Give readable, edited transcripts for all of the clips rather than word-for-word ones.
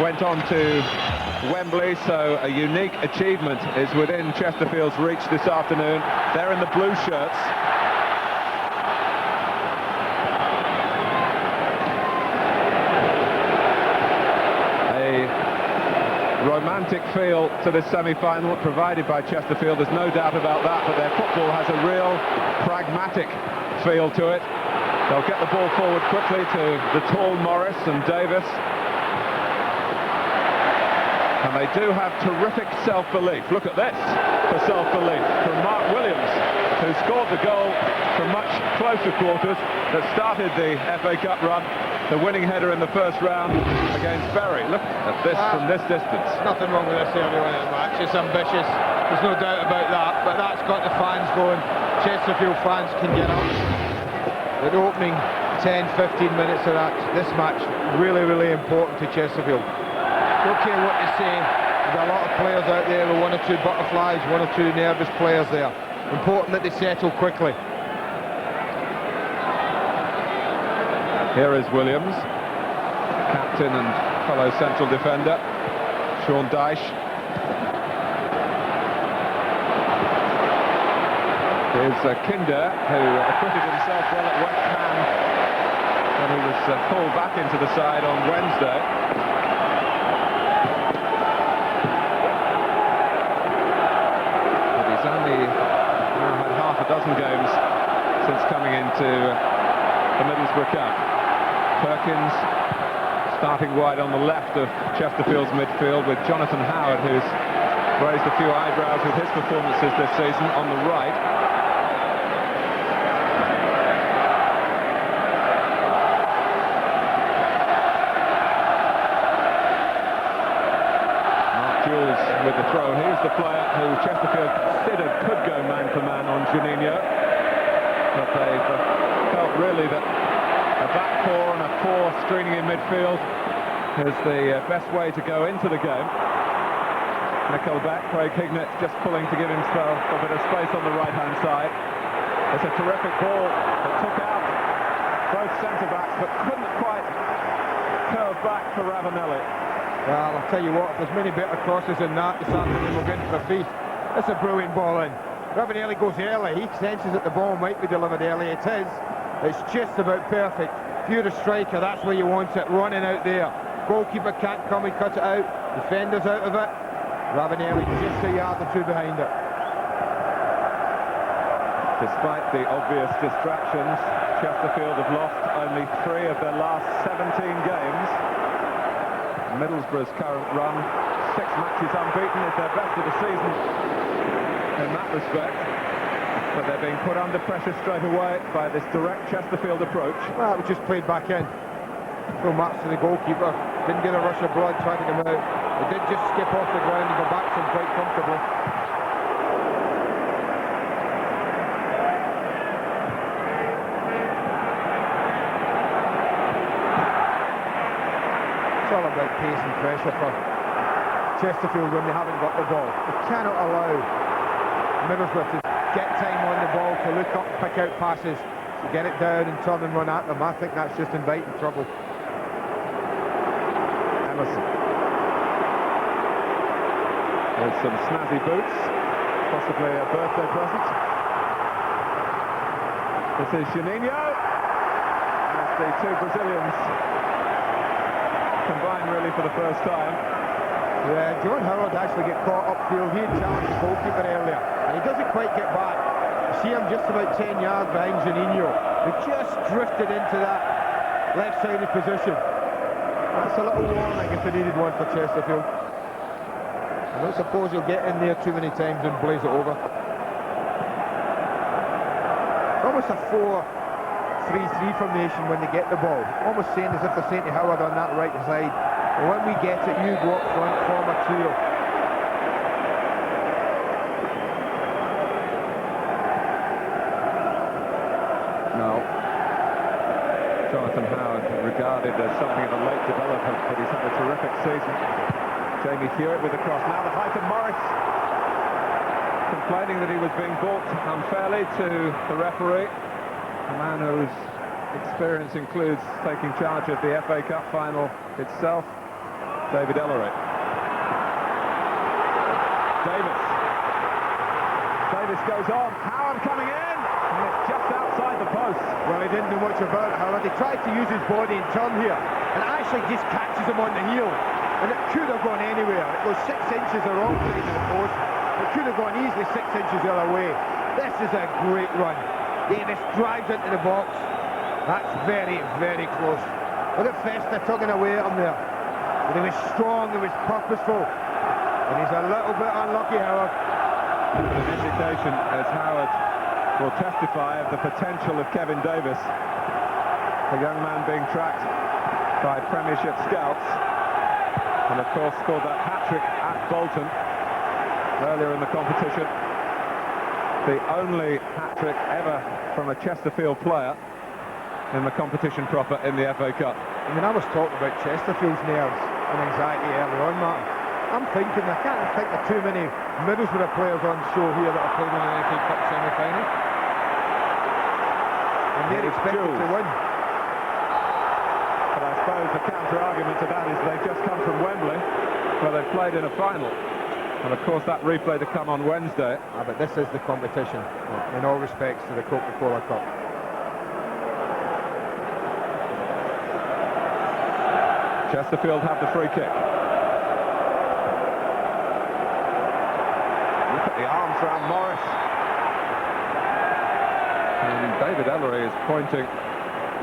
went on to Wembley, so a unique achievement is within Chesterfield's reach this afternoon. They're in the blue shirts. Romantic feel to this semi-final provided by Chesterfield, there's no doubt about that, but their football has a real pragmatic feel to it. They'll get the ball forward quickly to the tall Morris and Davis, and they do have terrific self-belief. Look at this for self-belief from Mark Williams, who scored the goal from much closer quarters that started the FA Cup run. The winning header in the first round against Bury. Look at this from this distance. Nothing wrong with this early on in the match. It's ambitious, there's no doubt about that, but that's got the fans going. Chesterfield fans can get up. The opening 10-15 minutes of this match, really, really important to Chesterfield. Don't care what you say, there's a lot of players out there with one or two butterflies, one or two nervous players there. Important that they settle quickly. Here is Williams, captain and fellow central defender, Sean Dyche. Here's Kinder, who acquitted himself well at West Ham when he was pulled back into the side on Wednesday. But he's only now had half a dozen games since coming into the Middlesbrough camp. Perkins starting wide on the left of Chesterfield's midfield with Jonathan Howard, who's raised a few eyebrows with his performances this season, on the right. Mark Jules with the throw. Here's the player who Chesterfield considered could go man for man on Juninho, but they've felt really that a back four and a four screening in midfield is the best way to go into the game. Nickelback, Craig Hignett just pulling to give himself a bit of space on the right-hand side. It's a terrific ball that took out both centre-backs, but couldn't quite curve back for Ravanelli. Well, I'll tell you what, if there's many better crosses than that this afternoon, we'll get into the feast. That's a brilliant ball in. Ravanelli goes early, he senses that the ball might be delivered early. It is. It's just about perfect. If you're a striker, that's where you want it, running out there. Goalkeeper can't come, he cuts it out. Defender's out of it. Ravanelli just a yard or two behind it. Despite the obvious distractions, Chesterfield have lost only 3 of their last 17 games. Middlesbrough's current run, 6 matches unbeaten, is their best of the season in that respect. But they're being put under pressure straight away by this direct Chesterfield approach. Well, it was just played back in. Full marks to the goalkeeper. Didn't get a rush of blood trying to come out. It did just skip off the ground and go back to him quite comfortably. It's all about pace and pressure for Chesterfield when they haven't got the ball. They cannot allow Middlesbrough to get time on the ball, to look up, pick out passes, to get it down and turn and run at them. I think that's just inviting trouble. Emerson. There's some snazzy boots, possibly a birthday present. This is Juninho, as the two Brazilians combine really for the first time. Yeah, John Howard actually get caught upfield. He had challenged the goalkeeper earlier, and he doesn't quite get back. You see him just about 10 yards behind Juninho, who just drifted into that left-sided position. That's a little warning if they needed one for Chesterfield. I don't suppose he'll get in there too many times and blaze it over. Almost a 4-3-3 formation when they get the ball. Almost saying as if they're saying to Howard on that right side, and when we get it, you go up front, form a trio. No. Jonathan Howard, regarded as something of a late development, but he's had a terrific season. Jamie Hewitt with the cross. Now the height of Morris, complaining that he was being brought unfairly to the referee, a man whose experience includes taking charge of the FA Cup final itself. David Ellery. Davis goes on. Howard coming in, and it's just outside the post. Well, he didn't know much about it, Howard. He tried to use his body and turn here, and actually just catches him on the heel. And it could have gone anywhere. It goes 6 inches the wrong side of the post. It could have gone easily 6 inches the other way. This is a great run. Davis drives into the box. That's very, very close. Look at Festa tugging away at him there. But he was strong, he was purposeful. And he's a little bit unlucky, Howard. An indication, as Howard will testify, of the potential of Kevin Davis. A young man being tracked by Premiership scouts. And of course scored that hat-trick at Bolton earlier in the competition. The only hat-trick ever from a Chesterfield player in the competition proper in the FA Cup. I mean, I was talking about Chesterfield's nerves and anxiety early on, Martin. I'm thinking, I can't think of too many Middlesbrough players on show here that are playing in an FA Cup semi-final. And they're expected to win. But I suppose the counter-argument to that is they've just come from Wembley, where they've played in a final. And of course that replay to come on Wednesday. But this is the competition, in all respects, to the Coca-Cola Cup. Chesterfield have the free kick. Look at the arms around Morris. And David Ellery is pointing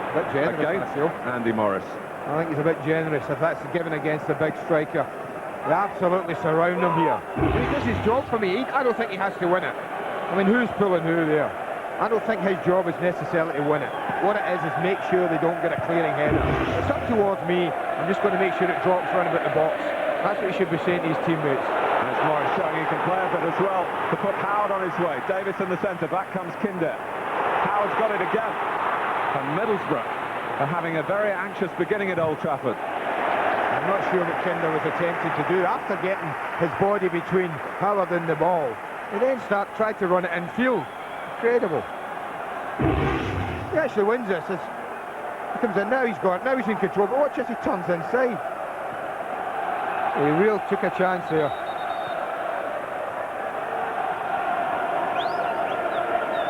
A bit generous, against Andy Morris. I think he's a bit generous if that's given against the big striker. They absolutely surround him here. He does his job for me. I don't think he has to win it. I mean, who's pulling who there? I don't think his job is necessarily to win it. What it is make sure they don't get a clearing header. It's up towards me. I'm just going to make sure it drops round about the box. That's what he should be saying to his teammates. And it's Morris showing he can play a bit as well to put Howard on his way. Davis in the centre. Back comes Kinder. Howard's got it again. And Middlesbrough are having a very anxious beginning at Old Trafford. I'm not sure what Kinder was attempting to do after getting his body between Howard and the ball. He then tried to run it infield. Incredible. He actually wins this. He comes in, now he's got it, now he's in control, but watch as he turns inside. He really took a chance there.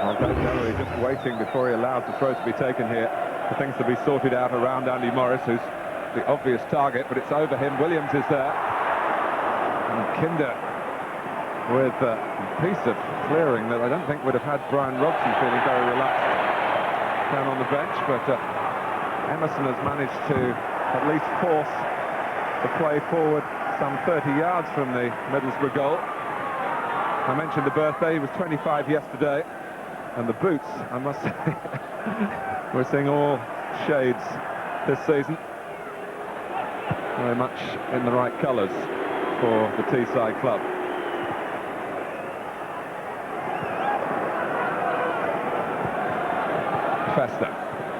Well, David Ellery just waiting before he allowed the throw to be taken here for things to be sorted out around Andy Morris, who's the obvious target, but it's over him. Williams is there. And Kinder with a piece of clearing that I don't think would have had Brian Robson feeling very relaxed down on the bench, but Emerson has managed to at least force the play forward some 30 yards from the Middlesbrough goal. I mentioned the birthday, he was 25 yesterday, and the boots, I must say, we're seeing all shades this season. Very much in the right colours for the Teesside club. Festa.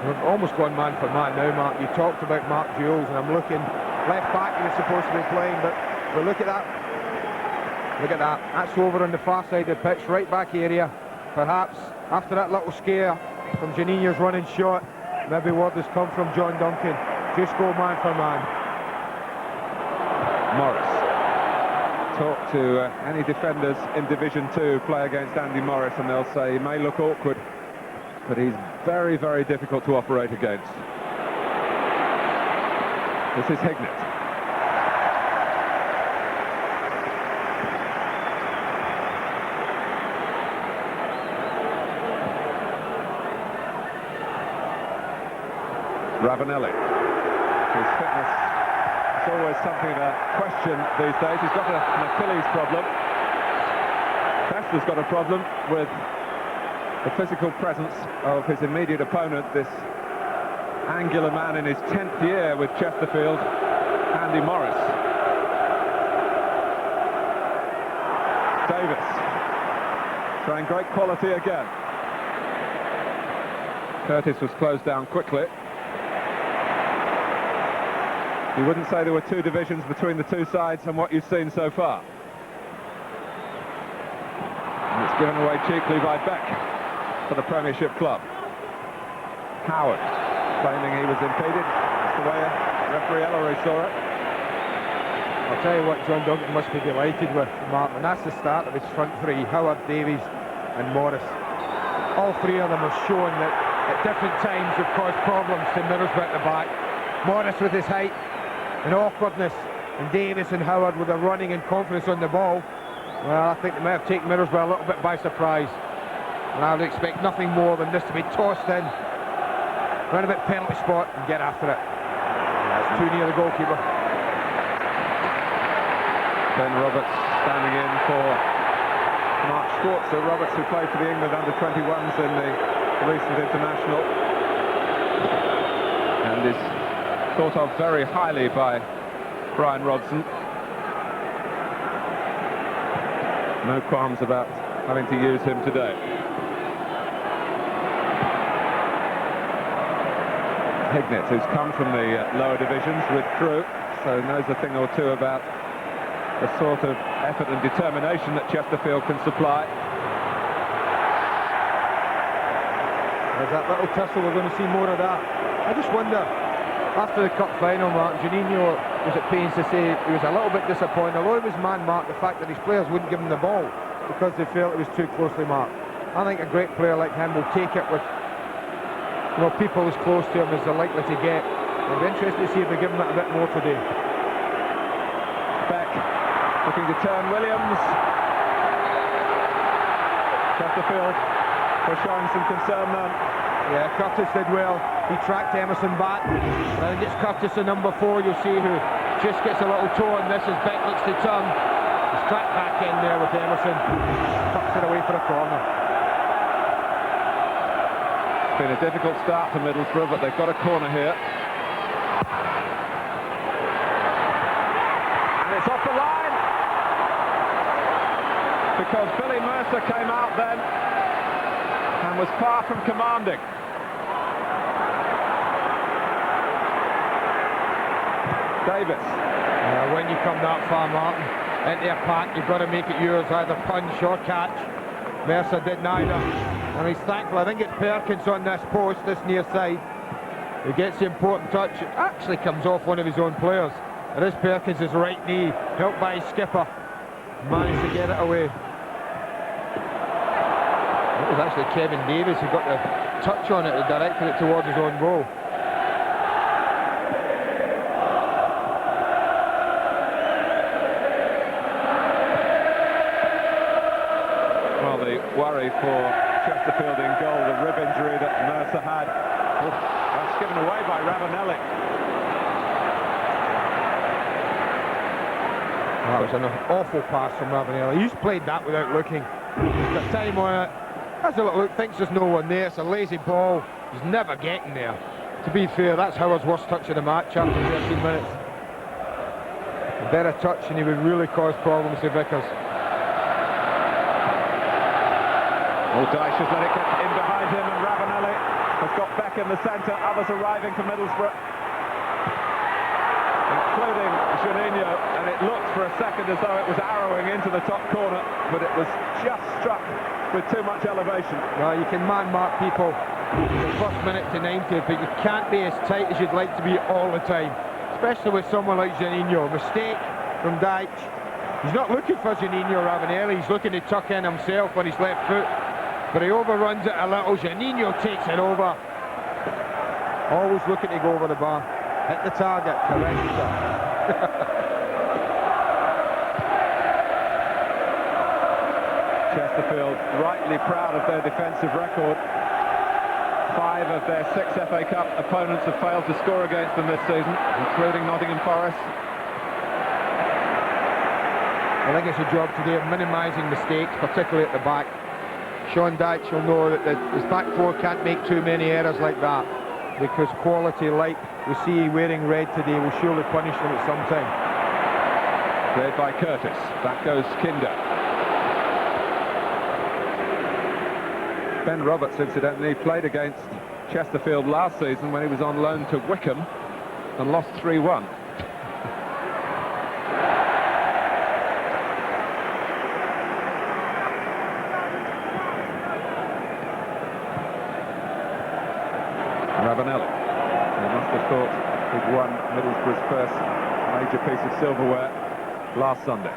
We've almost gone man for man now, Mark. You talked about Mark Jules, and I'm looking left back he was supposed to be playing, but look at that. Look at that. That's over on the far side of the pitch, right back area. Perhaps after that little scare from Janino's running shot, maybe word has come from John Duncan. Just go man for man. Morris. Talk to any defenders in Division 2 play against Andy Morris, and they'll say he may look awkward, but he's very, very difficult to operate against. This is Hignett. Ravanelli. His fitness is always something to question these days. He's got an Achilles problem. Festa's got a problem with the physical presence of his immediate opponent, this angular man in his 10th year with Chesterfield, Andy Morris. Davis showing great quality again. Curtis was closed down quickly. You wouldn't say there were two divisions between the two sides from what you've seen so far. And it's given away cheaply by Beck for the Premiership club. Howard claiming he was impeded. That's the way referee Ellery saw it. I'll tell you what, John Duncan must be delighted with, Mark, and that's the start of his front three, Howard, Davies and Morris. All three of them have shown that at different times have caused problems to Middlesbrough at the back. Morris with his height and awkwardness, and Davies and Howard with their running and confidence on the ball. Well, I think they may have taken Middlesbrough a little bit by surprise, and I would expect nothing more than this to be tossed in round about penalty spot and get after it. That's too near the goalkeeper. Ben Roberts standing in for Mark Schwarzer. Roberts, who played for the England under-21s in the recent international, and is thought of very highly by Brian Robson. No qualms about having to use him today. Hignett, who's come from the lower divisions, withdrew, so knows a thing or two about the sort of effort and determination that Chesterfield can supply. There's that little tussle, we're going to see more of that. I just wonder, after the cup final, Mark, Juninho was at pains to say he was a little bit disappointed, although he was man-marked, the fact that his players wouldn't give him the ball because they felt it was too closely marked. I think a great player like him will take it with, you know, people as close to him as they're likely to get. I'll be interested to see if they give him it a bit more today. Beck looking to turn Williams. Chesterfield was showing some concern then. Yeah, Curtis did well. He tracked Emerson back. I think it's Curtis, the number 4, you'll see, who just gets a little toe on this as Beck looks to turn. He's tracked back in there with Emerson. Tucks it away for a corner. It's been a difficult start for Middlesbrough, but they've got a corner here. And it's off the line, because Billy Mercer came out then and was far from commanding. Davis. When you come that far, Martin, into a pack, you've got to make it yours, either punch or catch. Mercer did neither, and he's thankful. I think it's Perkins on this post, this near side, who gets the important touch. It actually comes off one of his own players. It is Perkins' right knee, helped by his skipper. Managed to get it away. It was actually Kevin Davies who got the touch on it and directed it towards his own goal. Well, the worry for Chesterfield in goal, the rib injury that Mercer had, that's given away by Ravanelli. That was an awful pass from Ravanelli. He's played that without looking. He's got time on it. Has a little look, thinks there's no one there. It's a lazy ball. He's never getting there. To be fair, that's Howard's worst touch of the match after 13 minutes. A better touch and he would really cause problems to Vickers. Oh, Dyche has let it get in behind him, and Ravanelli has got Beck in the centre. Others arriving for Middlesbrough, including Juninho, and it looked for a second as though it was arrowing into the top corner, but it was just struck with too much elevation. Well, you can man-mark people the first minute to 90, but you can't be as tight as you'd like to be all the time, especially with someone like Juninho. Mistake from Dyche. He's not looking for Juninho Ravanelli, he's looking to tuck in himself on his left foot, but he overruns it a little. Juninho takes it over. Always looking to go over the bar. Hit the target, correct, sir. Chesterfield rightly proud of their defensive record. 5 of their 6 FA Cup opponents have failed to score against them this season, including Nottingham Forest. I think it's a job today of minimising mistakes, particularly at the back. Sean Dyche will know that his back 4 can't make too many errors like that, because quality like we see wearing red today will surely punish them at some time. Cleared by Curtis. Back goes Kinder. Ben Roberts, incidentally, played against Chesterfield last season when he was on loan to Wycombe and lost 3-1. Ravanelli. They must have thought he'd won Middlesbrough's first major piece of silverware. last Sunday.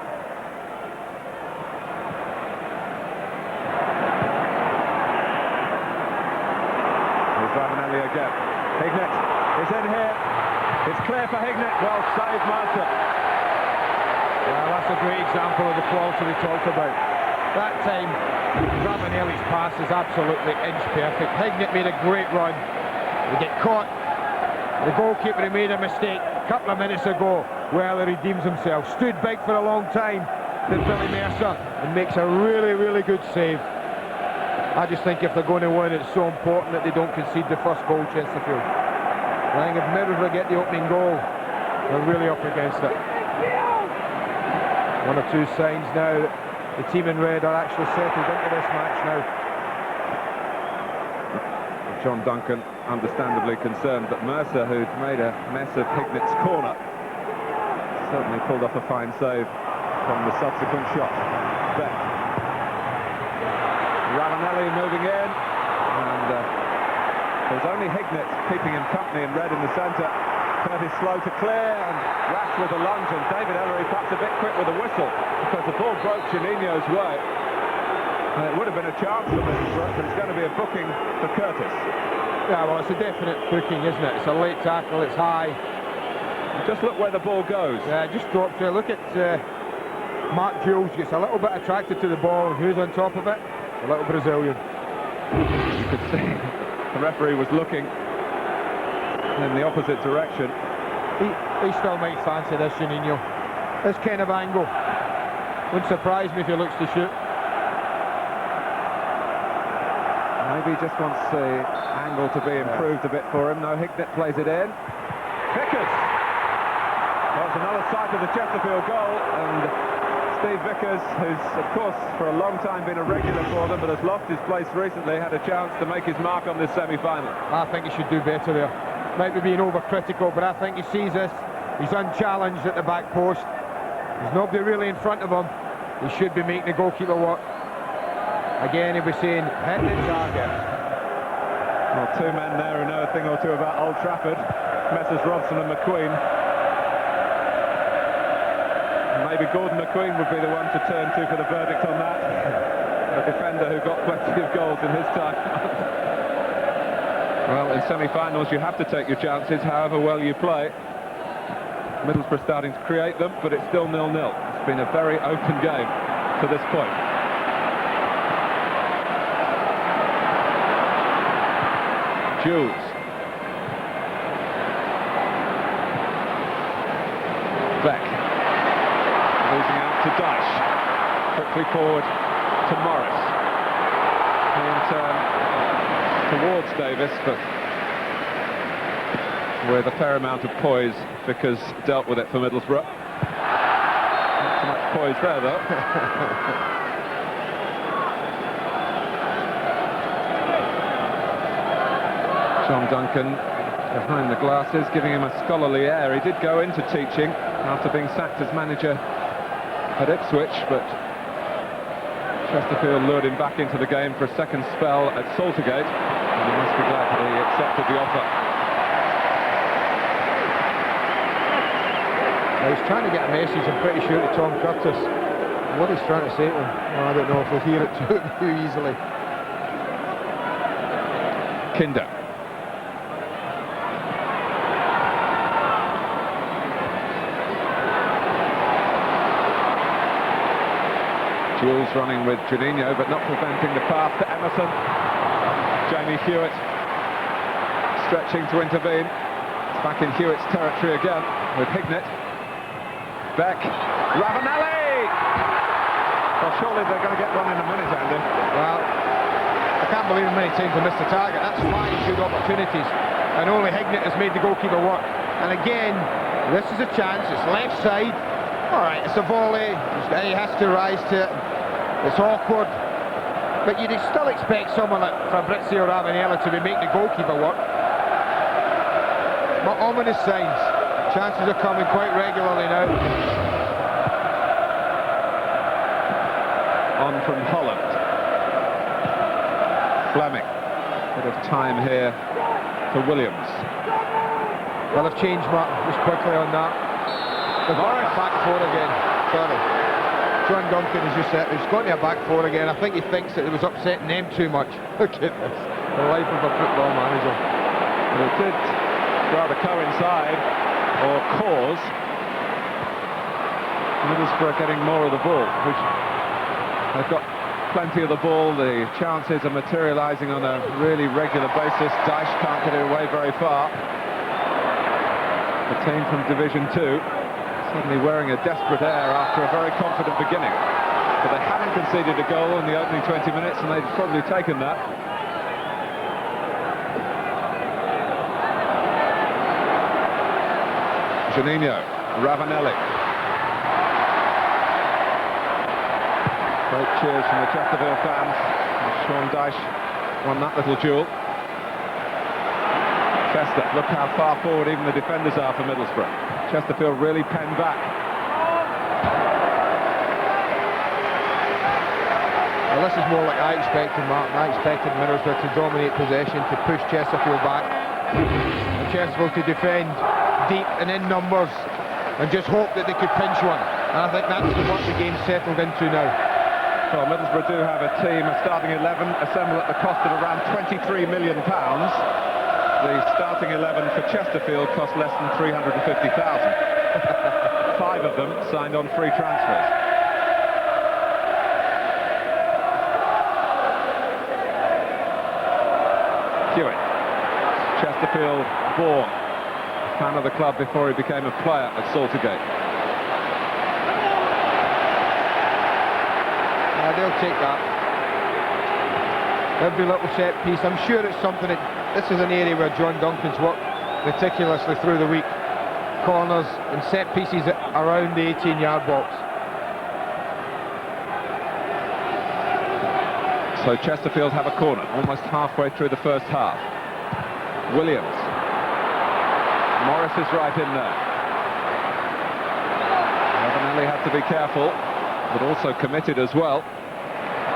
Here's Ravanelli again. Hignett is in here. It's clear for Hignett. Well saved, Mercer. Yeah, that's a great example of the quality we talked about. That time, Ravanelli's pass is absolutely inch perfect. Hignett made a great run. They get caught. The goalkeeper made a mistake a couple of minutes ago. Well, he redeems himself. Stood big for a long time, did Billy Mercer, and makes a really, really good save. I just think if they're going to win, it's so important that they don't concede the first goal, Chesterfield. I think if Middlesbrough get the opening goal, they're really up against it. One or two signs now that the team in red are actually settled into this match now. John Duncan understandably concerned, but Mercer, who'd made a mess of Hignett's corner, certainly pulled off a fine save from the subsequent shot. Beck. Ravanelli moving in, and there's only Hignett keeping him company in red in the centre. Curtis slow to clear, and rash with a lunge, and David Ellery perhaps a bit quick with a whistle, because the ball broke Juninho's way. And it would have been a chance for Middlesbrough, but it's going to be a booking for Curtis. Yeah, well, it's a definite booking, isn't it? It's a late tackle, it's high. Just look where the ball goes. Yeah, just dropped there. Look at Mark Jules, gets a little bit attracted to the ball, and who's on top of it? A little Brazilian. You could see the referee was looking in the opposite direction. He still might fancy this, Juninho. This kind of angle. Wouldn't surprise me if he looks to shoot. Maybe he just wants the angle to be improved a bit for him. No, Hignett plays it in. Vickers! Well, it's another side of the Chesterfield goal, and Steve Vickers, who's of course for a long time been a regular for them, but has lost his place recently, had a chance to make his mark on this semi-final. I think he should do better there. Might be being overcritical, but I think he sees this. He's unchallenged at the back post. There's nobody really in front of him. He should be making the goalkeeper work. Again, he'll be saying, hit the target. Well, two men there who know a thing or two about Old Trafford, Messrs Robson and McQueen. Maybe Gordon McQueen would be the one to turn to for the verdict on that. A defender who got plenty of goals in his time. Well, in semi-finals you have to take your chances, however well you play. Middlesbrough starting to create them, but it's still 0-0. It's been a very open game to this point. Jules. Beck. Losing out to Dyche. Quickly forward to Morris. In turn towards Davis, but with a fair amount of poise, Vickers dealt with it for Middlesbrough. Not so much poise there, though. John Duncan behind the glasses, giving him a scholarly air. He did go into teaching after being sacked as manager at Ipswich, but Chesterfield lured him back into the game for a second spell at Saltergate, and he must be glad that he accepted the offer. Now he's trying to get a message, I'm pretty sure, to Tom Curtis. What he's trying to say to him, well, I don't know if we'll hear it too easily. Kinder. Jules running with Juninho, but not preventing the pass to Emerson. Jamie Hewitt stretching to intervene. It's back in Hewitt's territory again with Hignett. Beck. Ravanelli! Well, surely they're going to get one in a minute, Andy. Well, I can't believe how many times they missed the target. That's 5 good opportunities, and only Hignett has made the goalkeeper work. And again, this is a chance. It's left side. All right, it's a volley. He has to rise to it. It's awkward, but you'd still expect someone like Fabrizio Ravanelli to be making the goalkeeper work. But ominous signs. Chances are coming quite regularly now. On from Holland. Fleming. Bit of time here for Williams. Well, they've changed, Mark, just quickly on that. Morris. Back four again. Sorry. John Duncan has just said he's gone to a back four again. I think he thinks that it was upsetting them too much. Look at this. The life of a football manager. But it did rather coincide or cause Middlesbrough getting more of the ball, which they've got plenty of the ball. The chances are materialising on a really regular basis. Dyche can't get it away very far. The team from Division 2 suddenly wearing a desperate air after a very confident beginning. But they hadn't conceded a goal in the opening 20 minutes, and they'd probably taken that. Juninho, Ravanelli. Great cheers from the Chesterfield fans. Sean Dyche won that little duel. Chester, look how far forward even the defenders are for Middlesbrough. Chesterfield really penned back. Well, this is more like I expected, Martin. I expected Middlesbrough to dominate possession, to push Chesterfield back, and Chesterfield to defend deep and in numbers, and just hope that they could pinch one. And I think that's what the game's settled into now. Well, Middlesbrough do have a team, a starting 11, assembled at the cost of around £23 million. The starting 11 for Chesterfield cost less than £350,000. 5 of them signed on free transfers. Hewitt, Chesterfield born, fan of the club before he became a player at Saltergate. They'll take that. Every little set piece. I'm sure it's something that this is an area where John Duncan's worked meticulously through the week. Corners and set pieces around the 18-yard box. So Chesterfield have a corner almost halfway through the first half. Williams. Morris is right in there. Ravanelli had to be careful, but also committed as well.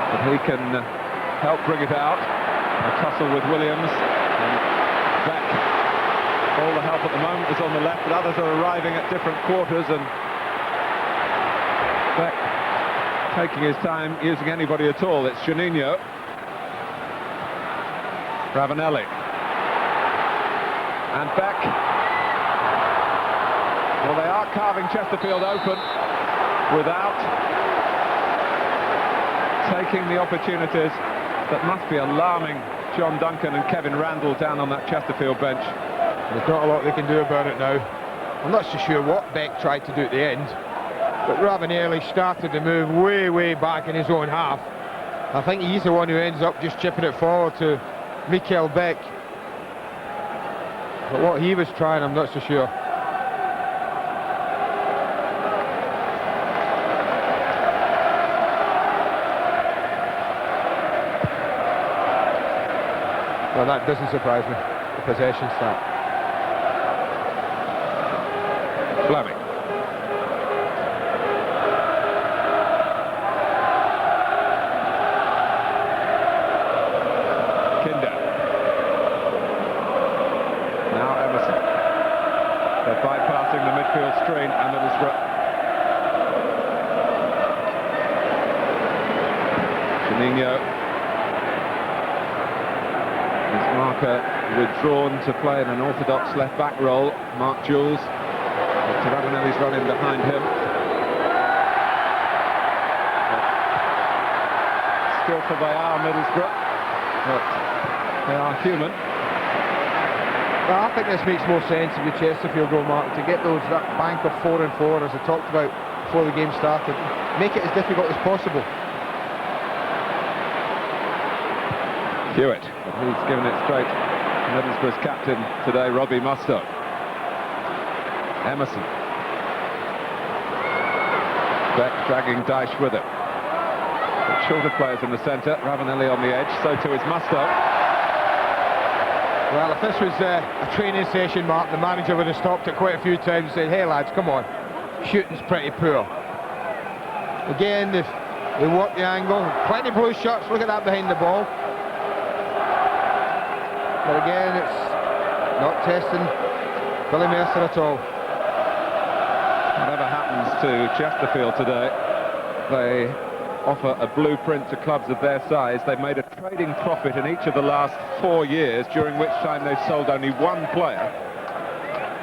But he can help bring it out. A tussle with Williams. And Beck. All the help at the moment is on the left, but others are arriving at different quarters, and Beck taking his time using anybody at all. It's Juninho. Ravanelli. And Beck. Well, they are carving Chesterfield open without taking the opportunities that must be alarming John Duncan and Kevin Randall down on that Chesterfield bench. There's not a lot they can do about it now. I'm not so sure what Beck tried to do at the end, but Ravanelli started to move way back in his own half. I think he's the one who ends up just chipping it forward to Mikael Beck. But what he was trying, I'm not so sure. Well, that doesn't surprise me, the possession stat. Fleming. Kinder. Now Emerson. They're bypassing the midfield screen and Middlesbrough. Juninho. Marker withdrawn to play in an orthodox left-back role. Mark Jules. Ravanelli's running behind him. Skillful they are, Middlesbrough, but they are human. Well, I think this makes more sense if you Chesterfield goal, Mark, to get that bank of 4 and 4, as I talked about before the game started. Make it as difficult as possible. Hewitt, but he's given it straight to Middlesbrough's captain today, Robbie Mustoe. Emerson. Beck dragging Dyche with him. But shorter players in the centre, Ravanelli on the edge, so too is Mustoe. Well, if this was a training session, Mark, the manager would have stopped it quite a few times and said, hey lads, come on, shooting's pretty poor. Again, they work the angle, plenty of blue shots, look at that behind the ball. But again, it's not testing Billy Mercer at all. Whatever happens to Chesterfield today, they offer a blueprint to clubs of their size. They've made a trading profit in each of the last 4 years, during which time they've sold only one player.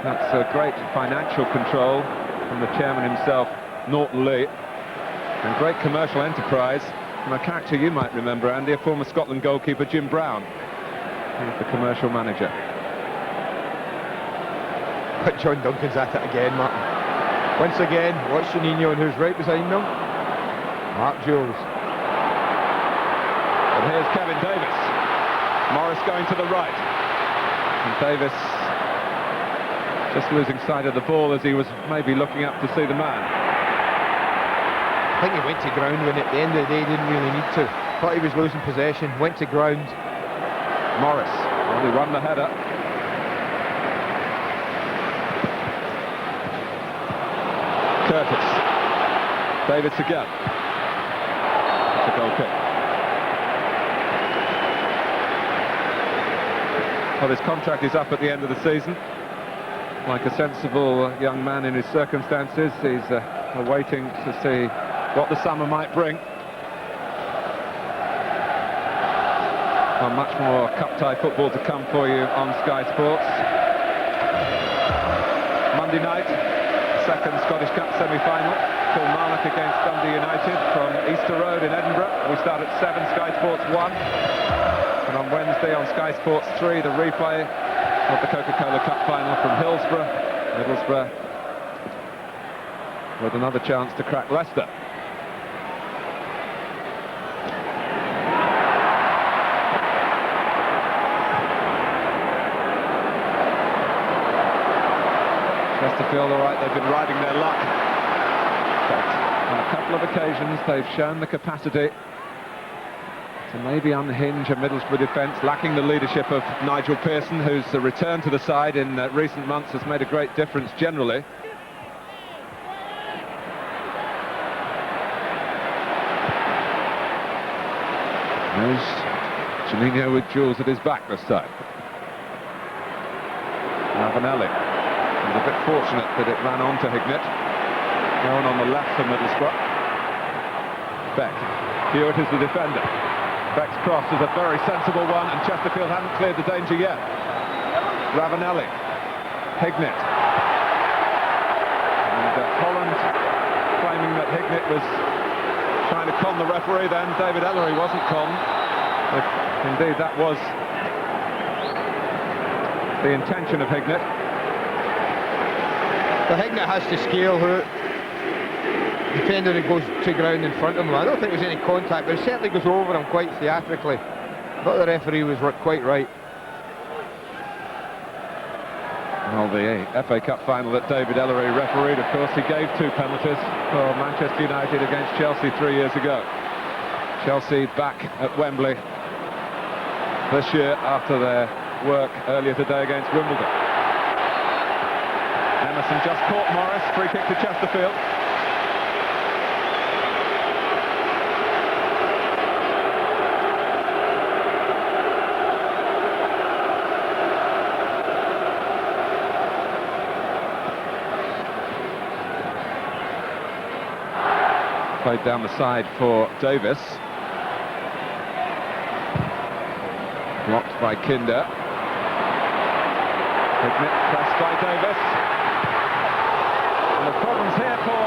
That's a great financial control from the chairman himself, Norton Lee, and great commercial enterprise from a character you might remember, Andy, a former Scotland goalkeeper, Jim Brown. He's the commercial manager. But John Duncan's at it again, Martin. Once again, watch Juninho, and who's right beside them? Mark Jules. And here's Kevin Davis. Morris going to the right. And Davis just losing sight of the ball as he was maybe looking up to see the man. I think he went to ground when at the end of the day he didn't really need to. Thought he was losing possession, went to ground. Morris only won the header. Curtis. Davis again. It's a goal kick. Well, his contract is up at the end of the season. Like a sensible young man in his circumstances, he's awaiting to see what the summer might bring. Well, much more cup-tie football to come for you on Sky Sports. Monday night, second Scottish Cup semi-final, Kilmarnock against Dundee United from Easter Road in Edinburgh. We start at 7, Sky Sports 1. And on Wednesday on Sky Sports 3, the replay of the Coca-Cola Cup final from Hillsborough. Middlesbrough with another chance to crack Leicester. Chesterfield, all right, they've been riding their luck. But on a couple of occasions, they've shown the capacity to maybe unhinge a Middlesbrough defence, lacking the leadership of Nigel Pearson, whose return to the side in recent months has made a great difference generally. There's Juninho with Jules at his back this time. Ravanelli. He was a bit fortunate that it ran on to Hignett. No one on the left for Middlesbrough. Beck. Hewitt is the defender. Beck's cross is a very sensible one, and Chesterfield haven't cleared the danger yet. Ravanelli. Hignett. And Holland claiming that Hignett was trying to con the referee, then David Ellery wasn't conned. If indeed that was the intention of Hignett. But Hignett has to scale who defender that goes to ground in front of him. I don't think there's any contact, but it certainly goes over him quite theatrically. But the referee was quite right. Well, the FA Cup final that David Ellery refereed, of course, he gave 2 penalties for Manchester United against Chelsea 3 years ago. Chelsea back at Wembley this year after their work earlier today against Wimbledon. Emerson just caught Morris, free kick to Chesterfield. Played down the side for Davis. Blocked by Kinder. Hignett pressed by Davis. And the problems here for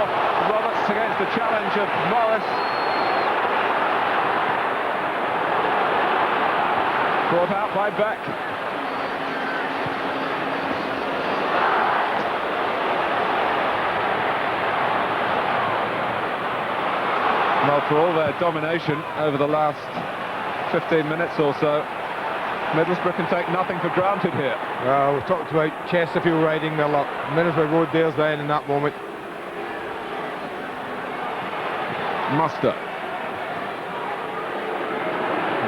Roberts against the challenge of Morris. Brought out by Beck. Well, for all their domination over the last 15 minutes or so, Middlesbrough can take nothing for granted here. Well, we've talked about Chesterfield riding their luck. Middlesbrough rode theirs then in that moment. Muster.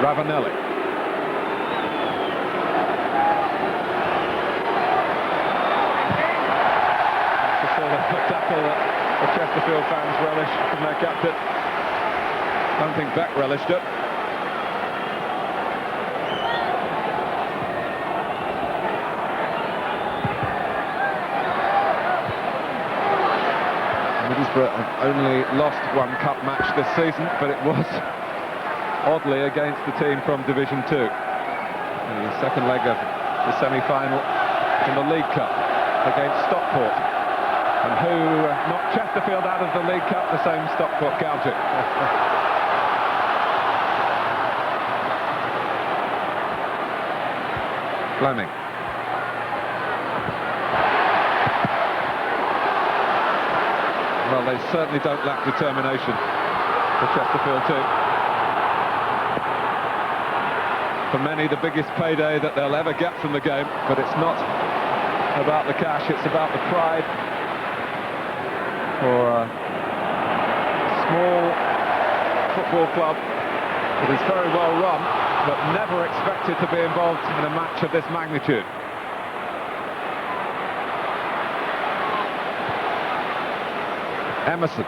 Ravanelli. That's the sort of tackle that the Chesterfield fans relish from their captain. I don't think Beck relished it. Middlesbrough have only lost one cup match this season, but it was oddly against the team from Division 2. The second leg of the semi-final in the League Cup against Stockport. And who knocked Chesterfield out of the League Cup? The same Stockport county. Fleming. Well, they certainly don't lack determination, the Chesterfield team. For many, the biggest payday that they'll ever get from the game, but it's not about the cash, it's about the pride for a small football club that is very well run, but never expected to be involved in a match of this magnitude. Emerson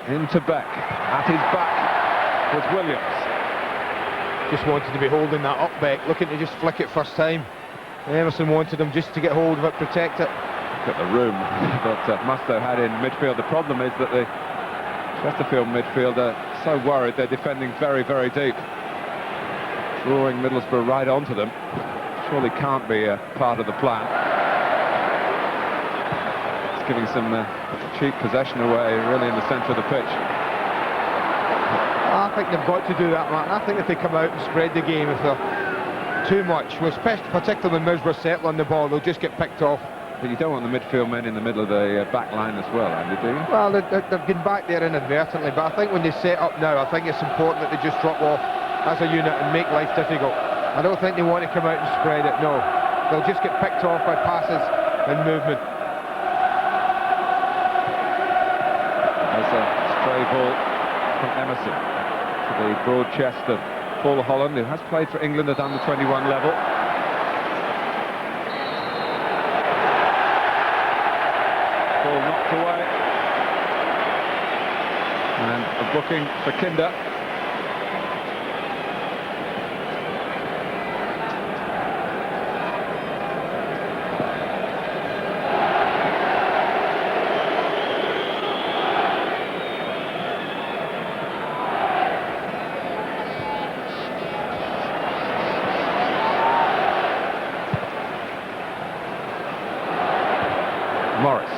into Beck, at his back was Williams. Just wanted to be holding that up, Beck, looking to just flick it first time. Emerson wanted him just to get hold of it, protect it. Look at the room that Musto had in midfield. The problem is that the Chesterfield midfield are so worried they're defending very, very deep, drawing Middlesbrough right onto them. Surely can't be a part of the plan. It's giving some cheap possession away, really, in the centre of the pitch. I think they've got to do that, Martin. I think if they come out and spread the game, if they're too much, particularly when Middlesbrough settle on the ball, they'll just get picked off. But you don't want the midfield men in the middle of the back line as well, Andy, do you? Well, they've been back there inadvertently, but I think when they set up now, I think it's important that they just drop off as a unit and make life difficult. I don't think they want to come out and spread it, no. They'll just get picked off by passes and movement. There's a stray ball from Emerson to the broad chest of Paul Holland, who has played for England at under 21 level. Ball knocked away. And a booking for Kinder. Morris.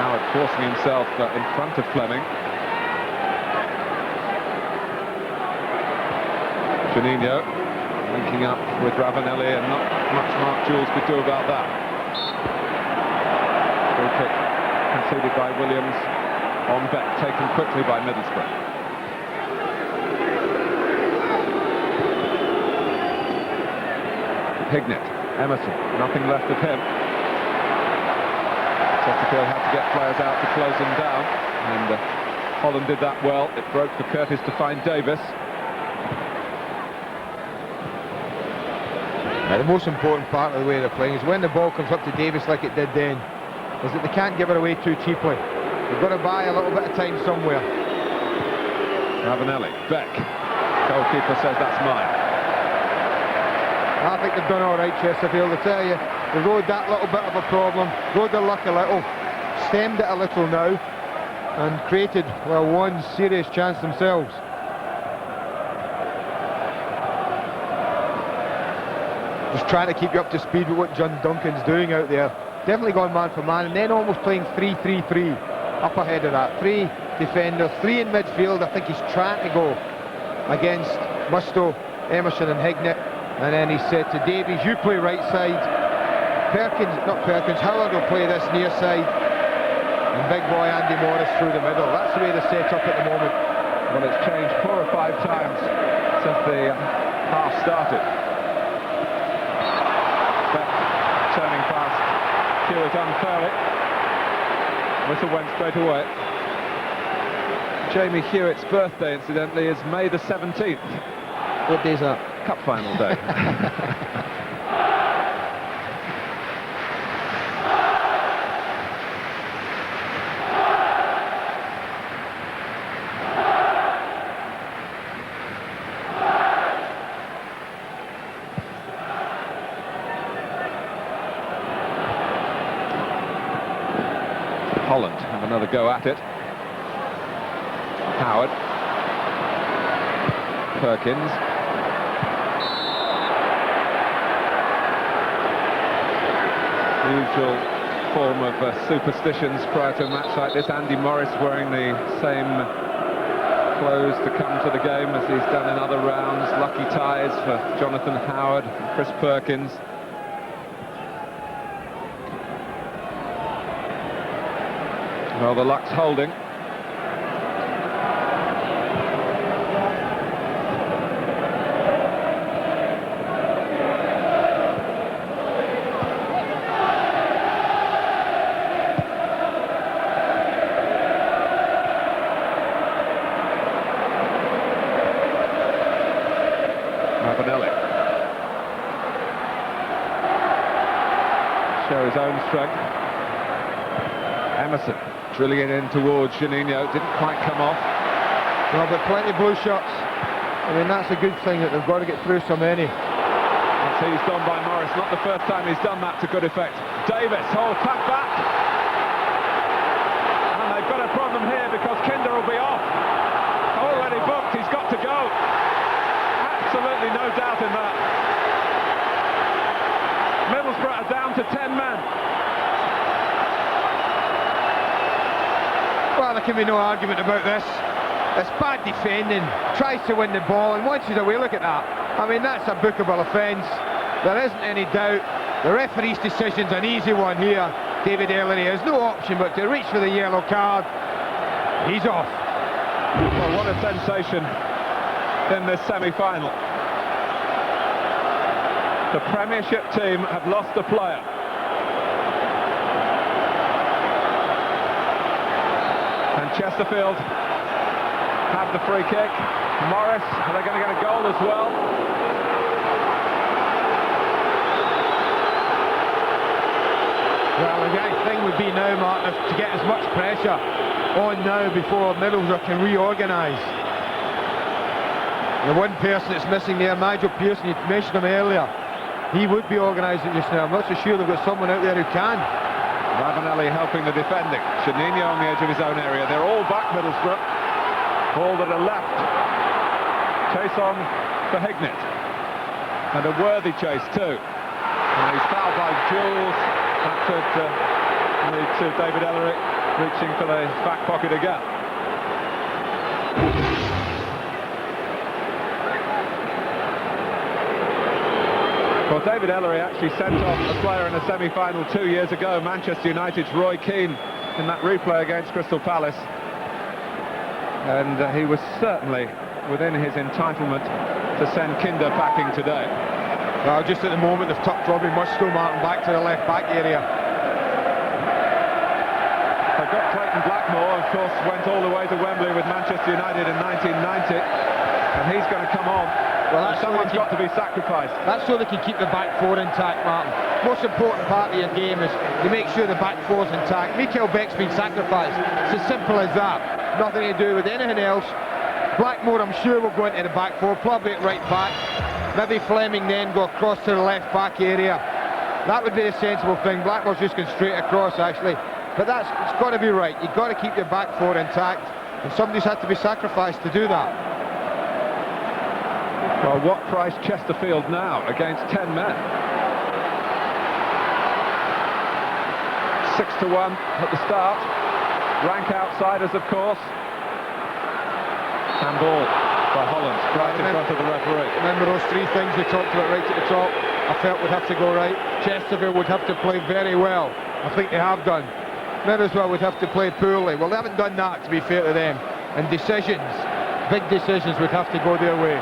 Howard forcing himself in front of Fleming. Juninho linking up with Ravanelli, and not much Mark Jules could do about that. Free kick conceded by Williams on Beck, taken quickly by Middlesbrough. Hignett, Emerson, nothing left of him. Chesterfield had to get players out to close him down, and Holland did that well. It broke for Curtis to find Davis. Now, the most important part of the way they're playing is when the ball comes up to Davis like it did then, is that they can't give it away too cheaply. They've got to buy a little bit of time somewhere. Ravanelli, Beck. Goalkeeper says that's mine. I think they've done all right, Chesterfield, I tell you. They rode that little bit of a problem, rode their luck a little, stemmed it a little now, and created, well, one serious chance themselves. Just trying to keep you up to speed with what John Duncan's doing out there. Definitely gone man for man, and then almost playing 3-3-3 up ahead of that. 3 defenders, 3 in midfield. I think he's trying to go against Musto, Emerson and Hignett. And then he said to Davies, you play right side. Howard will play this near side. And big boy Andy Morris through the middle. That's the way they're set up at the moment. Well, it's changed 4 or 5 times since the half started. Beck turning past Hewitt unfairly. Whistle went straight away. Jamie Hewitt's birthday, incidentally, is May the 17th. What day is that? Cup final day. Holland have another go at it. Howard. Perkins. Usual form of superstitions prior to a match like this. Andy Morris wearing the same clothes to come to the game as he's done in other rounds. Lucky ties for Jonathan Howard and Chris Perkins. Well, the luck's holding. Show his own strength. Emerson drilling it in towards Juninho, didn't quite come off. Well, but plenty of blue shots. I mean, that's a good thing, that they've got to get through so many. That's eased on by Morris, not the first time he's done that to good effect. Davis, cut back. And they've got a problem here because Kinder will be off. Already booked, he's got to go. Absolutely no doubt in that. Middlesbrough are down to 10 men. Well, there can be no argument about this. It's bad defending, tries to win the ball, and once he's away, look at that. I mean, that's a bookable offence. There isn't any doubt. The referee's decision's an easy one here. David Ellery has no option but to reach for the yellow card. He's off. Well, what a sensation in this semi-final. The Premiership team have lost a player. And Chesterfield have the free kick. Morris, are they going to get a goal as well? Well, the thing would be now, Martin, to get as much pressure on now before Middlesbrough can reorganise. The one person that's missing there, Nigel Pearson, you mentioned him earlier. He would be organising just now. I'm not so sure they've got someone out there who can. Ravanelli helping the defending. Juninho on the edge of his own area. They're all back, Middlesbrough. Ball to the left. Chase on for Hignett. And a worthy chase too. And he's fouled by Jules. That could lead to David Ellery reaching for the back pocket again. Well, David Ellery actually sent off a player in a semi-final 2 years ago, Manchester United's Roy Keane, in that replay against Crystal Palace. And he was certainly within his entitlement to send Kinder packing today. Well, just at the moment they've tucked Robbie Mustoe, Martin, back to the left-back area. They've got Clayton Blackmore, of course, went all the way to Wembley with Manchester United in 1990, and he's going to come on. Well, someone's got to be sacrificed. That's so they can keep the back four intact, Martin. Most important part of your game is to make sure the back four's intact. Mikael Beck's been sacrificed. It's as simple as that. Nothing to do with anything else. Blackmore, I'm sure, will go into the back four, probably at right back. Maybe Fleming then go across to the left back area. That would be the sensible thing. Blackmore's just going straight across, actually. But it's got to be right. You've got to keep your back four intact, and somebody's had to be sacrificed to do that. Well, what price Chesterfield now against 10 men? 6-1 at the start. Rank outsiders, of course. And ball by Holland, right in front of the referee. Remember those three things we talked about right at the top? I felt would have to go right. Chesterfield would have to play very well. I think they have done. Middlesbrough would have to play poorly. Well, they haven't done that, to be fair to them. And decisions, big decisions, would have to go their way.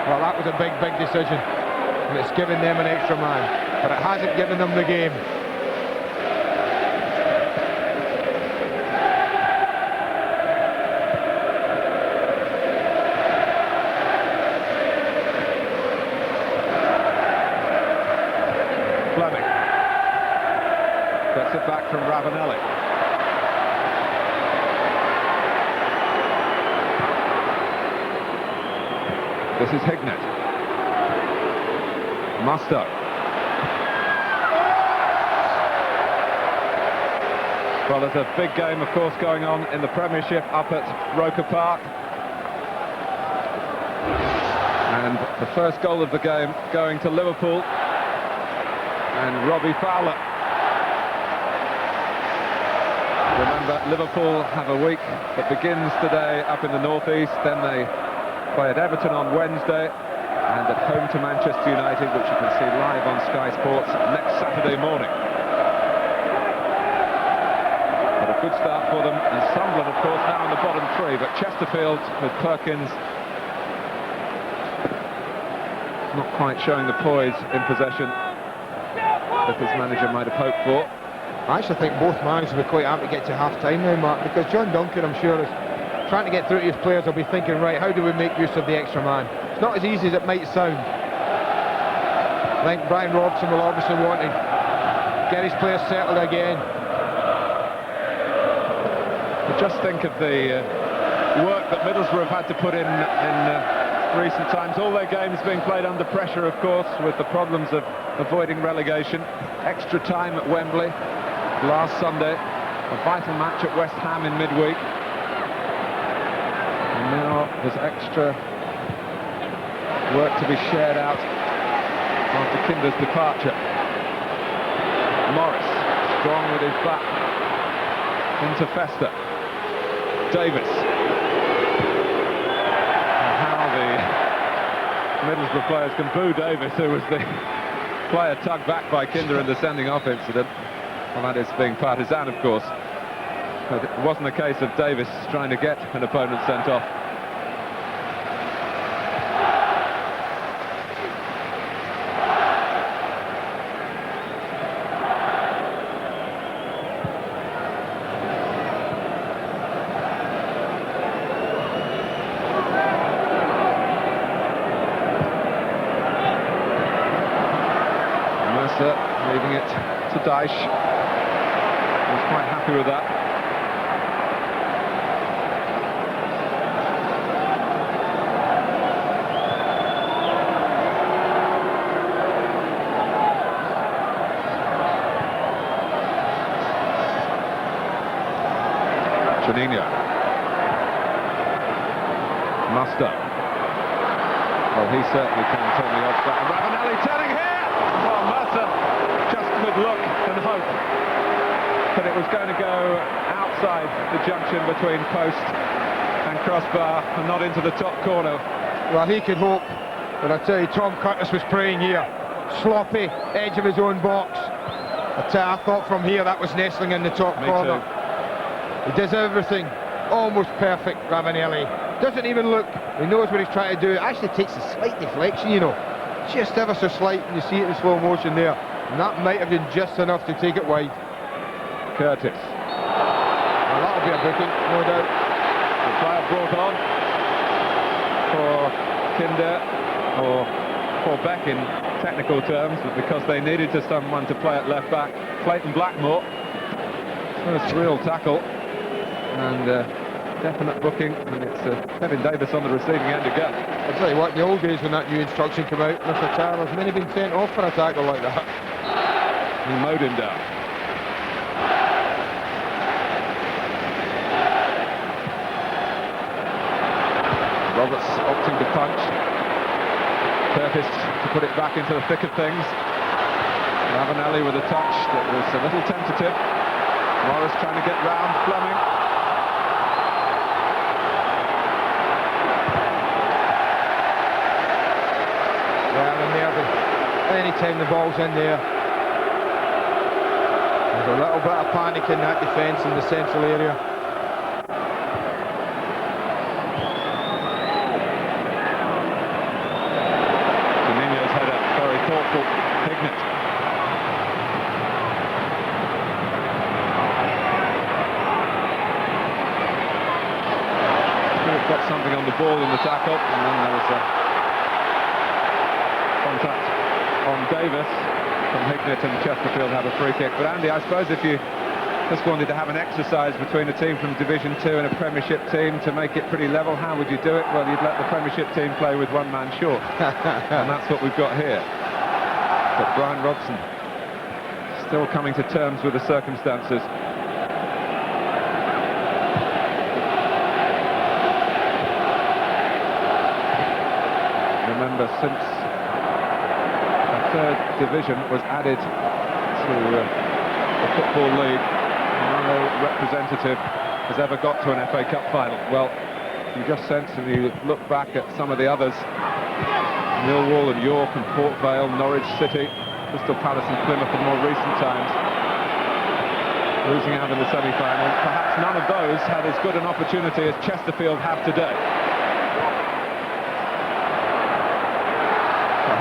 Well, that was a big, big decision. And it's given them an extra man. But it hasn't given them the game. Fleming gets it back from Ravanelli. This is Hignett. Mustoe. Well, there's a big game, of course, going on in the Premiership up at Roker Park. And the first goal of the game going to Liverpool. And Robbie Fowler. Remember, Liverpool have a week that begins today up in the northeast. Then they play at Everton on Wednesday. And at home to Manchester United, which you can see live on Sky Sports next Saturday morning. But a good start for them, and Sunderland, of course, now in the bottom three. But Chesterfield with Perkins not quite showing the poise in possession that his manager might have hoped for. I actually think both managers will be quite happy to get to half-time now, Mark, because John Duncan, I'm sure, is trying to get through to his players. Will be thinking, right, how do we make use of the extra man? It's not as easy as it might sound. I think Brian Robson will obviously want to get his players settled again. Just think of the work that Middlesbrough have had to put in recent times. All their games being played under pressure, of course, with the problems of avoiding relegation. Extra time at Wembley last Sunday, a vital match at West Ham in midweek. And now there's extra work to be shared out after Kinder's departure. Morris, strong with his back into Fester. Davis. How the Middlesbrough players can boo Davis, who was the player tugged back by Kinder in the sending off incident. Well, that is being partisan, of course. But it wasn't a case of Davis trying to get an opponent sent off. Leaving it to Dyche. He's quite happy with that. Juninho. Muster. Well, he certainly can turn the odds back. Ravanelli turning here! Well, Mercer just could look and hope that it was going to go outside the junction between post and crossbar and not into the top corner. Well, he could hope, but I tell you, Tom Curtis was praying here. Sloppy, edge of his own box. I thought from here that was nestling in the top corner. Too. He does everything almost perfect, Ravanelli. Doesn't even look, he knows what he's trying to do. It actually takes a slight deflection, you know. Just ever so slight, and you see it in slow motion there. And that might have been just enough to take it wide. Curtis. Well, that'll be a booking, no doubt. The player brought on for Kinder, or for Beck in technical terms, but because they needed someone to play at left back, Clayton Blackmore. First real tackle, and definite booking, and it's Kevin Davis on the receiving end again. I'll tell you what, in the old days when that new instruction came out, Mr. Charles, many been sent off for a tackle like that. He mowed him down. Roberts opting to punch. Curtis to put it back into the thick of things. Ravanelli with a touch that was a little tentative. Morris trying to get round Fleming. Yeah, and there, any time the ball's in there, there's a little bit of panic in that defence in the central area. Juninho's header, very thoughtful. Hignett. Got something on the ball in the tackle, and then there was a contact on Davis from Hignett, and Chesterfield had a free kick. But Andy, I suppose if you just wanted to have an exercise between a team from Division 2 and a Premiership team to make it pretty level, how would you do it? Well, you'd let the Premiership team play with one man short. And that's what we've got here. But Brian Robson still coming to terms with the circumstances. remember, since the third division was added to the Football League, no representative has ever got to an FA Cup final. Well, you just sense, and you look back at some of the others, Millwall and York and Port Vale, Norwich City, Crystal Palace and Plymouth in more recent times, losing out in the semi-final. Perhaps none of those had as good an opportunity as Chesterfield have today.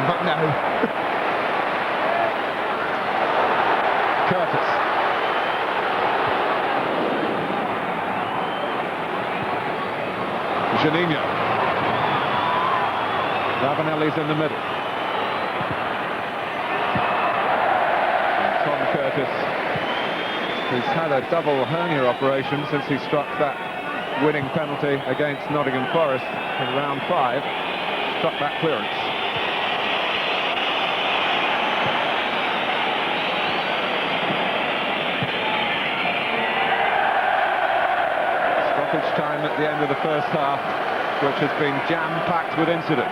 Not now. Curtis. Juninho. Ravanelli's in the middle. And Tom Curtis, who's had a double hernia operation since he struck that winning penalty against Nottingham Forest in round 5, struck that clearance. Stoppage time at the end of the first half, which has been jam-packed with incident.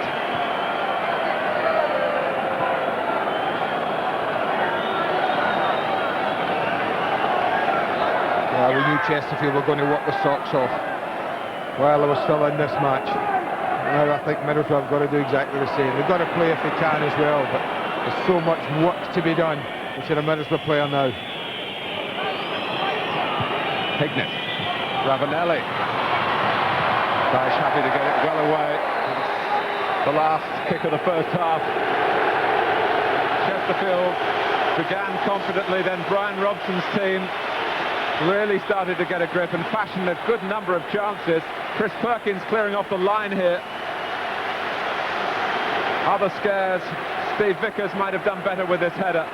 Well, we knew Chesterfield were going to work the socks off while they were still in this match. Now I think Middlesbrough have got to do exactly the same. They've got to play if they can as well, but there's so much work to be done. We should have Middlesbrough player now. Hignett. Ravanelli. Daesh happy to get it well away. The last kick of the first half. Chesterfield began confidently, then Brian Robson's team really started to get a grip and fashioned a good number of chances. Chris Perkins clearing off the line here. Other scares. Steve Vickers might have done better with this header.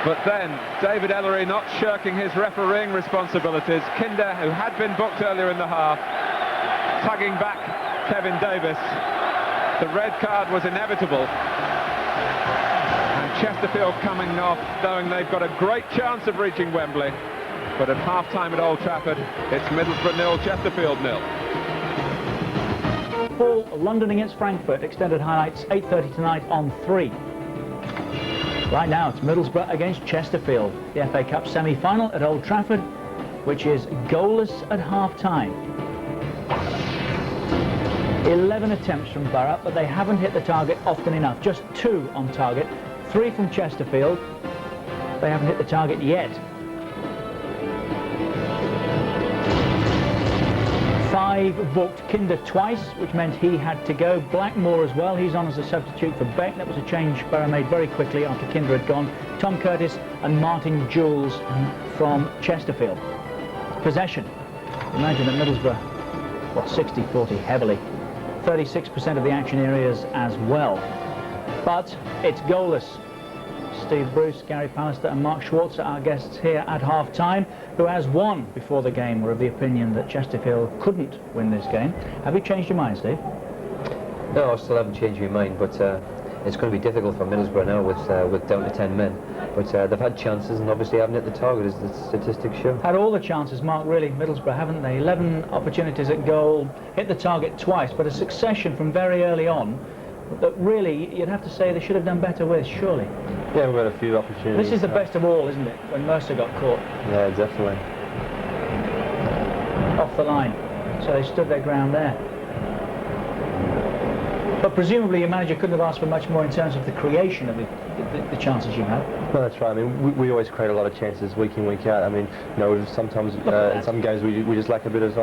But then, David Ellery not shirking his refereeing responsibilities. Kinder, who had been booked earlier in the half, tugging back Kevin Davis. The red card was inevitable. And Chesterfield coming off, knowing they've got a great chance of reaching Wembley. But at half-time at Old Trafford, it's Middlesbrough 0, Chesterfield 0. Paul, London against Frankfurt, extended highlights, 8:30 tonight on 3. Right now, it's Middlesbrough against Chesterfield, the FA Cup semi-final at Old Trafford, which is goalless at half-time. 11 attempts from Borough, but they haven't hit the target often enough. Just 2 on target, 3 from Chesterfield. They haven't hit the target yet. 5 booked, Kinder twice, which meant he had to go. Blackmore as well, he's on as a substitute for Beck. That was a change Borough made very quickly after Kinder had gone. Tom Curtis and Martin Jules from Chesterfield. Possession. Imagine that Middlesbrough, what, 60-40 heavily. 36% of the action areas as well. But it's goalless. Steve Bruce, Gary Pallister and Mark Schwartz are our guests here at half-time, who, as won before the game, were of the opinion that Chesterfield couldn't win this game. Have you changed your mind, Steve? No, I still haven't changed my mind, but it's going to be difficult for Middlesbrough now with down to 10 men. But they've had chances and obviously haven't hit the target, as the statistics show. Had all the chances, Mark, really, Middlesbrough, haven't they? 11 opportunities at goal, hit the target twice, but a succession from very early on that really, you'd have to say they should have done better with, surely. Yeah, we've had a few opportunities. This is the best of all, isn't it, when Mercer got caught? Yeah, definitely. Off the line. So they stood their ground there. But presumably your manager couldn't have asked for much more in terms of the creation of the chances you had. No, that's right. I mean, we always create a lot of chances week in, week out. I mean, you know, sometimes in some games we just lack a bit of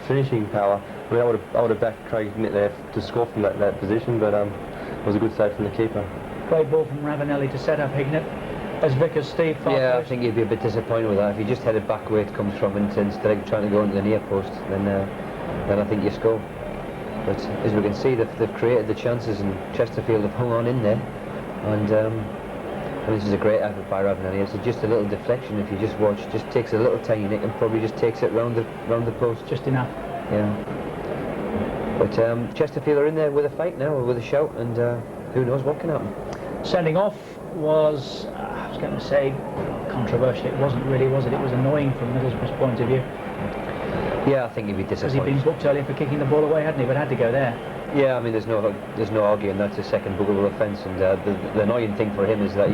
finishing power. I mean, I would have backed Craig there to score from that position, but it was a good save from the keeper. Great ball from Ravanelli to set up Hignett. As Vickers, Steve, yeah, I think you'd be a bit disappointed with that. If you just headed back where it comes from instead of trying to go into the near post, then I think you score. But as we can see, they've created the chances, and Chesterfield have hung on in there. And this is a great effort by Ravanelli. It's just a little deflection. If you just watch, just takes a little tiny nick and probably just takes it round the post. Just enough. Yeah. But Chesterfield are in there with a fight now, or with a shout, and who knows what can happen. Sending off was, I was going to say, controversial. It wasn't really, was it? It was annoying from Middlesbrough's point of view. Yeah, I think he'd be disappointed. Because he'd been booked earlier for kicking the ball away, hadn't he? But had to go there. Yeah, I mean, there's no arguing that's a second bookable offence, and the annoying thing for him is that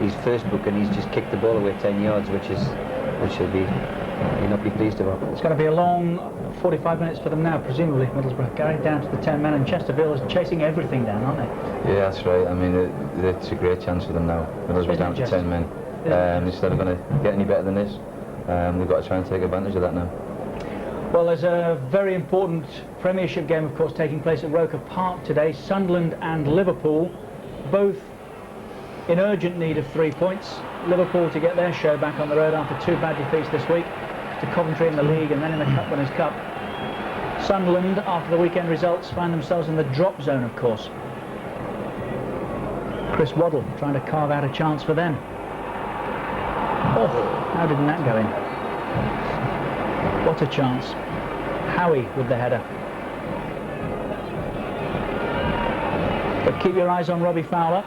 his first booking, he's just kicked the ball away 10 yards, which he'll not be pleased about. It's going to be a long 45 minutes for them now, presumably. Middlesbrough carried down to the 10 men, and Chesterfield is chasing everything down, aren't they? Yeah, that's right. I mean, it's a great chance for them now. Middlesbrough down to 10 men. Instead of going to get any better than this, they've got to try and take advantage of that now. Well, there's a very important Premiership game, of course, taking place at Roker Park today. Sunderland and Liverpool, both in urgent need of 3 points. Liverpool to get their show back on the road after 2 bad defeats this week to Coventry in the league and then in the Cup Winners' Cup. Sunderland, after the weekend results, find themselves in the drop zone, of course. Chris Waddle trying to carve out a chance for them. Oh, how didn't that go in? What a chance. Howie with the header. But keep your eyes on Robbie Fowler.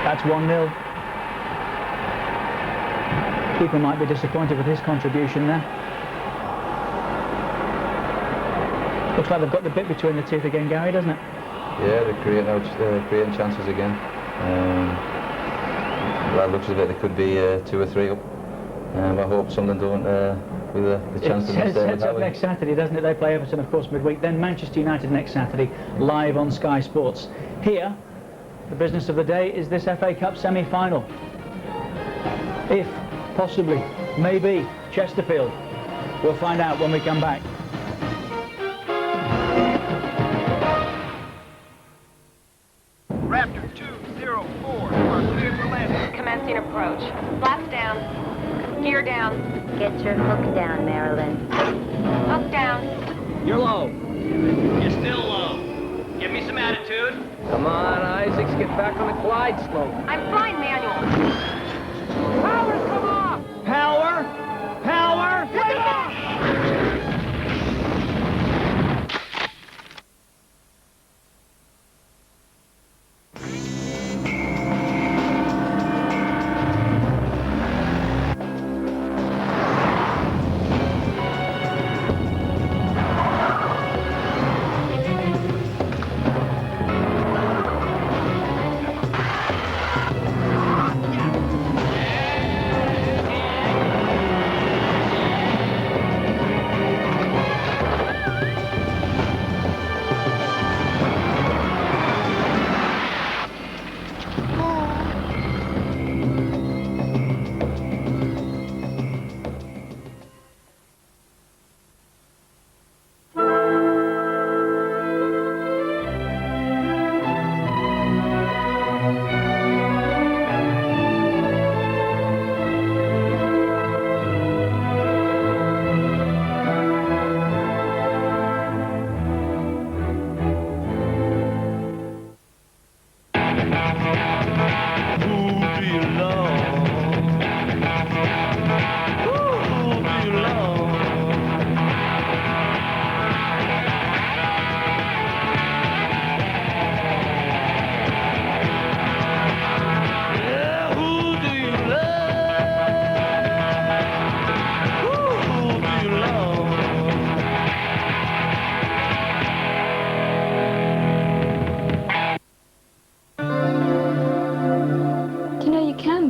That's 1-0. Keeper might be disappointed with his contribution there. Looks like they've got the bit between the teeth again, Gary, doesn't it? Yeah, they're creating chances again. That looks as if they could be 2 or 3 up. I hope Sunderland don't with the chance to miss it. It sets up next Saturday, doesn't it? They play Everton, of course, midweek. Then Manchester United next Saturday, live on Sky Sports. Here, the business of the day is this FA Cup semi-final. If, possibly, maybe, Chesterfield. We'll find out when we come back. Raptor 204, you are clear for landing. Commencing approach. Flaps down. Gear down. Get your hook down, Marilyn. Hook down. You're low. You're still low. Give me some attitude. Come on, Isaacs, get back on the glide slope. I'm flying manual. Power's come off. Power. Power. Wait up.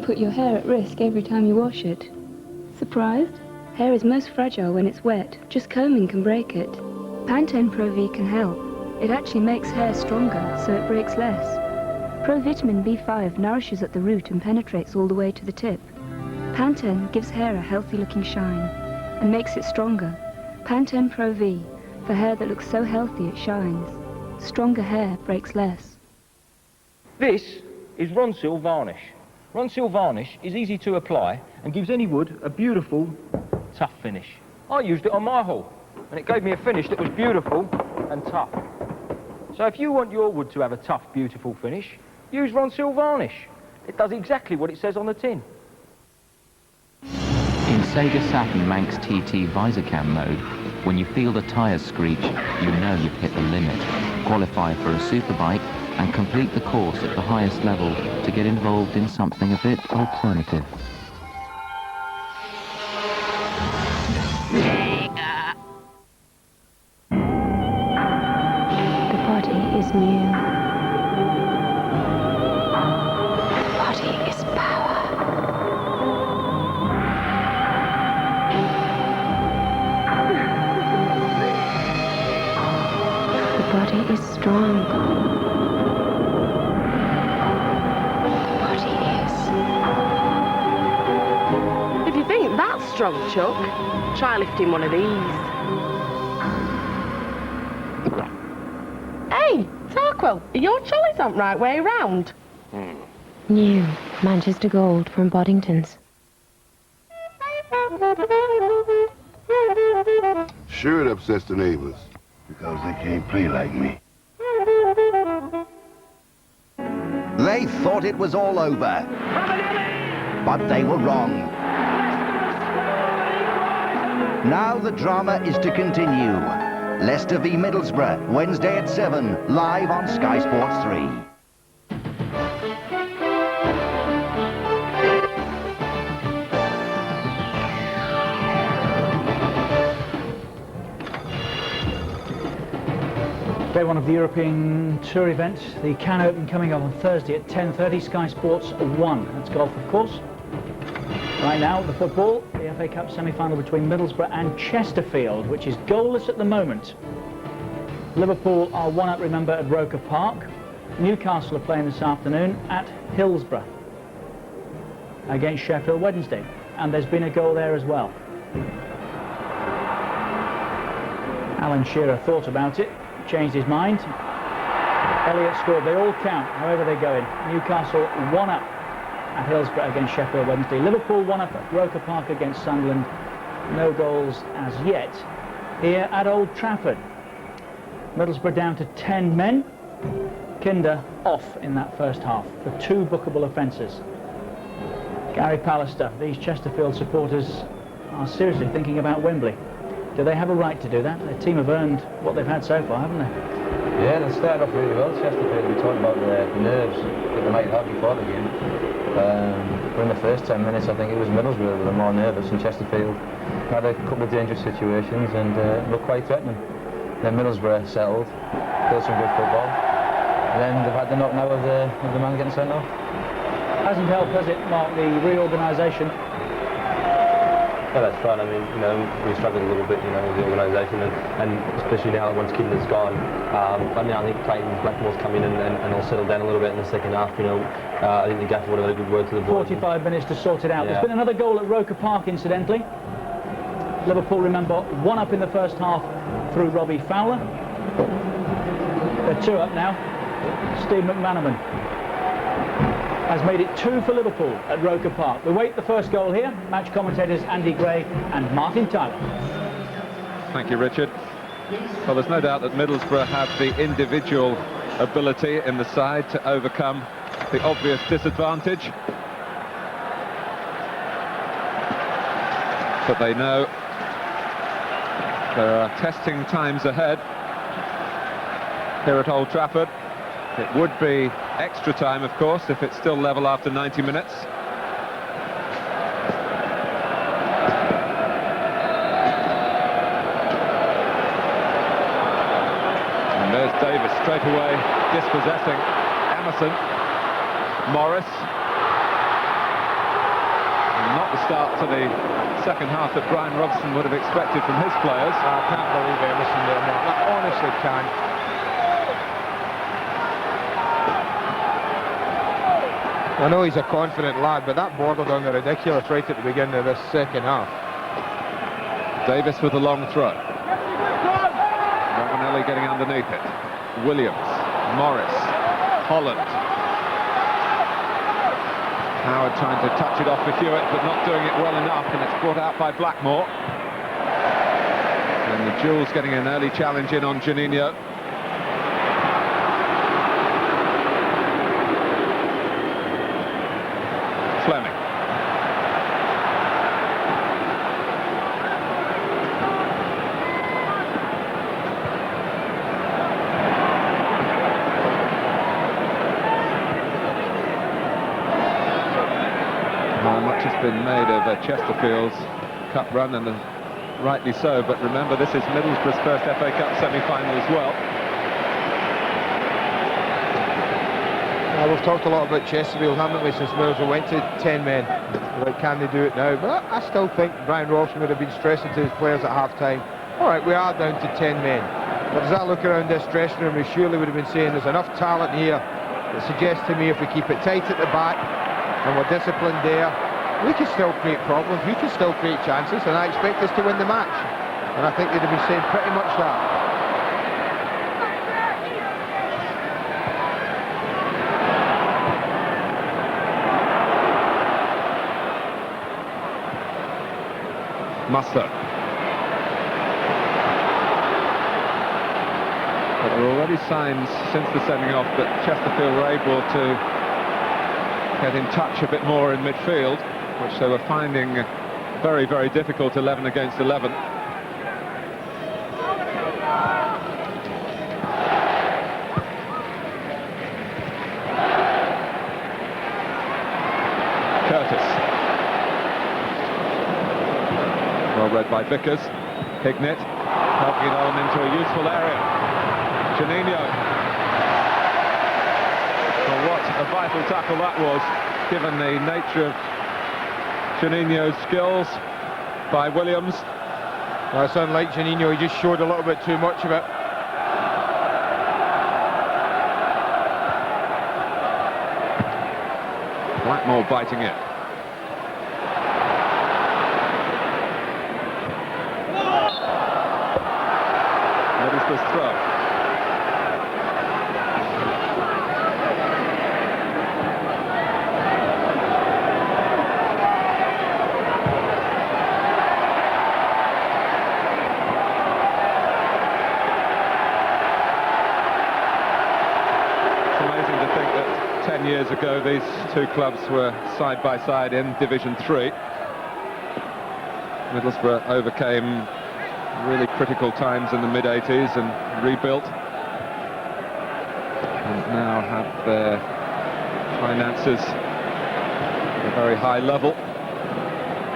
Put your hair at risk every time you wash it. Surprised? Hair is most fragile when it's wet. Just combing can break it. Pantene Pro V can help. It actually makes hair stronger, so it breaks less. Provitamin B5 nourishes at the root and penetrates all the way to the tip. Pantene gives hair a healthy-looking shine and makes it stronger. Pantene Pro V, for hair that looks so healthy it shines. Stronger hair breaks less. This is Ronsil Varnish. Ronsil Varnish is easy to apply and gives any wood a beautiful, tough finish. I used it on my hull, and it gave me a finish that was beautiful and tough. So if you want your wood to have a tough, beautiful finish, use Ronsil Varnish. It does exactly what it says on the tin. In Sega Saturn Manx TT VisorCam mode, when you feel the tyres screech, you know you've hit the limit. Qualify for a superbike and complete the course at the highest level to get involved in something a bit alternative. strong, Chuck. Try lifting one of these. Hey, Tarquil, are your trolleys on right way round? New Manchester Gold from Boddington's. Sure it upsets the neighbors, because they can't play like me. They thought it was all over, but they were wrong. Now the drama is to continue. Leicester v Middlesbrough, Wednesday at 7, live on Sky Sports 3. Day one of the European Tour event, the Cannes Open coming up on Thursday at 10:30, Sky Sports 1. That's golf, of course. Right now, the football, the FA Cup semi-final between Middlesbrough and Chesterfield, which is goalless at the moment. Liverpool are 1-up, remember, at Roker Park. Newcastle are playing this afternoon at Hillsborough against Sheffield Wednesday, and there's been a goal there as well. Alan Shearer thought about it, changed his mind. Elliott scored. They all count, however they go in. Newcastle 1-up at Hillsborough against Sheffield Wednesday. Liverpool 1-up at Roker Park against Sunderland. No goals as yet here at Old Trafford. Middlesbrough down to 10 men. Kinder off in that first half for 2 bookable offences. Gary Pallister, these Chesterfield supporters are seriously thinking about Wembley. Do they have a right to do that? The team have earned what they've had so far, haven't they? Yeah, they started off really well. Chesterfield, we talked about the nerves that they might have before the game. But in the first 10 minutes, I think it was Middlesbrough that were more nervous, and Chesterfield had a couple of dangerous situations and looked quite threatening. Then Middlesbrough settled, played some good football, and then they've had the knock now of the man getting sent off. Hasn't helped, has it, Mark, the reorganisation? Yeah, that's right. I mean, you know, we struggled a little bit, you know, with the organisation, and especially now once Kinder's gone. But now I think Clayton Blackmore's come in and all settled down a little bit in the second half. You know, I think the gaffer would have had a good word to the board. 45 minutes to sort it out. Yeah. There's been another goal at Roker Park, incidentally. Liverpool, remember, 1-up in the first half through Robbie Fowler. They're 2-up now. Steve McManaman has made it 2 for Liverpool at Roker Park. We wait the first goal here. Match commentators Andy Gray and Martin Tyler. Thank you, Richard. Well, there's no doubt that Middlesbrough have the individual ability in the side to overcome the obvious disadvantage. But they know there are testing times ahead here at Old Trafford. It would be extra time, of course, if it's still level after 90 minutes. And there's Davis straight away dispossessing Emerson. Morris. And not the start to the second half that Brian Robson would have expected from his players. I can't believe Emerson there, Mark. I honestly can't. I know he's a confident lad, but that bordered on the ridiculous right at the beginning of this second half. Davis with a long throw. Ravanelli getting underneath it. Williams, Morris, Holland. Howard trying to touch it off for Hewitt, but not doing it well enough, and it's brought out by Blackmore. And the Jules getting an early challenge in on Juninho. Fleming. Much has been made of Chesterfield's cup run, and rightly so, but remember, this is Middlesbrough's first FA Cup semi-final as well. We've talked a lot about Chesterfield, haven't we, since Middlesbrough went to 10 men. Like, can they do it now? But I still think Brian Robson would have been stressing to his players at half-time, all right, we are down to 10 men. But as I look around this dressing room, we surely would have been saying there's enough talent here that suggests to me if we keep it tight at the back and we're disciplined there, we can still create problems, we can still create chances, and I expect us to win the match. And I think they'd have been saying pretty much that. Muster. But there were already signs since the sending off that Chesterfield were able to get in touch a bit more in midfield, which they were finding very, very difficult 11 against 11. Curtis. Well read by Vickers. Hignett helping it on into a useful area. Juninho. Well, what a vital tackle that was, given the nature of Juninho's skills by Williams. Well, it's unlike Juninho, he just showed a little bit too much of it. Blackmore biting it. Middlesbrough's throw. It's amazing to think that 10 years ago these two clubs were side by side in Division 3. Middlesbrough overcame really critical times in the mid-80s and rebuilt, and now have their finances at a very high level.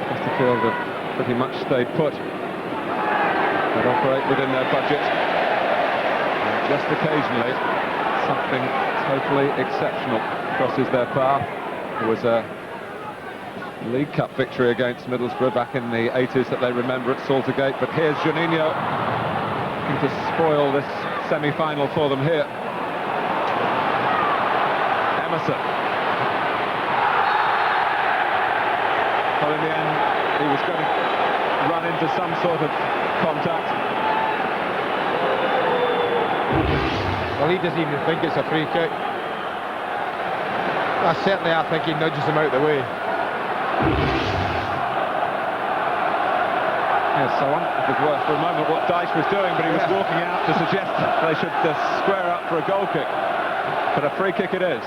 Chesterfield have pretty much stayed put. They operate within their budget, and just occasionally something totally exceptional crosses their path. There was a League Cup victory against Middlesbrough back in the 80s that they remember at Saltergate, but here's Juninho looking to spoil this semi-final for them here. Emerson. Well, in the end, he was going to run into some sort of contact. Well, he doesn't even think it's a free kick. Well, certainly I think he nudges him out the way. Yes, I wonder if it was for a moment what Dyche was doing, but he was walking out to suggest they should square up for a goal kick. But a free kick it is.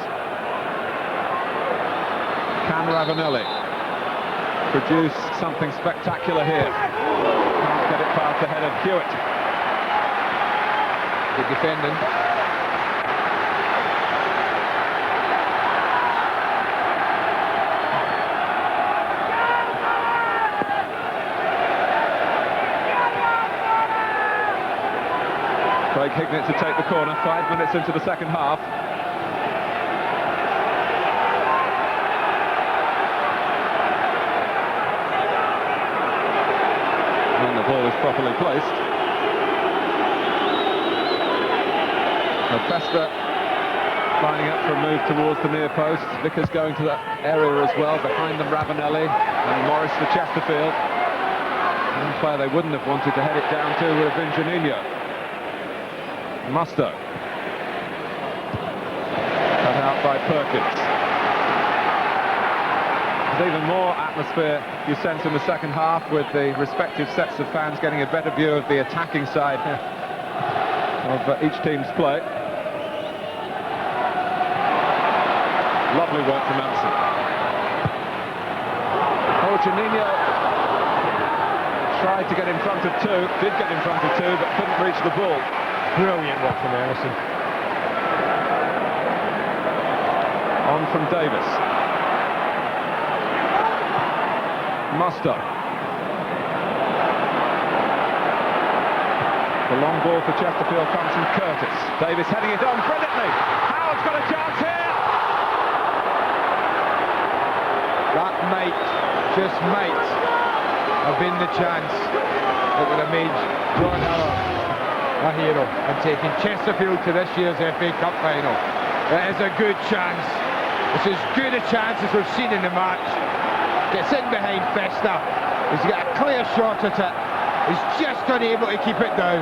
Can Ravanelli produce something spectacular here? Can't get it past the head of Hewitt. Good defending. Craig Hignett to take the corner, 5 minutes into the second half. And the ball is properly placed. Festa lining up for a move towards the near post. Vickers going to that area as well. Behind them Ravanelli and Morris for Chesterfield. One player they wouldn't have wanted to head it down to would have been Juninho. Musto. Cut out by Perkins. There's even more atmosphere you sense in the second half, with the respective sets of fans getting a better view of the attacking side of each team's play. Lovely work from Emerson. Oh, Juninho tried to get in front of two, did get in front of two, but couldn't reach the ball. Brilliant work from Emerson. On from Davis. Musto. The long ball for Chesterfield comes from Curtis. Davis heading it on brilliantly. Howard's got a chance here. That might, just might, have been the chance that would have made John Howard a hero and taking Chesterfield to this year's FA Cup final. It is a good chance. It's as good a chance as we've seen in the match. Gets in behind Festa. He's got a clear shot at it. He's just unable to keep it down.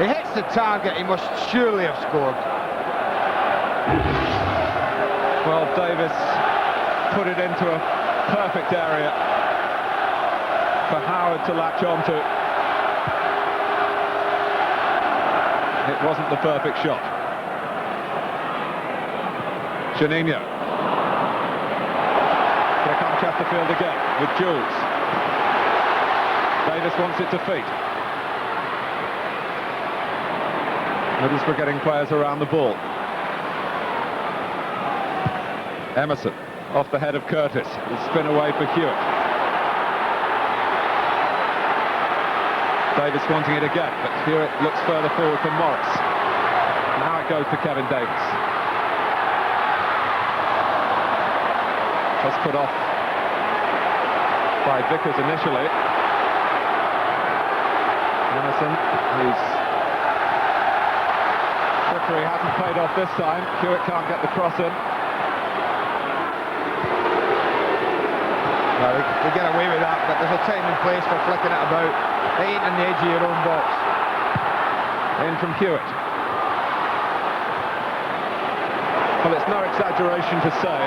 He hits the target, he must surely have scored. Well, Davis put it into a perfect area for Howard to latch onto. It wasn't the perfect shot. Juninho. Here comes Chesterfield again with Jules. Davis wants it to feet. Middlesbrough getting players around the ball. Emerson off the head of Curtis. Will spin away for Hewitt. Davis wanting it again, but Hewitt looks further forward for Morris. Now it goes to Kevin Davis. Just put off by Vickers initially. Emerson, whose trickery hasn't paid off this time. Hewitt can't get the cross in. No, they get away with that, but there's a time and place for flicking it about. It ain't on the edge of your own box. In from Hewitt. Well, it's no exaggeration to say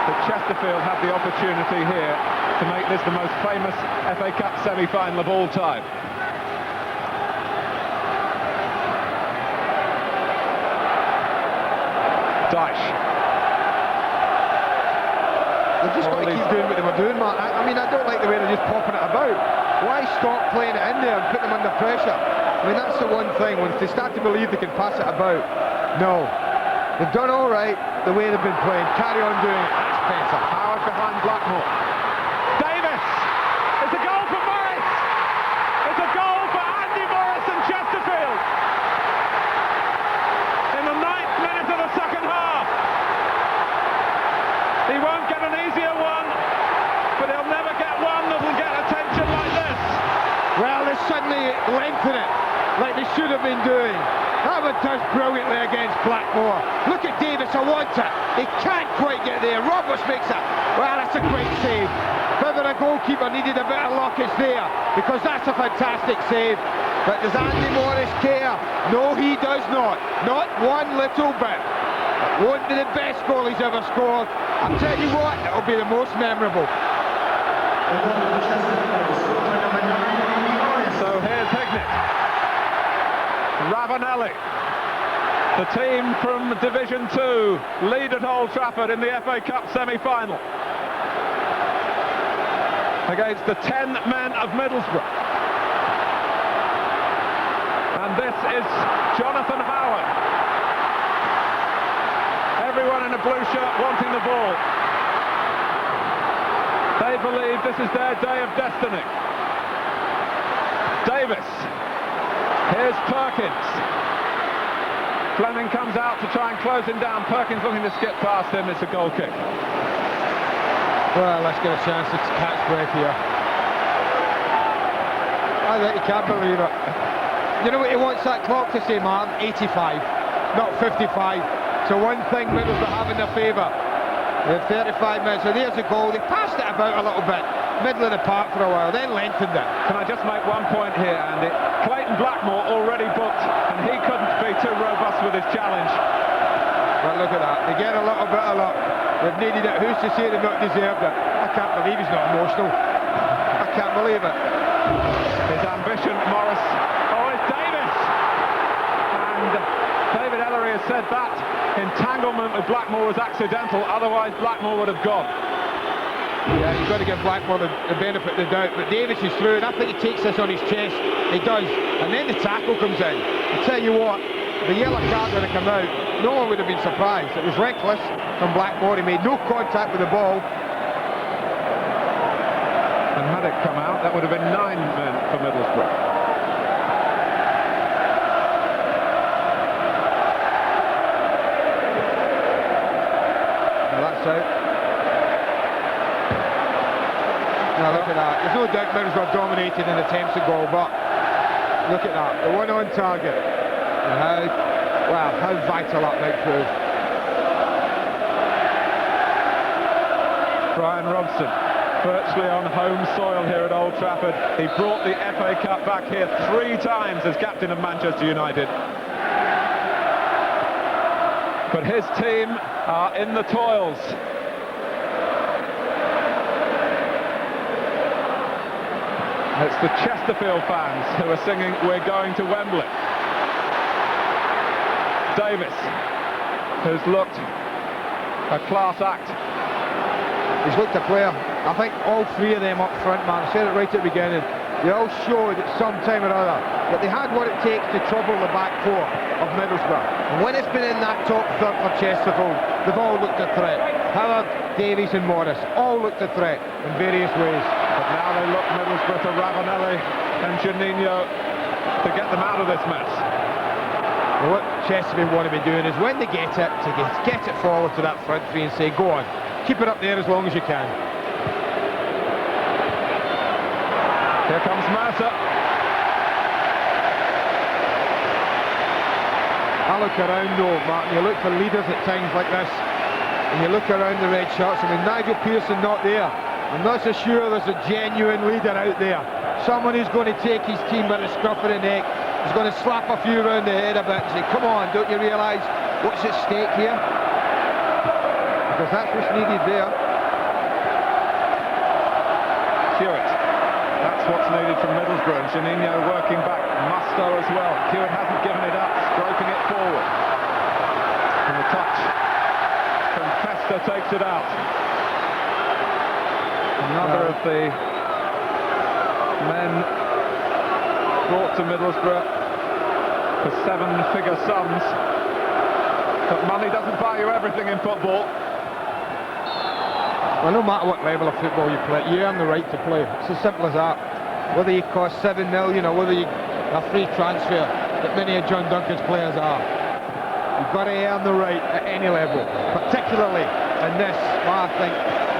that Chesterfield had the opportunity here to make this the most famous FA Cup semi-final of all time. Dyche. They've just got to keep doing what they were doing, Mark. I mean, I don't like the way they're just popping it about. Why stop playing it in there and put them under pressure? I mean, that's the one thing. Once they start to believe they can pass it about, no. They've done all right the way they've been playing. Carry on doing it. That's better. Howard behind Blackmore. Davis! It's a goal for Morris! It's a goal for Andy Morris and Chesterfield! In the 9th minute of the second half. He won't get an easier one, but he'll never get one that'll get attention like this. Well, they suddenly lengthen it, like they should have been doing. Howard does brilliantly against Blackmore. Look at Davis, I want it. He can't quite get there. Roberts makes it. Well, that's a great save. If ever a goalkeeper needed a bit of luck, it's there, because that's a fantastic save. But does Andy Morris care? No, he does not. Not one little bit. It won't be the best goal he's ever scored. I'll tell you what, it'll be the most memorable. So here's Hignett. Ravanelli. The team from Division 2 lead at Old Trafford in the FA Cup semi-final against the 10 men of Middlesbrough. And this is Jonathan Howard. Everyone in a blue shirt wanting the ball. They believe this is their day of destiny. Davis. Here's Perkins. Fleming comes out to try and close him down. Perkins looking to skip past him. It's a goal kick. Well, let's get a chance to catch break here. I think you can't believe it. You know what he wants that clock to say, Martin? 85, not 55. So one thing Middlesbrough have in their favour. They have 35 minutes, so there's a goal. They passed it about a little bit, middle of the park for a while, then lengthened it. Can I just make one point here, Andy? Clayton Blackmore already booked, and he couldn't be too robust with his challenge. But look at that, they get a little bit of luck. They've needed it. Who's to say they've not deserved it? I can't believe he's not emotional. I can't believe it. His ambition, Morris. Oh, it's Davis! And David Ellery has said that entanglement with Blackmore was accidental, otherwise Blackmore would have gone. Yeah, you've got to give Blackmore the benefit of the doubt, but Davis is through, and I think he takes this on his chest. He does, and then the tackle comes in. I tell you what, the yellow card when it came out, no one would have been surprised. It was reckless from Blackmore. He made no contact with the ball. And had it come out, that would have been 9 men for Middlesbrough. Out. Now look at that. There's no doubt Middlesbrough dominated in attempts at goal, but look at that. The one on target. And how vital that might prove. Brian Robson Virtually on home soil here at Old Trafford. He brought the FA Cup back here 3 times as captain of Manchester United. But his team are in the toils. It's the Chesterfield fans who are singing "We're Going to Wembley." Davis, who's looked a class act. He's looked a player. I think all 3 of them up front, man, I said it right at the beginning, they all showed at some time or other that they had what it takes to trouble the back 4 of Middlesbrough. And when it's been in that top third for Chesterfield, they've all looked a threat. Howard, Davies and Morris all looked a threat in various ways. But now they look Middlesbrough to Ravanelli and Juninho to get them out of this mess. Well, what Chesterfield want to be doing is when they get it, to get it forward to that front 3 and say, go on, keep it up there as long as you can. Here comes Mercer. I look around though, Martin, you look for leaders at times like this, and you look around the red shirts. I mean, Nigel Pearson not there. I'm not so sure there's a genuine leader out there. Someone who's going to take his team by the scruff of the neck, who's going to slap a few round the head a bit and say, come on, don't you realise what's at stake here? Because that's what's needed there. Hewitt. That's what's needed from Middlesbrough, and Juninho working back. Musto as well. Hewitt hasn't given it up, scraping it forward. And the touch from Festa takes it out. Another of the men brought to Middlesbrough for 7-figure sums. But money doesn't buy you everything in football. Well, no matter what level of football you play, you earn the right to play. It's as simple as that. Whether you cost 7 million or whether you a free transfer, that many of John Duncan's players are. You've got to earn the right at any level, particularly in this, I think,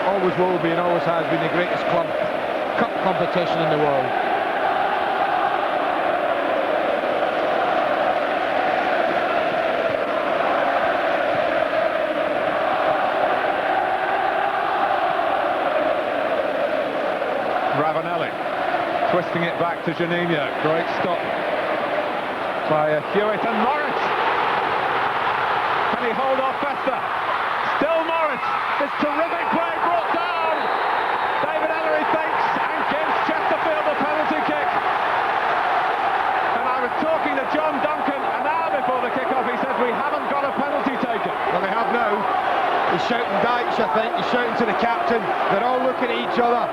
always will be and always has been the greatest cup competition in the world. Ravanelli twisting it back to Juninho. Great stop by Hewitt, and Morris. Can he hold off Festa? Still Morris. This terrific play brought down. David Ellery thinks and gives Chesterfield a penalty kick. And I was talking to John Duncan an hour before the kick-off. He says we haven't got a penalty taker. Well, they have now. He's shouting Dyche, I think. He's shouting to the captain. They're all looking at each other.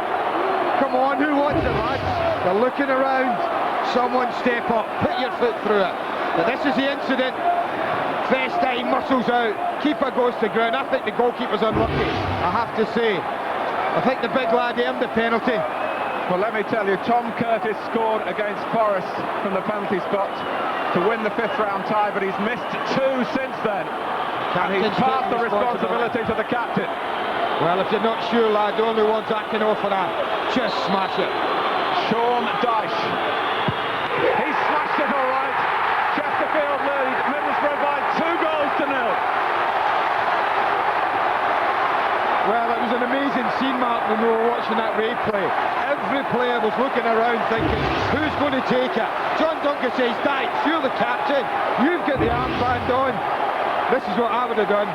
Come on, who wants it, lads? They're looking around. Someone step up, put your foot through it. But this is the incident. Festa, he muscles out. Keeper goes to ground. I think the goalkeeper's unlucky, I have to say. I think the big lad earned the penalty. Well, let me tell you, Tom Curtis scored against Forest from the penalty spot to win the 5th round tie, but he's missed 2 since then. And he's passed the responsibility to the captain. Well, if you're not sure, lad, the only ones I can offer that, just smash it. Sean Dyche. He smashed it all right. Chesterfield lead Middlesbrough by 2-0. Well, it was an amazing scene, Mark, when we were watching that replay. Every player was looking around thinking, who's going to take it? John Duncan says, Dyche, you're the captain. You've got the armband on. This is what I would have done.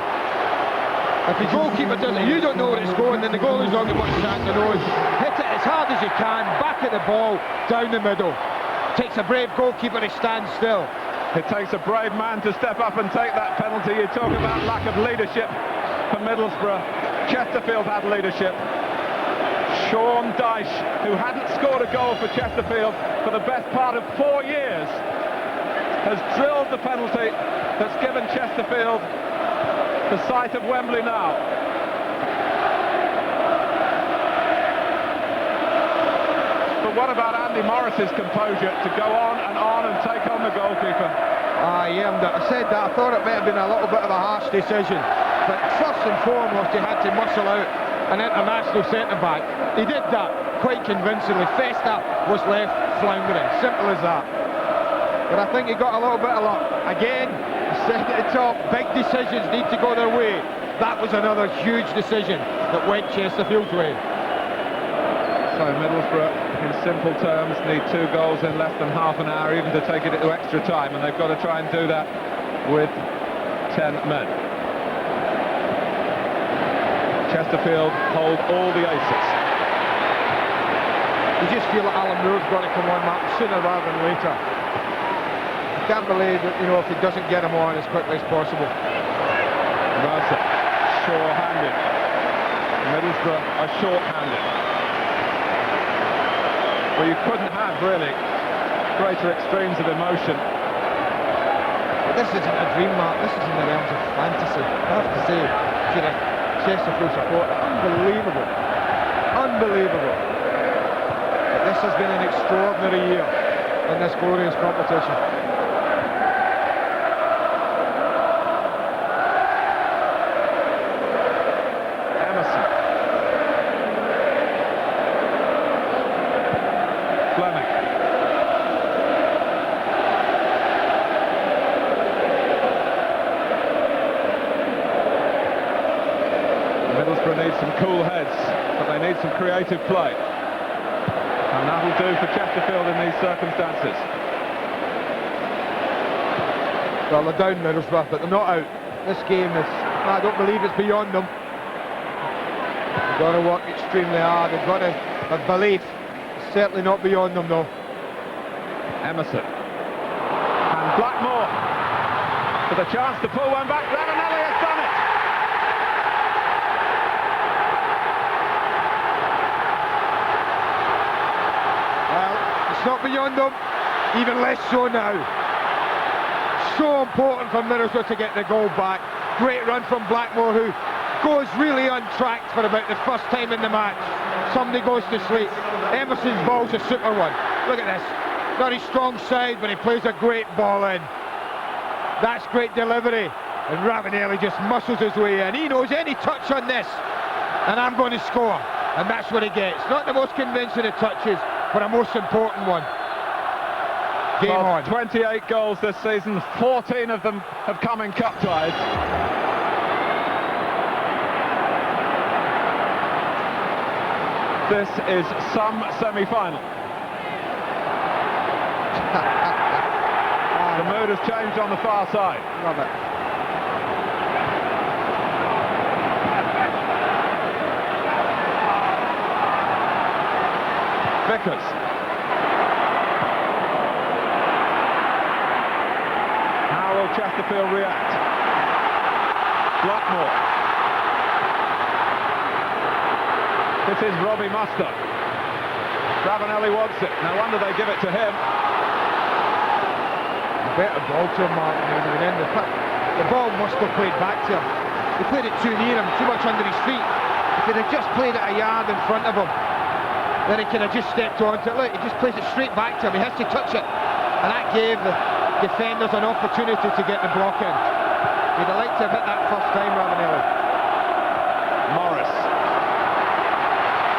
If the goalkeeper does it, you don't know where it's going, then the goalie's not got much chance to know. Hit it as hard as you can, back at the ball, down the middle. Takes a brave goalkeeper to stand still. It takes a brave man to step up and take that penalty. You talk about lack of leadership for Middlesbrough. Chesterfield had leadership. Sean Dyche, who hadn't scored a goal for Chesterfield for the best part of 4 years, has drilled the penalty that's given Chesterfield the sight of Wembley now. But what about Andy Morris's composure to go on and take on the goalkeeper? I said that. I thought it might have been a little bit of a harsh decision. But first and foremost, he had to muscle out an international centre-back. He did that quite convincingly. Festa was left floundering. Simple as that. But I think he got a little bit of luck. Again, I said at the top, big decisions need to go their way. That was another huge decision that went Chesterfield's way. So Middlesbrough, in simple terms, need 2 goals in less than half an hour, even to take it into extra time, and they've got to try and do that with 10 men. Chesterfield hold all the aces. You just feel that Alan Moore's got to come on, Mark, sooner rather than later. I can't believe that, you know, if he doesn't get him on as quickly as possible. Mercer, sure-handed. Middlesbrough are short-handed. Well, you couldn't have, really, greater extremes of emotion. But this isn't a dream, Mark. This is in the realms of fantasy. I have to say, if you're a Chesterfield supporter, unbelievable. Unbelievable. But this has been an extraordinary year in this glorious competition. Emerson. Fleming. Middlesbrough need some cool heads, but they need some creative play. And that'll do for Chesterfield in these circumstances. Well, they're down, Middlesbrough, but they're not out. This game is, I don't believe it's beyond them. They've got to work extremely hard. They've got to have belief. It's certainly not beyond them, though. Emerson. And Blackmore with a chance to pull one back. Ravanelli has done it. Well, it's not beyond them, even less so now. So important for Middlesbrough to get the goal back. Great run from Blackmore, who goes really untracked for about the first time in the match. Somebody goes to sleep. Emerson's ball's a super one. Look at this. Not his strong side, but he plays a great ball in. That's great delivery. And Ravanelli just muscles his way in. He knows any touch on this, and I'm going to score. And that's what he gets. Not the most convincing of touches, but a most important one. Game on. 28 goals this season, 14 of them have come in cup ties. This is some semi-final. The mood has changed on the far side. Love it. Vickers. How will Chesterfield react? Blackmore. This is Robbie Muster. Ravanelli wants it. No wonder they give it to him. Better ball to him, Mark. The ball must have played back to him. He played it too near him, too much under his feet. If he'd have just played it a yard in front of him, then he could have just stepped onto it. Look, he just plays it straight back to him. He has to touch it. And that gave the defenders an opportunity to get the block in. He'd have liked to have hit that first time, Ravanelli. Morris.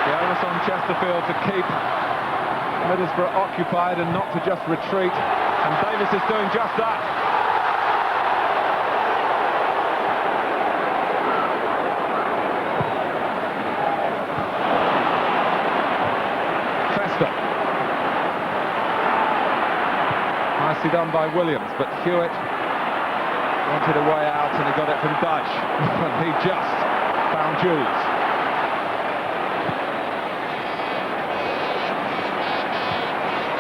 The onus on Chesterfield to keep Middlesbrough occupied and not to just retreat. And Davis is doing just that. Fester. Nicely done by Williams, but Hewitt wanted a way out and he got it from Dyche. And he just found Jules.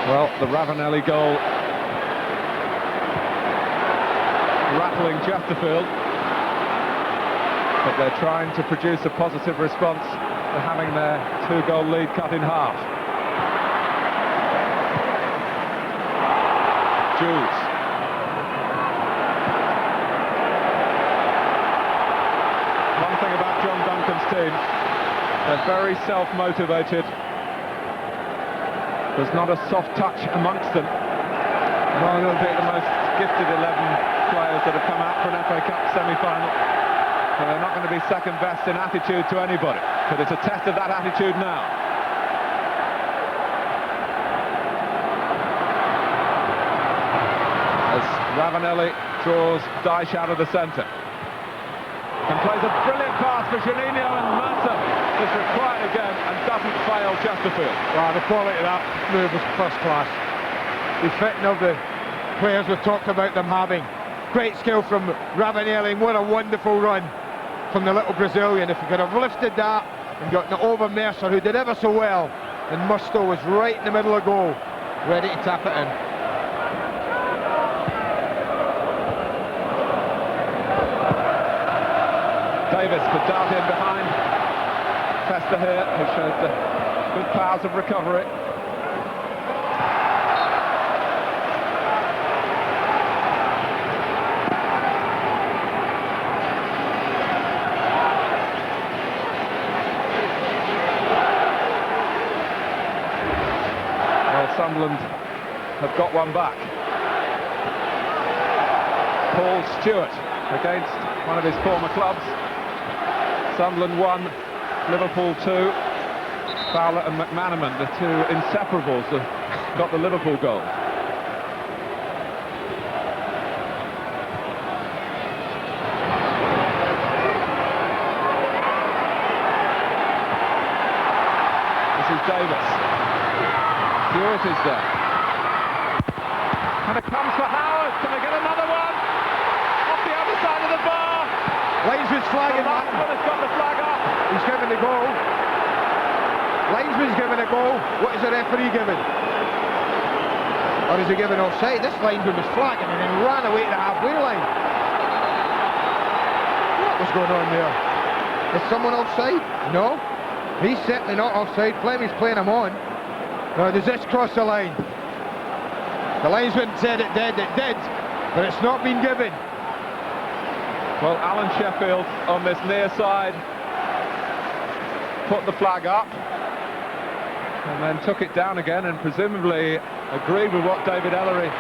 Well, the Ravanelli goal rattling Chesterfield, but they're trying to produce a positive response to having their 2-goal lead cut in half. Jules. One thing about John Duncan's team, they're very self-motivated. There's not a soft touch amongst them. No, they'll be the most gifted 11 players that have come out for an FA Cup semi-final. And they're not going to be second best in attitude to anybody. But it's a test of that attitude now. As Ravanelli draws Dyche out of the centre. And plays a brilliant pass for Juninho, and Mercer is required again and doesn't fail Chesterfield. Well, the quality of that move was first class. The fitting of the players we've talked about them having. Great skill from Ravanelli. What a wonderful run from the little Brazilian. If he could have lifted that and gotten it over Mercer, who did ever so well, and Musto was right in the middle of goal, ready to tap it in. Davis could dart in behind Fester here, who showed good powers of recovery. Sunderland have got one back. Paul Stewart against one of his former clubs. Sunderland 1, Liverpool 2. Fowler and McManaman, the two inseparables, have got the Liverpool goal. This is Davis. Stewart is there. And it comes for Howard. Can they get another one? Off the other side of the bar. Linesman's flagging. Linesman has got the flag up. He's given the goal. Linesman's given a goal. What is the referee giving? Or is he giving offside? This linesman was flagging and then ran away to the halfway line. What was going on there? Is someone offside? No. He's certainly not offside. Fleming's playing him on. Now, does this cross the line? The linesman said it did, but it's not been given. Well, Alan Sheffield on this near side put the flag up and then took it down again and presumably agreed with what David Ellery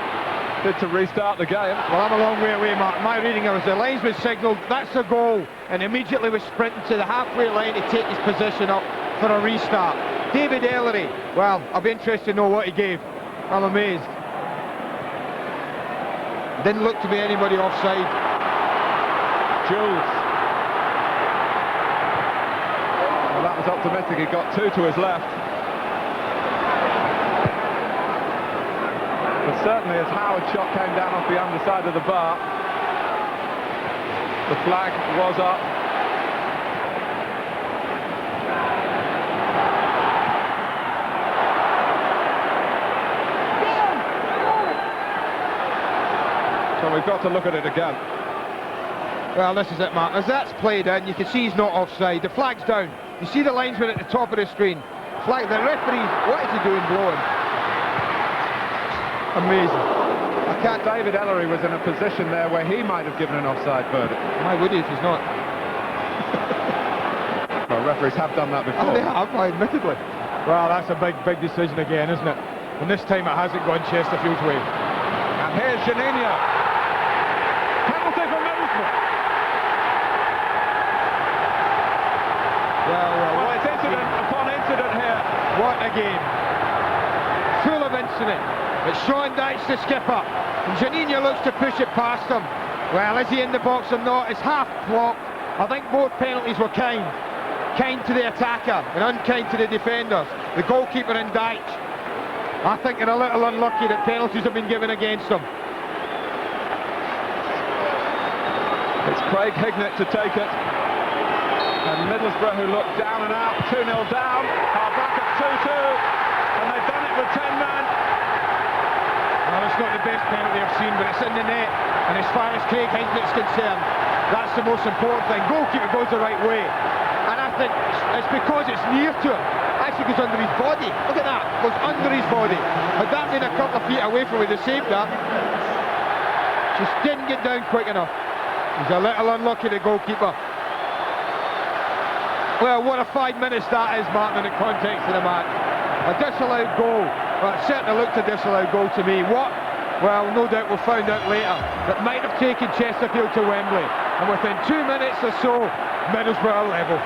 did to restart the game. Well, I'm a long way away, Mark. My reading was the linesman signalled, that's a goal, and immediately was sprinting to the halfway line to take his position up for a restart. David Ellery, well, I'll be interested to know what he gave. I'm amazed. Didn't look to be anybody offside. Jules. Well, that was optimistic. He got two to his left. But certainly as Howard's shot came down off the underside of the bar, the flag was up. So we've got to look at it again. Well, this is it, Mark. As that's played in, you can see he's not offside. The flag's down. You see the linesman at the top of the screen. Flag. The referee, what is he doing blowing? Amazing. I can't. David Ellery was in a position there where he might have given an offside verdict. Why would he if he's not? Well, referees have done that before. Oh, they have, admittedly. Well, that's a big decision again, isn't it? And this time it hasn't gone Chesterfield's way. And here's Janino. Penalty for Middlesbrough. Well, it's incident upon incident here. What a game. Full of incident. It's Sean Dyche, the skipper. And Janino looks to push it past him. Well, is he in the box or not? It's half blocked. I think both penalties were kind. Kind to the attacker and unkind to the defenders. The goalkeeper and Dyche. I think they're a little unlucky that penalties have been given against them. It's Craig Hignett to take it. And Middlesbrough, who looked down and out, 2-0 down, are back at 2-2. And they've done it with 10 men. Well, it's not the best penalty I've seen, but it's in the net. And as far as Craig Hignett's concerned, that's the most important thing. Goalkeeper goes the right way. And I think it's because it's near to him. Actually goes under his body. Look at that. Goes under his body. Had that been a couple of feet away from where they saved that, just didn't get down quick enough. He's a little unlucky, the goalkeeper. Well, what a 5 minutes that is, Martin, in the context of the match. A disallowed goal. Well, it certainly looked a disallowed goal to me. What? Well, no doubt we'll find out later. That might have taken Chesterfield to Wembley. And within 2 minutes or so, Middlesbrough level.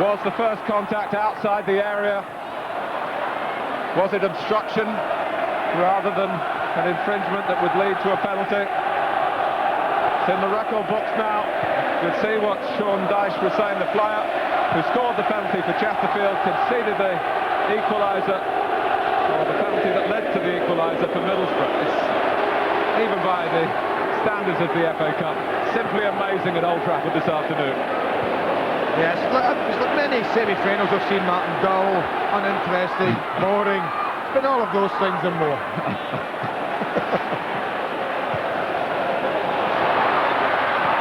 Was the first contact outside the area? Was it obstruction rather than an infringement that would lead to a penalty? It's in the record books now. You'd see what Sean Dyche was saying, the flyer who scored the penalty for Chesterfield, conceded the equaliser, or the penalty that led to the equaliser for Middlesbrough. It's, even by the standards of the FA Cup, simply amazing at Old Trafford this afternoon. Yes, it's like many semi-finals I've seen, Martin. Dull, uninteresting, boring. It's been all of those things and more.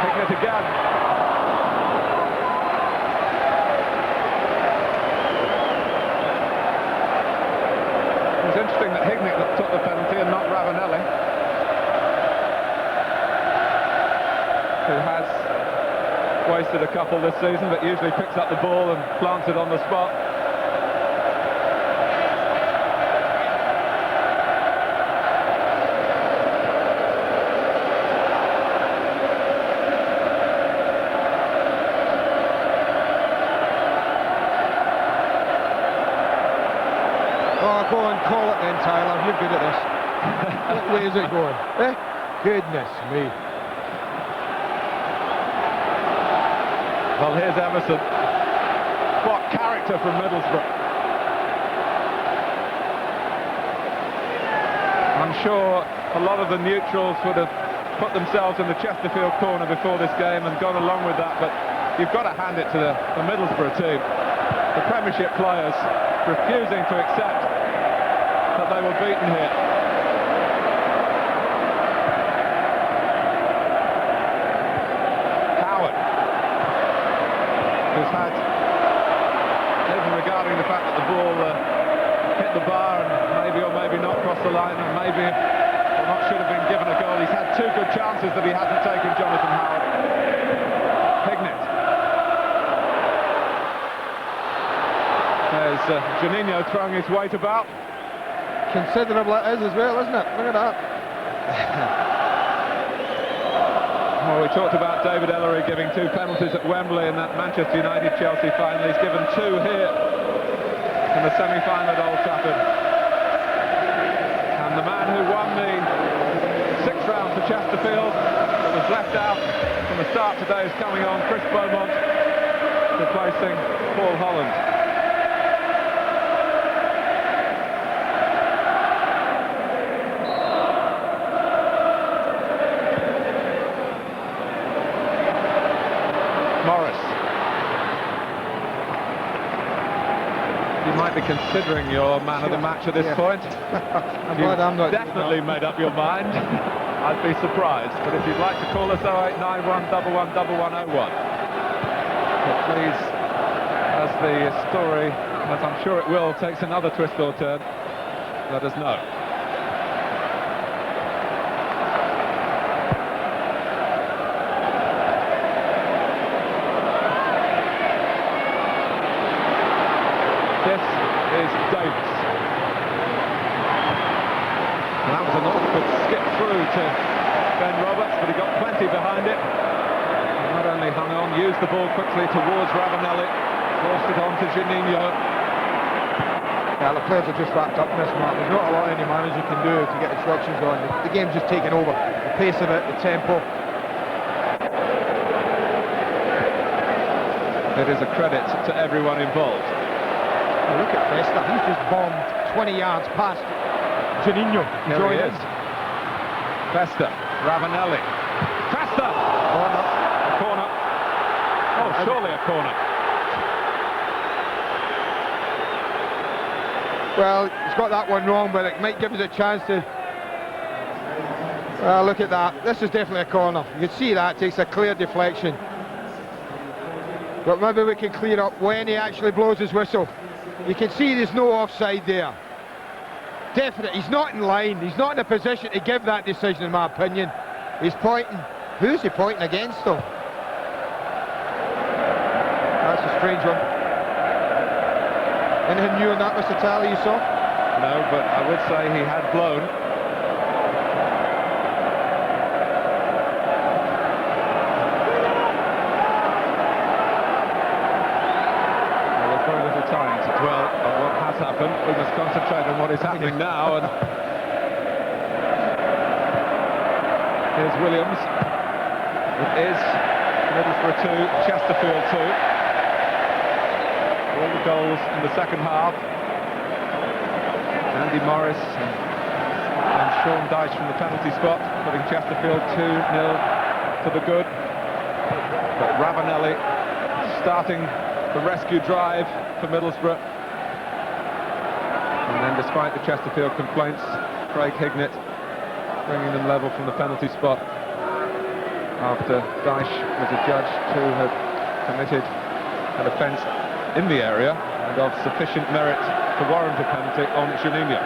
Taking it again. It was interesting that Hignett took the penalty and not Ravanelli, who has wasted a couple this season, but usually picks up the ball and plants it on the spot. Oh, go and call it then, Tyler. You're good at this. What way is it going? Eh? Goodness me. Well, here's Emerson. What character from Middlesbrough. I'm sure a lot of the neutrals would have put themselves in the Chesterfield corner before this game and gone along with that, but you've got to hand it to the Middlesbrough team. The Premiership players refusing to accept that they were beaten here. Who's had, even regarding the fact that the ball hit the bar and maybe or maybe not crossed the line and maybe or not should have been given a goal, he's had two good chances that he hasn't taken, Jonathan Howard. Hignett. There's Juninho throwing his weight about. Considerable it is as well, isn't it? Look at that. Well, we talked about David Ellery giving two penalties at Wembley in that Manchester United-Chelsea final. He's given two here in the semi-final at Old Trafford. And the man who won the sixth round for Chesterfield, that was left out from the start today, is coming on. Chris Beaumont replacing Paul Holland. Be considering your man of the match at this point. I'm glad I'm not definitely made up your mind. I'd be surprised, but if you'd like to call us 0891 11 1101, but please, as the story, as I'm sure it will, takes another twist or turn, let us know. Is Davis. And that was an awkward skip through to Ben Roberts, but he got plenty behind it. He not only hung on, used the ball quickly towards Ravanelli, forced it on to Juninho. Yeah, the players are just wrapped up in this, Mark. There's not a lot any manager can do to get instructions on. The game's just taken over. The pace of it, the tempo. It is a credit to everyone involved. Oh, look at Festa, he's just bombed 20 yards past Juninho. There he is. Festa, Ravanelli. Festa! Corner. A corner. Oh, surely a corner. Well, he's got that one wrong, but it might give us a chance to... Well, look at that. This is definitely a corner. You can see that takes a clear deflection. But maybe we can clear up when he actually blows his whistle. You can see there's no offside there. Definitely, he's not in line. He's not in a position to give that decision, in my opinion. He's pointing. Who's he pointing against, though? That's a strange one. Anything new on that, Mr. Talley, you saw? No, but I would say he had blown. Time to dwell on what has happened. We must concentrate on what is happening now. And here's Williams. It is Middlesbrough 2, Chesterfield 2. All the goals in the second half. Andy Morris and Sean Dyche from the penalty spot, putting Chesterfield 2-0 to the good. But Ravanelli starting the rescue drive for Middlesbrough. And then, despite the Chesterfield complaints, Craig Hignett bringing them level from the penalty spot after Dyche was adjudged to have committed an offence in the area and of sufficient merit to warrant a penalty on Juninho.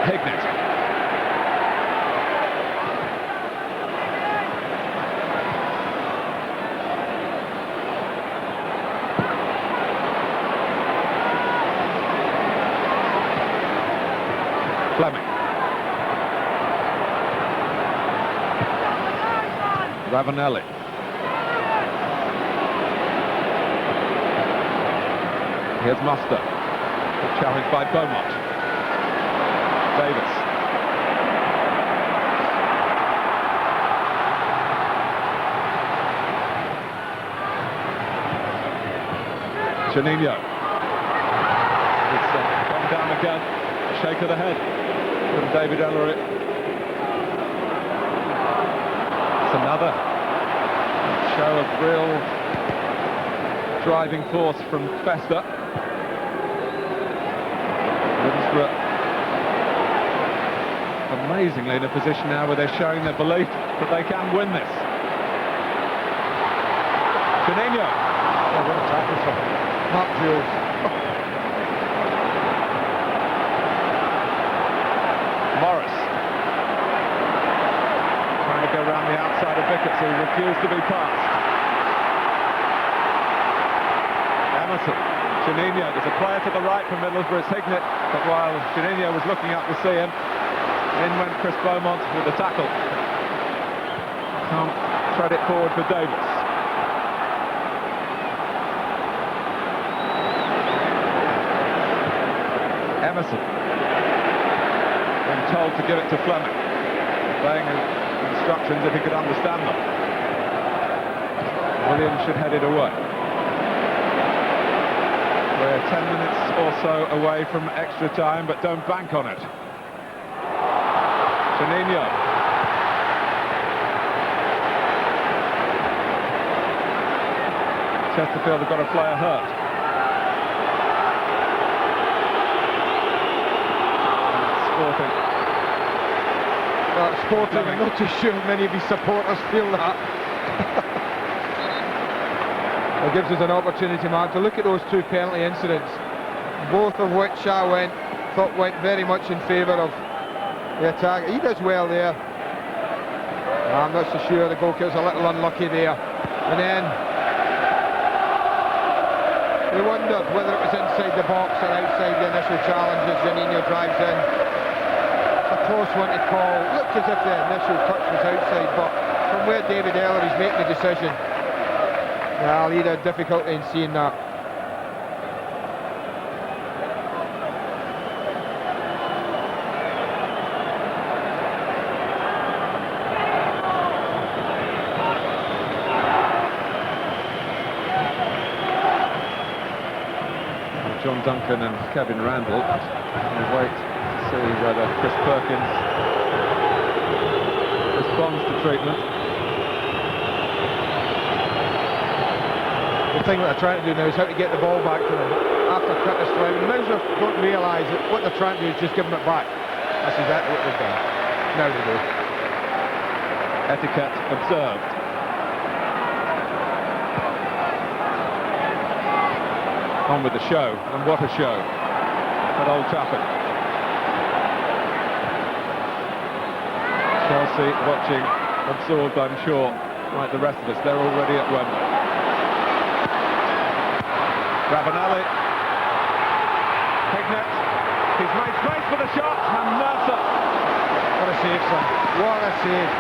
Hignett. Fleming. Ravanelli. Here's Muster. Challenged by Beaumont. Davis. Juninho. It's gone down again. A shake of the head from David Ellery. It's another show of real driving force from Festa. Middlesbrough amazingly in a position now where they're showing their belief that they can win this. Juninho. Oh, what a tackle from Mark Jules. Morris. Trying to go around the outside of Vickers, who refused to be passed. Emerson. Juninho. There's a player to the right from Middlesbrough, it's Hignett, but while Juninho was looking up to see him, in went Chris Beaumont with the tackle. Can't thread it forward for Davis. Emerson. Being told to give it to Fleming. Obeying instructions if he could understand them. Williams should head it away. We're 10 minutes or so away from extra time, but don't bank on it. Juninho. Chesterfield have got a player hurt. Sporting, I'm not too sure many of his supporters feel that. It gives us an opportunity, Mark, to look at those two penalty incidents, both of which I thought went very much in favour of the attack. He does well there. I'm not so sure, the goalkeeper's a little unlucky there. And then we wondered whether it was inside the box or outside the initial challenge as Juninho drives in. A close one to call. Looked as if the initial touch was outside, but from where David Ellery's making the decision, well, he'd have difficulty in seeing that. John Duncan and Kevin Randall will wait to see whether Chris Perkins responds to treatment. The thing that they're trying to do now is how to get the ball back to them after Curtis Fleming. Middlesbrough don't realise that what they're trying to do is just give them it back. That's exactly what they've done. Now they do. Etiquette observed. On with the show, and what a show at Old Trafford. Chelsea watching, absorbed, I'm sure, like the rest of us. They're already at Wembley. Ravanelli. Hignett. He's made space for the shot, and Mercer. What a save, son. What a save.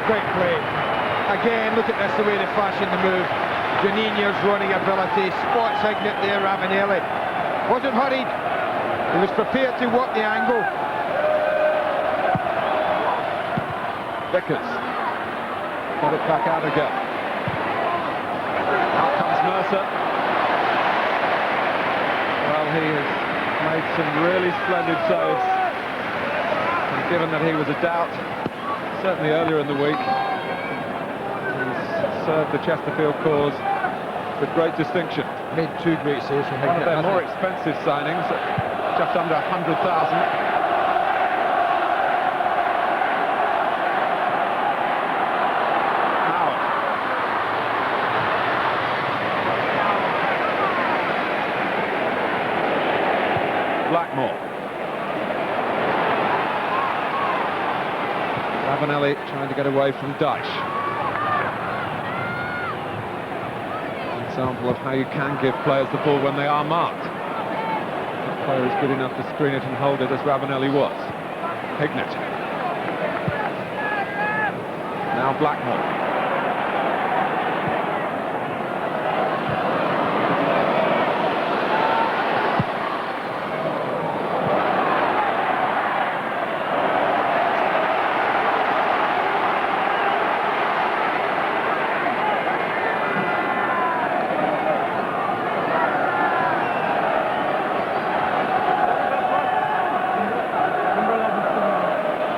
Great play. Again, look at this, the way they fashion the move. Juninho's running ability, spots Hignett there, Ravanelli. Wasn't hurried, He was prepared to work the angle. Vickers. Got it back out again. Out comes Mercer. Well, he has made some really splendid saves. And given that he was a doubt, certainly earlier in the week, he's served the Chesterfield cause with great distinction. Made 2 great saves from him. One of their more expensive signings, just under 100,000. Blackmore. Ravanelli trying to get away from Dyche. An example of how you can give players the ball when they are marked. The player is good enough to screen it and hold it as Ravanelli was. Hignett. Now Blackmore.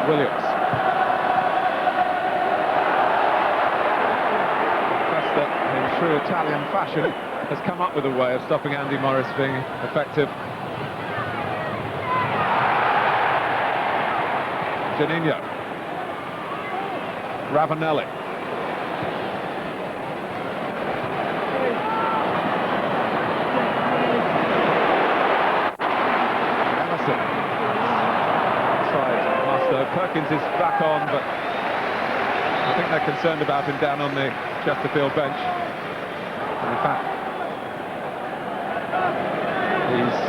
Williams. Costa, in true Italian fashion, has come up with a way of stopping Andy Morris being effective. Juninho. Ravanelli. Emerson. Perkins is back on, but I think they're concerned about him down on the Chesterfield bench. And in fact, he's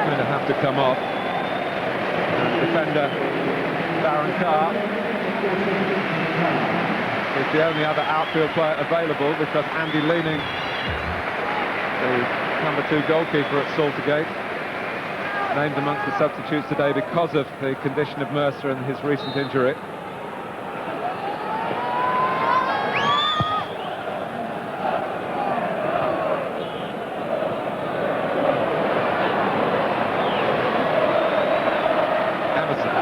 going to have to come off. And defender Darren Carr is the only other outfield player available because Andy Leaning, the #2 goalkeeper at Saltergate, named amongst the substitutes today because of the condition of Mercer and his recent injury. Emerson.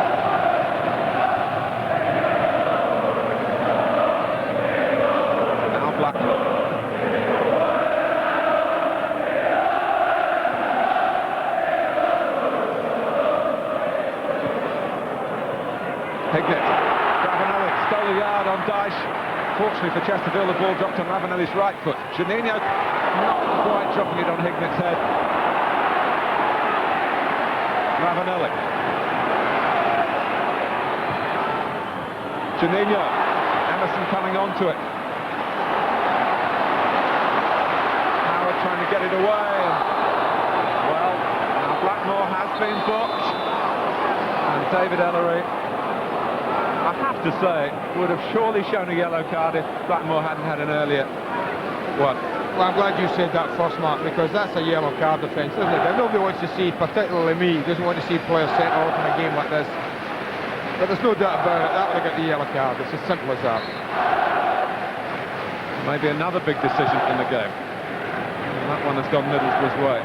Now Blackmore. Hignett. Ravanelli stole a yard on Dyche. Fortunately for Chesterfield, the ball dropped on Ravanelli's right foot. Juninho not quite dropping it on Hignett's head. Ravanelli. Juninho. Emerson coming onto it. Howard trying to get it away. Well, now Blackmore has been booked. And David Ellery, I have to say, would have surely shown a yellow card if Blackmore hadn't had an earlier one. Well, I'm glad you said that first, Mark, because that's a yellow card offence, isn't it? Nobody wants to see, particularly me, doesn't want to see players sent off in a game like this. But there's no doubt about it, that would have got the yellow card. It's as simple as that. Maybe another big decision in the game. And that one has gone Middlesbrough's way.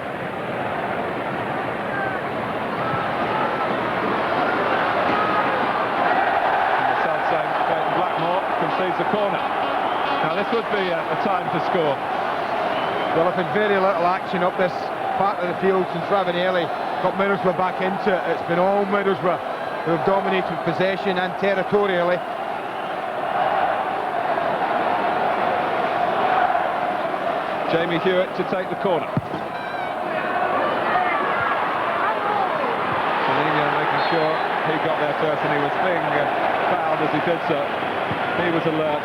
Concedes the corner. Now this would be a time to score. Well, I've had very little action up this part of the field since Ravanelli got Middlesbrough back into it. It's been all Middlesbrough who have dominated possession and territorially. Jamie Hewitt to take the corner. Juninho making sure he got there first, and he was being fouled as he did so. He was alert.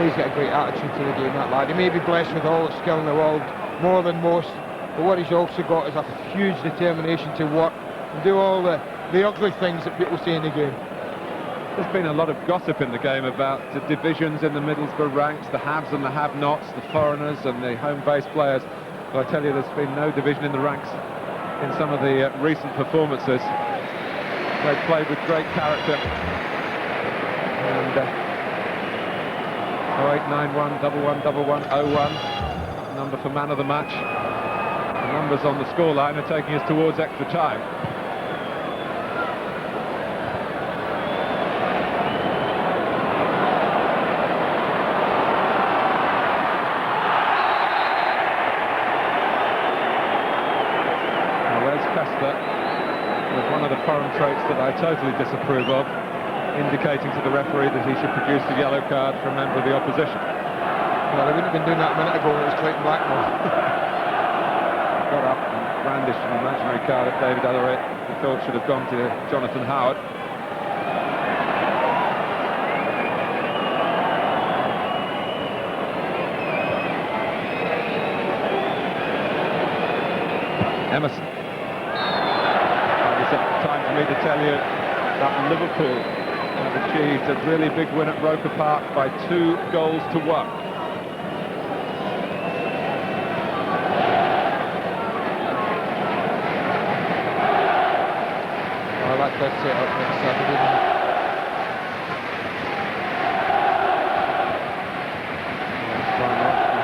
He's got a great attitude to the game, that lad. He may be blessed with all the skill in the world, more than most, but what he's also got is a huge determination to work and do all the ugly things that people say in the game. There's been a lot of gossip in the game about the divisions in the Middlesbrough ranks, the haves and the have-nots, the foreigners and the home-based players. But I tell you, there's been no division in the ranks in some of the recent performances. They've played with great character. And 0891 1111 01, number for man of the match. The numbers on the scoreline are taking us towards extra time. With one of the foreign traits that I totally disapprove of, indicating to the referee that he should produce a yellow card for a member of the opposition. Well, they wouldn't have been doing that a minute ago when it was Clayton Blackmore. Got up and brandished an imaginary card at David Ellery, who thought should have gone to Jonathan Howard. Emerson. Time for me to tell you that Liverpool have achieved a really big win at Roker Park by 2 goals to 1. Well, that does set up next Saturday.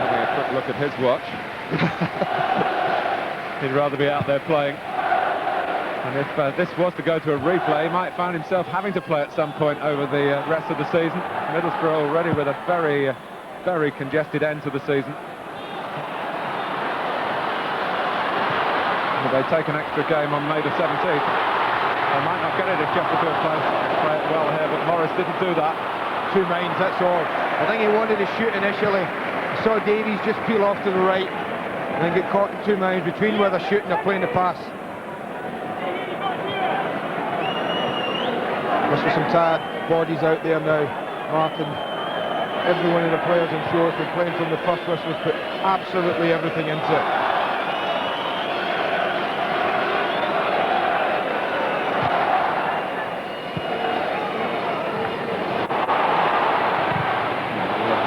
Having a quick look at his watch. He'd rather be out there playing. And if this was to go to a replay, he might find himself having to play at some point over the rest of the season. Middlesbrough already with a very, very congested end to the season. If they take an extra game on May the 17th, they might not get it if Chesterfield play it well here, but Morris didn't do that. 2 minds, that's all. I think he wanted to shoot initially. I saw Davies just peel off to the right and then get caught in 2 minds between where they're shooting or playing the pass. Must be some tired bodies out there now, Martin. Every one of the players, I'm sure, has been playing from the first whistle, has put absolutely everything into it.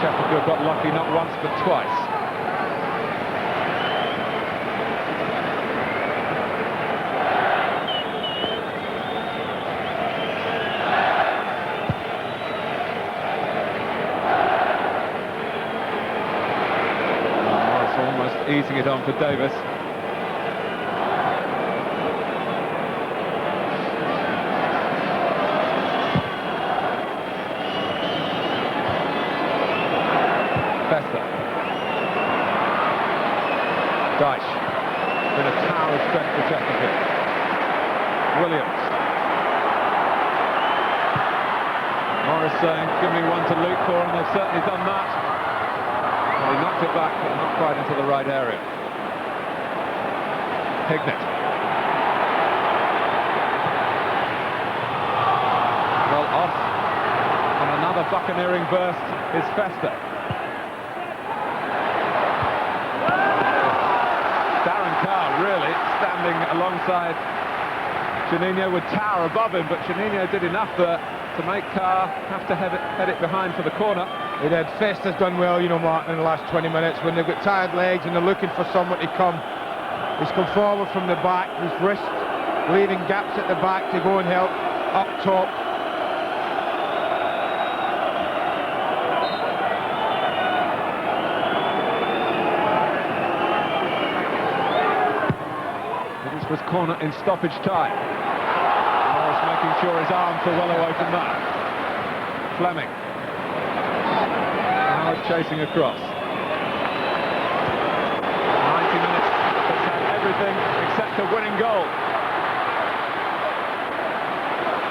Chesterfield got lucky not once but twice. Easing it on for Davis. Fester. Dyche. Been a tower of strength for Chesterfield. Williams. Morris saying, give me one to loot for, and they've certainly done that. He knocked it back, but not quite into the right area. Hignett. Well, off on another buccaneering burst is Fester. Darren Carr really standing alongside Juninho, would tower above him, but Juninho did enough there to make Carr have to head it behind for the corner. He did. Fester's done well, you know, Martin, in the last 20 minutes when they've got tired legs and they're looking for someone to come. He's come forward from the back, his wrist leaving gaps at the back to go and help up top. This was corner in stoppage time. Morris making sure his arms were well away from that. Fleming. Chasing across. 90 minutes that's had everything except a winning goal.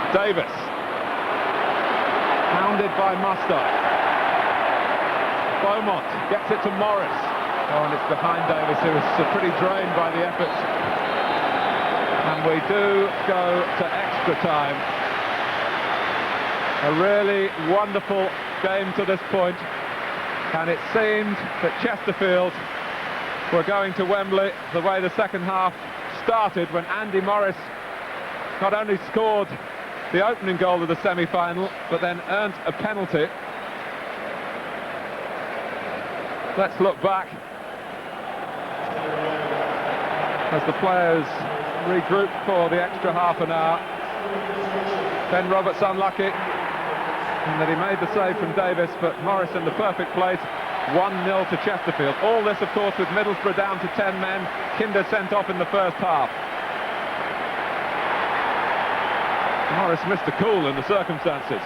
Davis. Hounded by Mustard. Beaumont gets it to Morris. Oh, and it's behind Davis, who is pretty drained by the effort. And we do go to extra time. A really wonderful game to this point. And it seemed that Chesterfield were going to Wembley the way the second half started, when Andy Morris not only scored the opening goal of the semi-final, but then earned a penalty. Let's look back as the players regrouped for the extra half an hour. Ben Roberts unlucky in that he made the save from Davis, but Morrison the perfect place. 1-0 to Chesterfield. All this, of course, with Middlesbrough down to 10 men. Kinder sent off in the first half. Morris missed a cool in the circumstances.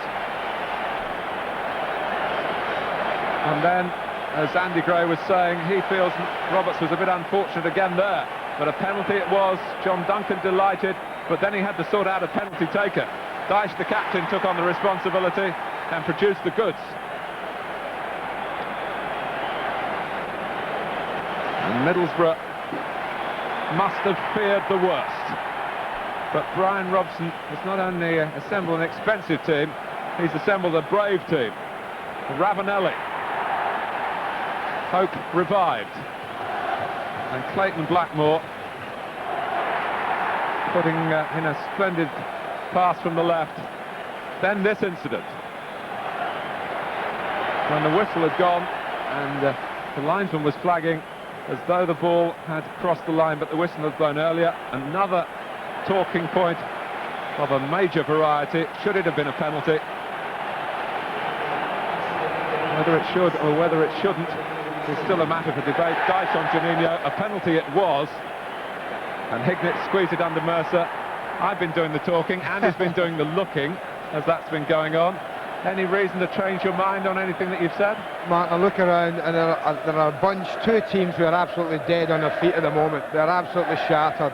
And then, as Andy Gray was saying, he feels Roberts was a bit unfortunate again there. But a penalty it was. John Duncan delighted, but then he had to sort out a penalty taker. Dyche, the captain, took on the responsibility and produced the goods. And Middlesbrough must have feared the worst. But Brian Robson has not only assembled an expensive team, he's assembled a brave team. Ravanelli. Hope revived. And Clayton Blackmore putting in a splendid pass from the left. Then this incident. When the whistle had gone and the linesman was flagging as though the ball had crossed the line, but the whistle had blown earlier. Another talking point of a major variety. Should it have been a penalty? Whether it should or whether it shouldn't is still a matter for debate. Dyche on Juninho, a penalty it was, and Hignett squeezed it under Mercer. I've been doing the talking, Andy's been doing the looking as that's been going on. Any reason to change your mind on anything that you've said? Martin, I look around and there are a bunch, two teams who are absolutely dead on their feet at the moment. They're absolutely shattered.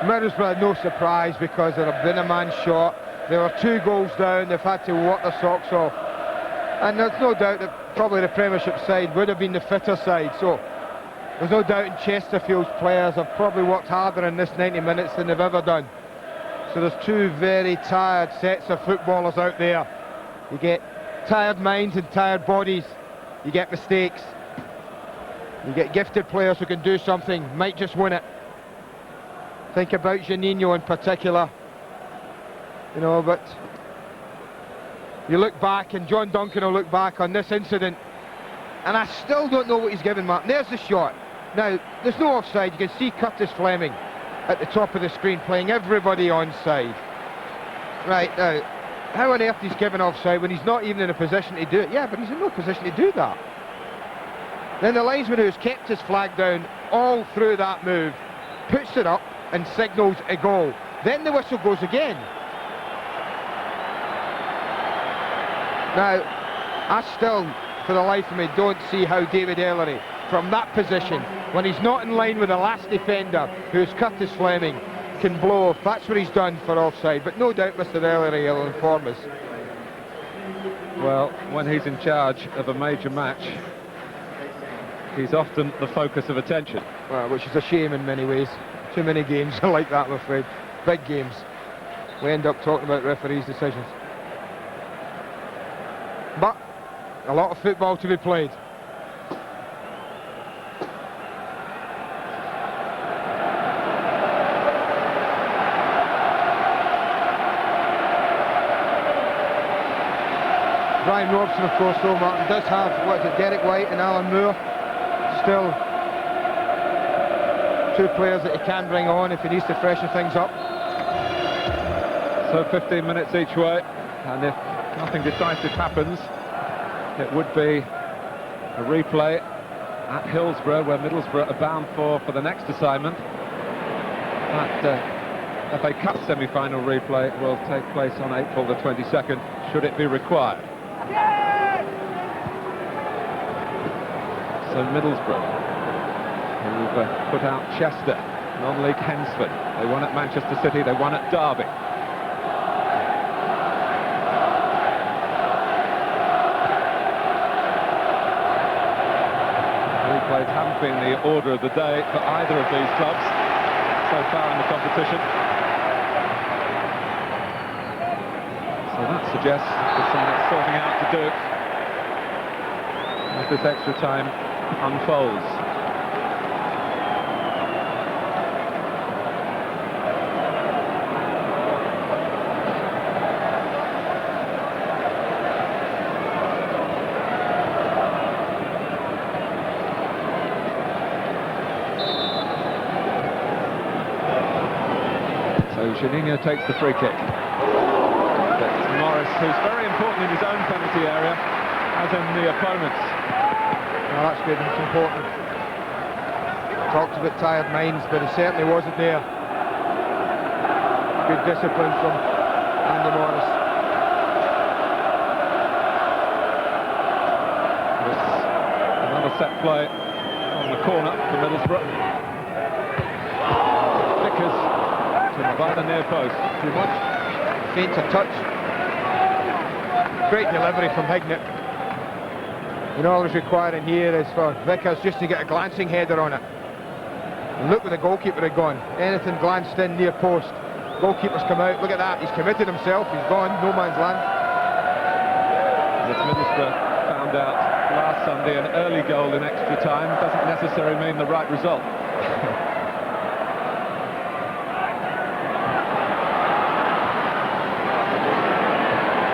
Middlesbrough had no surprise because there had been a man shot. There were 2 goals down, they've had to work their socks off. And there's no doubt that probably the Premiership side would have been the fitter side. So there's no doubt in Chesterfield's players have probably worked harder in this 90 minutes than they've ever done. So there's 2 very tired sets of footballers out there. You get tired minds and tired bodies. You get mistakes. You get gifted players who can do something, might just win it. Think about Juninho in particular. You know, but you look back, and John Duncan will look back on this incident, and I still don't know what he's given, Martin. There's the shot. Now, there's no offside. You can see Curtis Fleming at the top of the screen playing everybody onside. Right, now, how on earth he's given offside when he's not even in a position to do it? Yeah, but he's in no position to do that. Then the linesman, who's kept his flag down all through that move, puts it up and signals a goal. Then the whistle goes again. Now, I still, for the life of me, don't see how David Ellery, from that position, when he's not in line with the last defender, who's Curtis Fleming, can blow off. That's what he's done for offside, but no doubt Mr. Ellery will inform us. Well, when he's in charge of a major match, he's often the focus of attention. Well, which is a shame in many ways. Too many games are like that, I'm afraid. Big games. We end up talking about referees' decisions. But a lot of football to be played. Brian Robson, of course, though, Martin, does have, what is it, Derek White and Alan Moore. Still 2 players that he can bring on if he needs to freshen things up. So 15 minutes each way, and if nothing decisive happens, it would be a replay at Hillsborough, where Middlesbrough are bound for the next assignment. That FA Cup semi-final replay will take place on April the 22nd, should it be required. So Middlesbrough, who've put out Chester, non-league Hensford. They won at Manchester City, they won at Derby. Replays haven't been the order of the day for either of these clubs so far in the competition. So that suggests there's some sorting out to do as this extra time unfolds. Juninho takes the free kick. It's Morris, who's very important in his own penalty area, as in the opponent's. Well, that's good, it's important. Talked about tired minds, but he certainly wasn't there. Good discipline from Andy Morris. It's another set play on the corner for Middlesbrough. Vickers by the near post. Too much. Feigns a touch. Great delivery from Hignett. And all is required here is for Vickers just to get a glancing header on it. And look where the goalkeeper had gone. Anything glanced in near post. Goalkeeper's come out. Look at that. He's committed himself. He's gone. No man's land. As Middlesbrough found out last Sunday, an early goal in extra time doesn't necessarily mean the right result.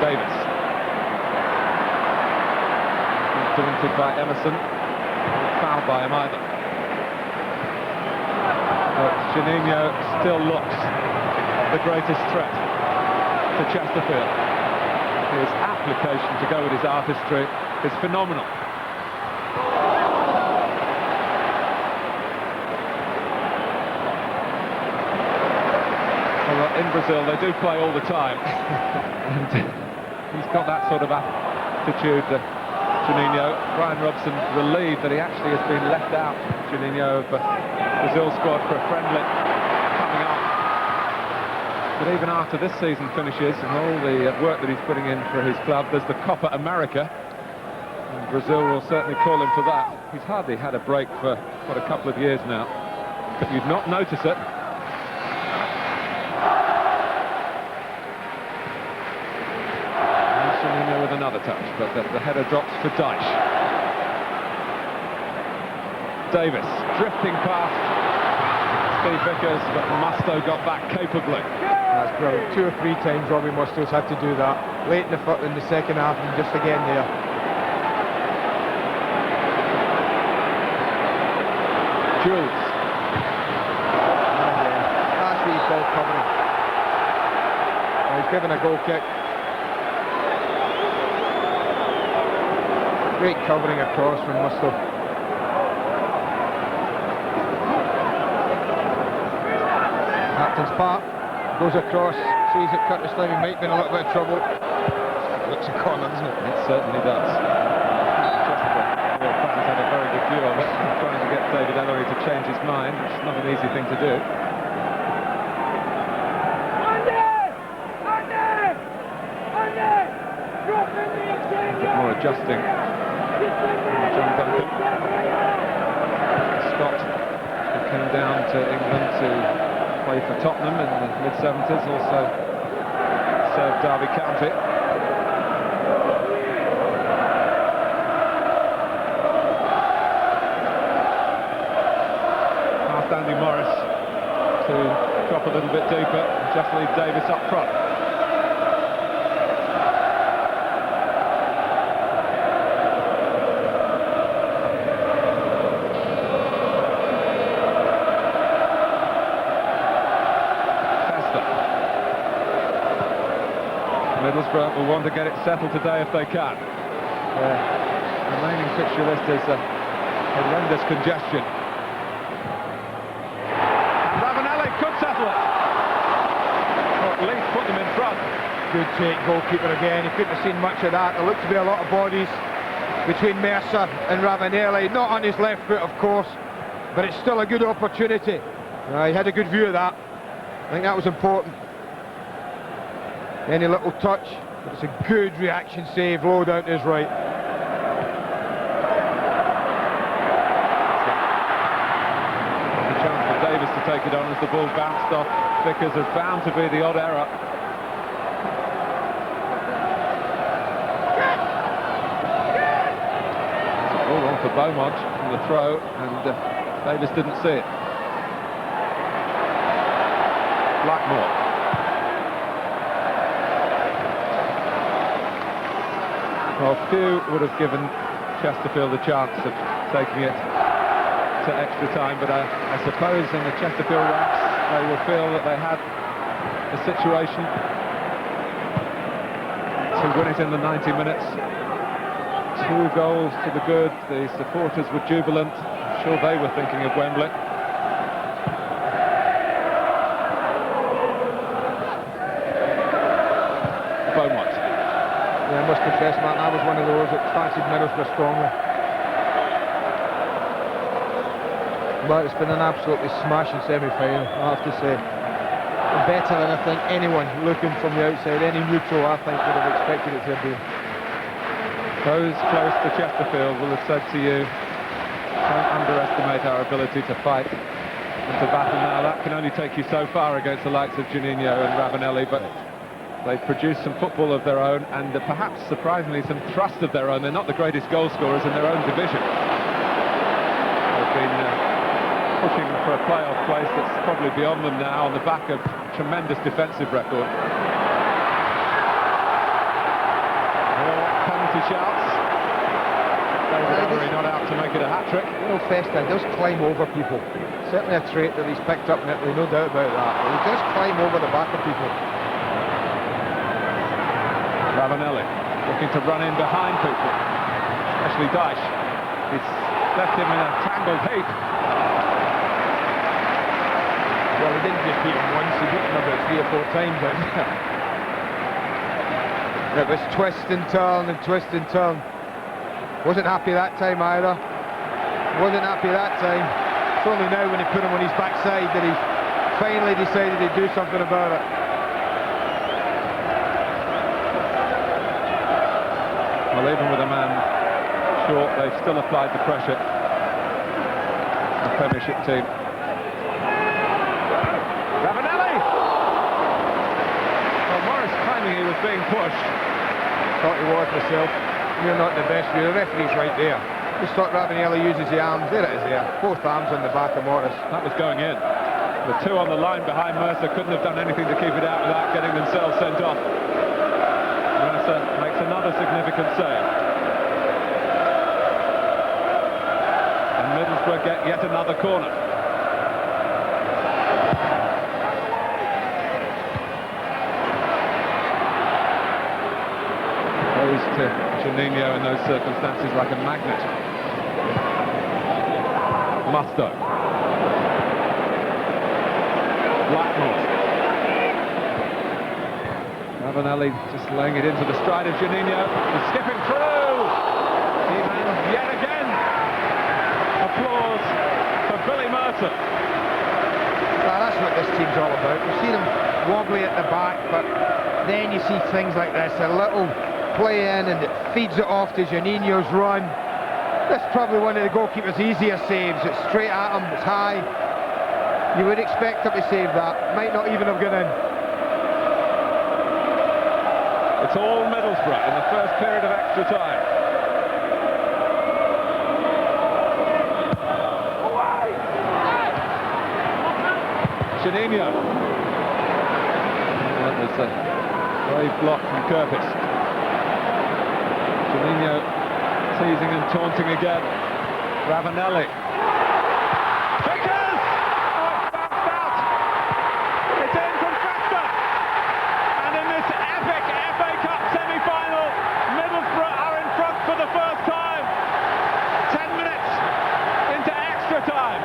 Davis. Daunted by Emerson. Not fouled by him either. But Juninho still looks the greatest threat to Chesterfield. His application to go with his artistry is phenomenal. Well, in Brazil they do play all the time. And he's got that sort of attitude, Juninho. Brian Robson relieved that he actually has been left out, Juninho, of Brazil squad for a friendly coming up. But even after this season finishes and all the work that he's putting in for his club, there's the Copa America. And Brazil will certainly call him for that. He's hardly had a break for, what, a couple of years now. But you'd not notice it. And Juninho with another touch, but the header drops for Dyche. Davis drifting past Steve Vickers, but Musto got back capably. That's brilliant. 2 or 3 times Robbie Musto's had to do that. Late in the second half and just again there. Jules. That's what you call covering. He's given a goal kick. Great covering across from Musto. Captain's Park. Goes across, sees it Curtis Levy might be in a little bit of trouble. Looks a corner, doesn't it? It certainly does. Chesterfield fans had a very good view of it, trying to get David Ellery to change his mind, which is not an easy thing to do. A bit more adjusting. John Duncan. Scott, who came down to England to play for Tottenham in the mid-70s, also served Derby County. Past Andy Morris to drop a little bit deeper, just leave Davis up front. Middlesbrough will want to get it settled today if they can. The remaining fixture list is horrendous congestion. And Ravanelli could settle it. Or at least put them in front. Good take, goalkeeper again. You couldn't have seen much of that. There looked to be a lot of bodies between Mercer and Ravanelli. Not on his left foot, of course, but it's still a good opportunity. He had a good view of that. I think that was important. Any little touch, but it's a good reaction save low down to his right. The chance for Davis to take it on as the ball bounced off. Vickers is bound to be the odd error. It's a ball on for Beaumont from the throw, and Davis didn't see it. Blackmore. Well, few would have given Chesterfield a chance of taking it to extra time, but I suppose in the Chesterfield ranks they will feel that they had the situation, to win it in the 90 minutes. 2 goals to the good. The supporters were jubilant. I'm sure they were thinking of Wembley. Beaumont. Yeah, I must confess, Martin, I was one of those that fancied Middlesbrough strongly. But it's been an absolutely smashing semi-final, I have to say. Better than I think anyone looking from the outside, any neutral, I think, would have expected it to have been. Those close to Chesterfield will have said to you, don't underestimate our ability to fight and to battle. Now, that can only take you so far against the likes of Juninho and Ravanelli, but they've produced some football of their own and perhaps, surprisingly, some thrust of their own. They're not the greatest goal scorers in their own division. They've been pushing for a playoff place that's probably beyond them now on the back of tremendous defensive record. More penalty shouts. David Emery not out to make it a hat-trick. You know, Festa does climb over people. Certainly a trait that he's picked up in Italy, no doubt about that. But he does climb over the back of people. Ravanelli looking to run in behind people, especially Dyche. He's left him in a tangled heap. Well, he didn't just beat him once, he beat him about 3 or 4 times. It was twist and turn and twist and turn. Wasn't happy that time either. Wasn't happy that time. It's only now when he put him on his backside that he finally decided to do something about it. Well, even with a man short, they've still applied the pressure. The Premiership team. Ravanelli! Well, Morris claiming he was being pushed. Thought he was myself. You're not the best view. The referee's right there. Just thought Ravanelli uses the arms. There it is there. Both arms on the back of Morris. That was going in. The 2 on the line behind Mercer couldn't have done anything to keep it out without getting themselves sent off. Mercer makes another significant save. And Middlesbrough get yet another corner. Goes to Juninho in those circumstances like a magnet. Musto. Blackmore. Ravanelli just laying it into the stride of Juninho. He's skipping through. And yet again, applause for Billy Mercer. Well, that's what this team's all about. We've seen him wobbly at the back, but then you see things like this, a little play in and it feeds it off to Juninho's run. That's probably one of the goalkeeper's easier saves. It's straight at him, it's high. You would expect him to save that. Might not even have gone in. It's all Middlesbrough in the first period of extra time. Juninho. That was a brave block from Curtis. Juninho teasing and taunting again. Ravanelli. Vickers! Oh, it's bounced out. It's in from Festa. And in this epic FA Cup semi-final, Middlesbrough are in front for the first time. 10 minutes into extra time.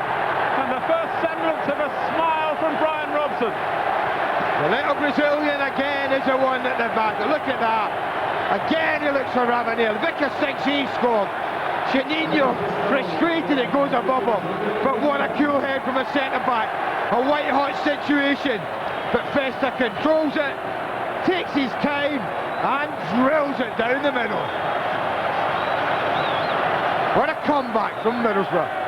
And the first semblance of a smile from Brian Robson. The little Brazilian again is the one at the back. Look at that. Again he looks for Ravanelli. Vickers thinks he scored. Juninho, frustrated, it goes above him. But what a cool head from a centre-back. A white-hot situation. But Festa controls it, takes his time, and drills it down the middle. What a comeback from Middlesbrough.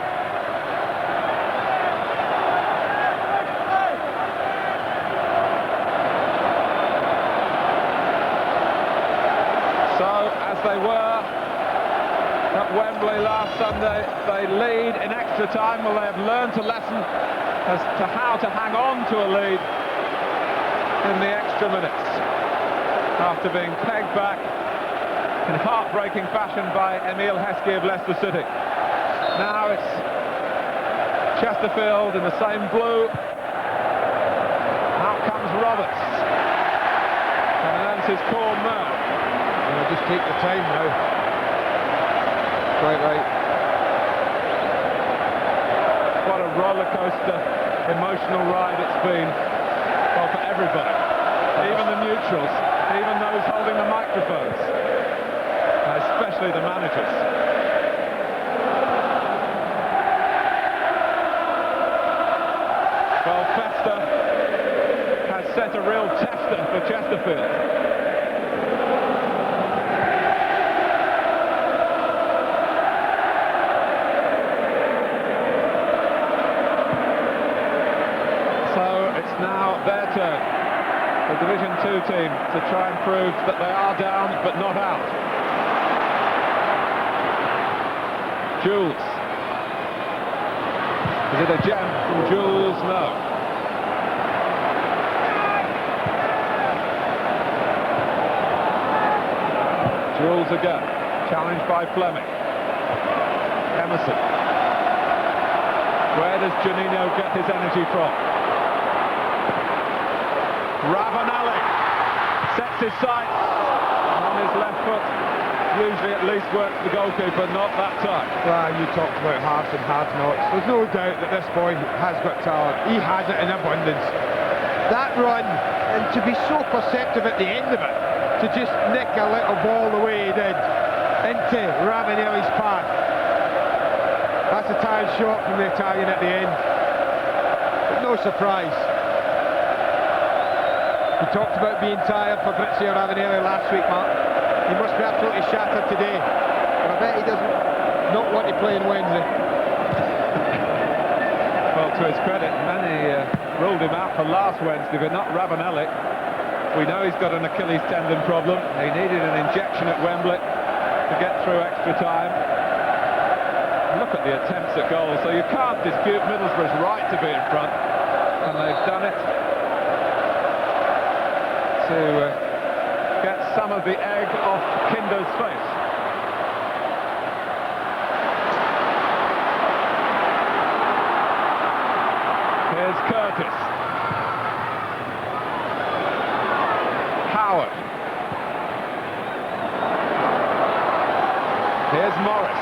They were at Wembley last Sunday. They lead in extra time. Well, they have learned a lesson as to how to hang on to a lead in the extra minutes after being pegged back in heartbreaking fashion by Emile Heskey of Leicester City. Now it's Chesterfield in the same blue. Out comes Roberts. And announces call now. Just take the time now. Quite right. What a roller coaster, emotional ride it's been. Well, for everybody, even the neutrals, even those holding the microphones, especially the managers. Well, Festa has set a real tester for Chesterfield. Now their turn, the Division 2 team, to try and prove that they are down but not out. Jules. Is it a gem from Jules? No. Jules again, challenged by Fleming. Emerson. Where does Juninho get his energy from? Ravanelli sets his sights on his left foot. Usually at least works the goalkeeper, not that time. Well, you talked about halves and half-nots. There's no doubt that this boy has got talent. He has it in abundance. That run, and to be so perceptive at the end of it, to just nick a little ball the way he did into Ravanelli's path. That's a tired shot from the Italian at the end. But no surprise. We talked about being tired for Fabrizio Ravanelli last week, Mark. He must be absolutely shattered today. But I bet he doesn't not want to play on Wednesday. Well, to his credit, many ruled him out for last Wednesday, but not Ravanelli. We know he's got an Achilles tendon problem. He needed an injection at Wembley to get through extra time. Look at the attempts at goal, so you can't dispute Middlesbrough's right to be in front, and they've done it to get some of the egg off Kinder's face. Here's Curtis. Howard. Here's Morris.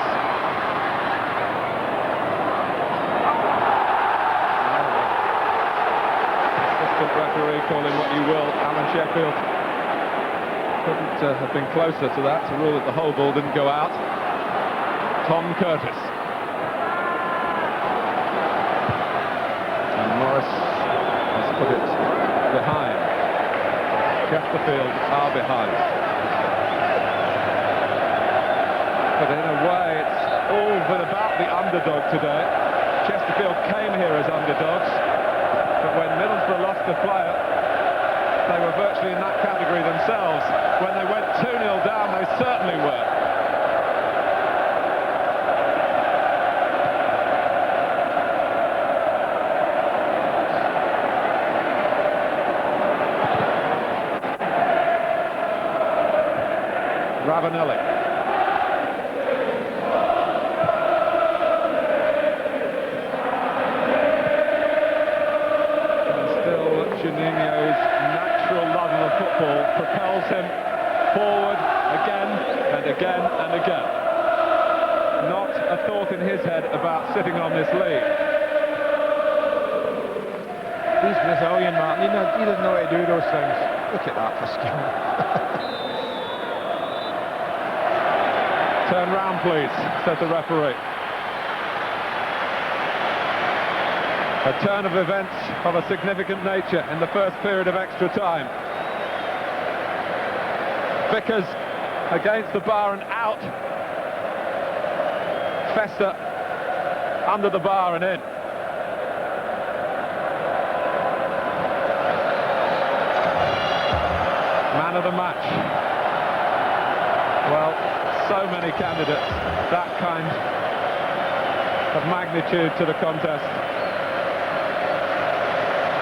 Referee, call him what you will, Alan Sheffield couldn't have been closer to that, to rule that the whole ball didn't go out. Tom Curtis. And Morris has put it behind. Chesterfield are behind. But in a way, it's all been about the underdog today. Chesterfield came here as underdogs. But when Middlesbrough lost a player, they were virtually in that category themselves. When they went 2-0 down, they certainly were. Ravanelli. Juninho's natural love of football propels him forward again and again and again. Not a thought in his head about sitting on this lead. He's Brazilian, Martin. He doesn't know how to do those things. Look at that for skill. Turn round, please, said the referee. A turn of events of a significant nature in the first period of extra time. Vickers against the bar and out. Festa under the bar and in. Man of the match. Well, so many candidates, that kind of magnitude to the contest.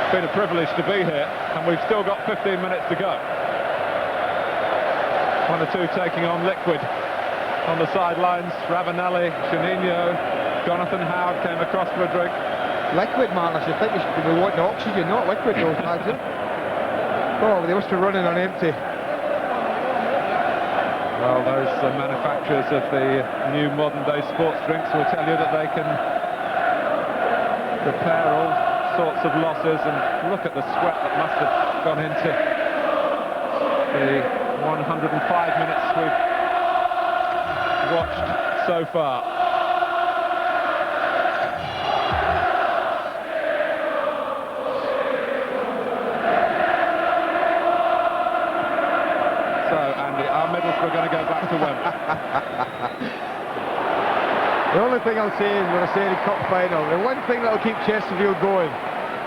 It's been a privilege to be here, and we've still got 15 minutes to go. One or two taking on liquid on the sidelines. Ravanelli, Juninho, Jonathan Howard came across for a drink. Liquid, man, I should think we should be wanting oxygen, not liquid, those lads, eh? Oh, they must be running on empty. Well, those manufacturers of the new modern-day sports drinks will tell you that they can repair all sorts of losses, and look at the sweat that must have gone into the 105 minutes we've watched so far. Middlesbrough going to go back to Wembley. The only thing I'll say is, when I say the cup final, the one thing that will keep Chesterfield going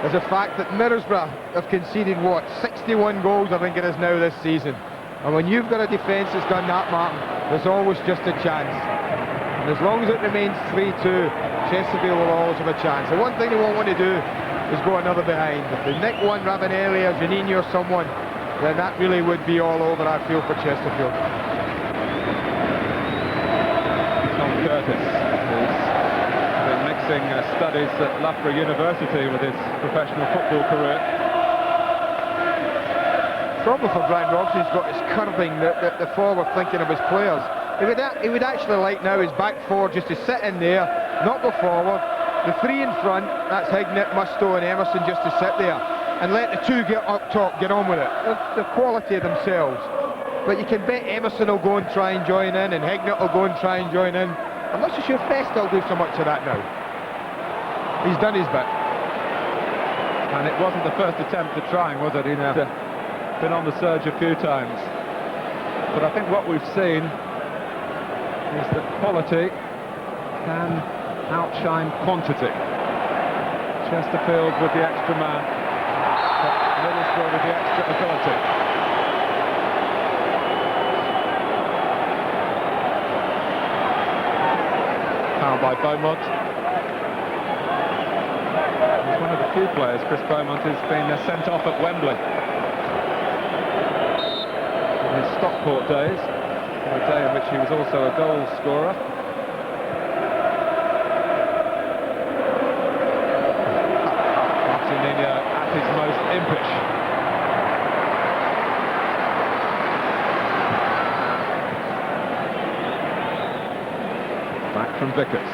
is the fact that Middlesbrough have conceded, what, 61 goals I think it is now this season. And when you've got a defence that's done that, Martin, there's always just a chance. And as long as it remains 3-2, Chesterfield will always have a chance. The one thing they won't want to do is go another behind. If they nick one, Ravanelli or Juninho or someone, then that really would be all over, I feel, for Chesterfield. Tom Curtis, who's been mixing studies at Loughborough University with his professional football career. Problem for Brian Robson's got his curving, the forward thinking of his players. He would actually like now his back four just to sit in there, not go forward. The three in front, that's Hignett, Mustoe and Emerson, just to sit there and let the two get up top, get on with it. The quality of themselves. But you can bet Emerson will go and try and join in, and Hignett will go and try and join in. I'm not so sure Fest will do so much of that now. He's done his bit. And it wasn't the first attempt at trying, was it? He'd been on the surge a few times. But I think what we've seen is that quality can outshine quantity. Chesterfield with the extra man. Middlesbrough with the extra ability. Foul by Beaumont. He's one of the few players, Chris Beaumont, who's been sent off at Wembley in his Stockport days, a day in which he was also a goal scorer. Juninho at his most impish. Back from Vickers.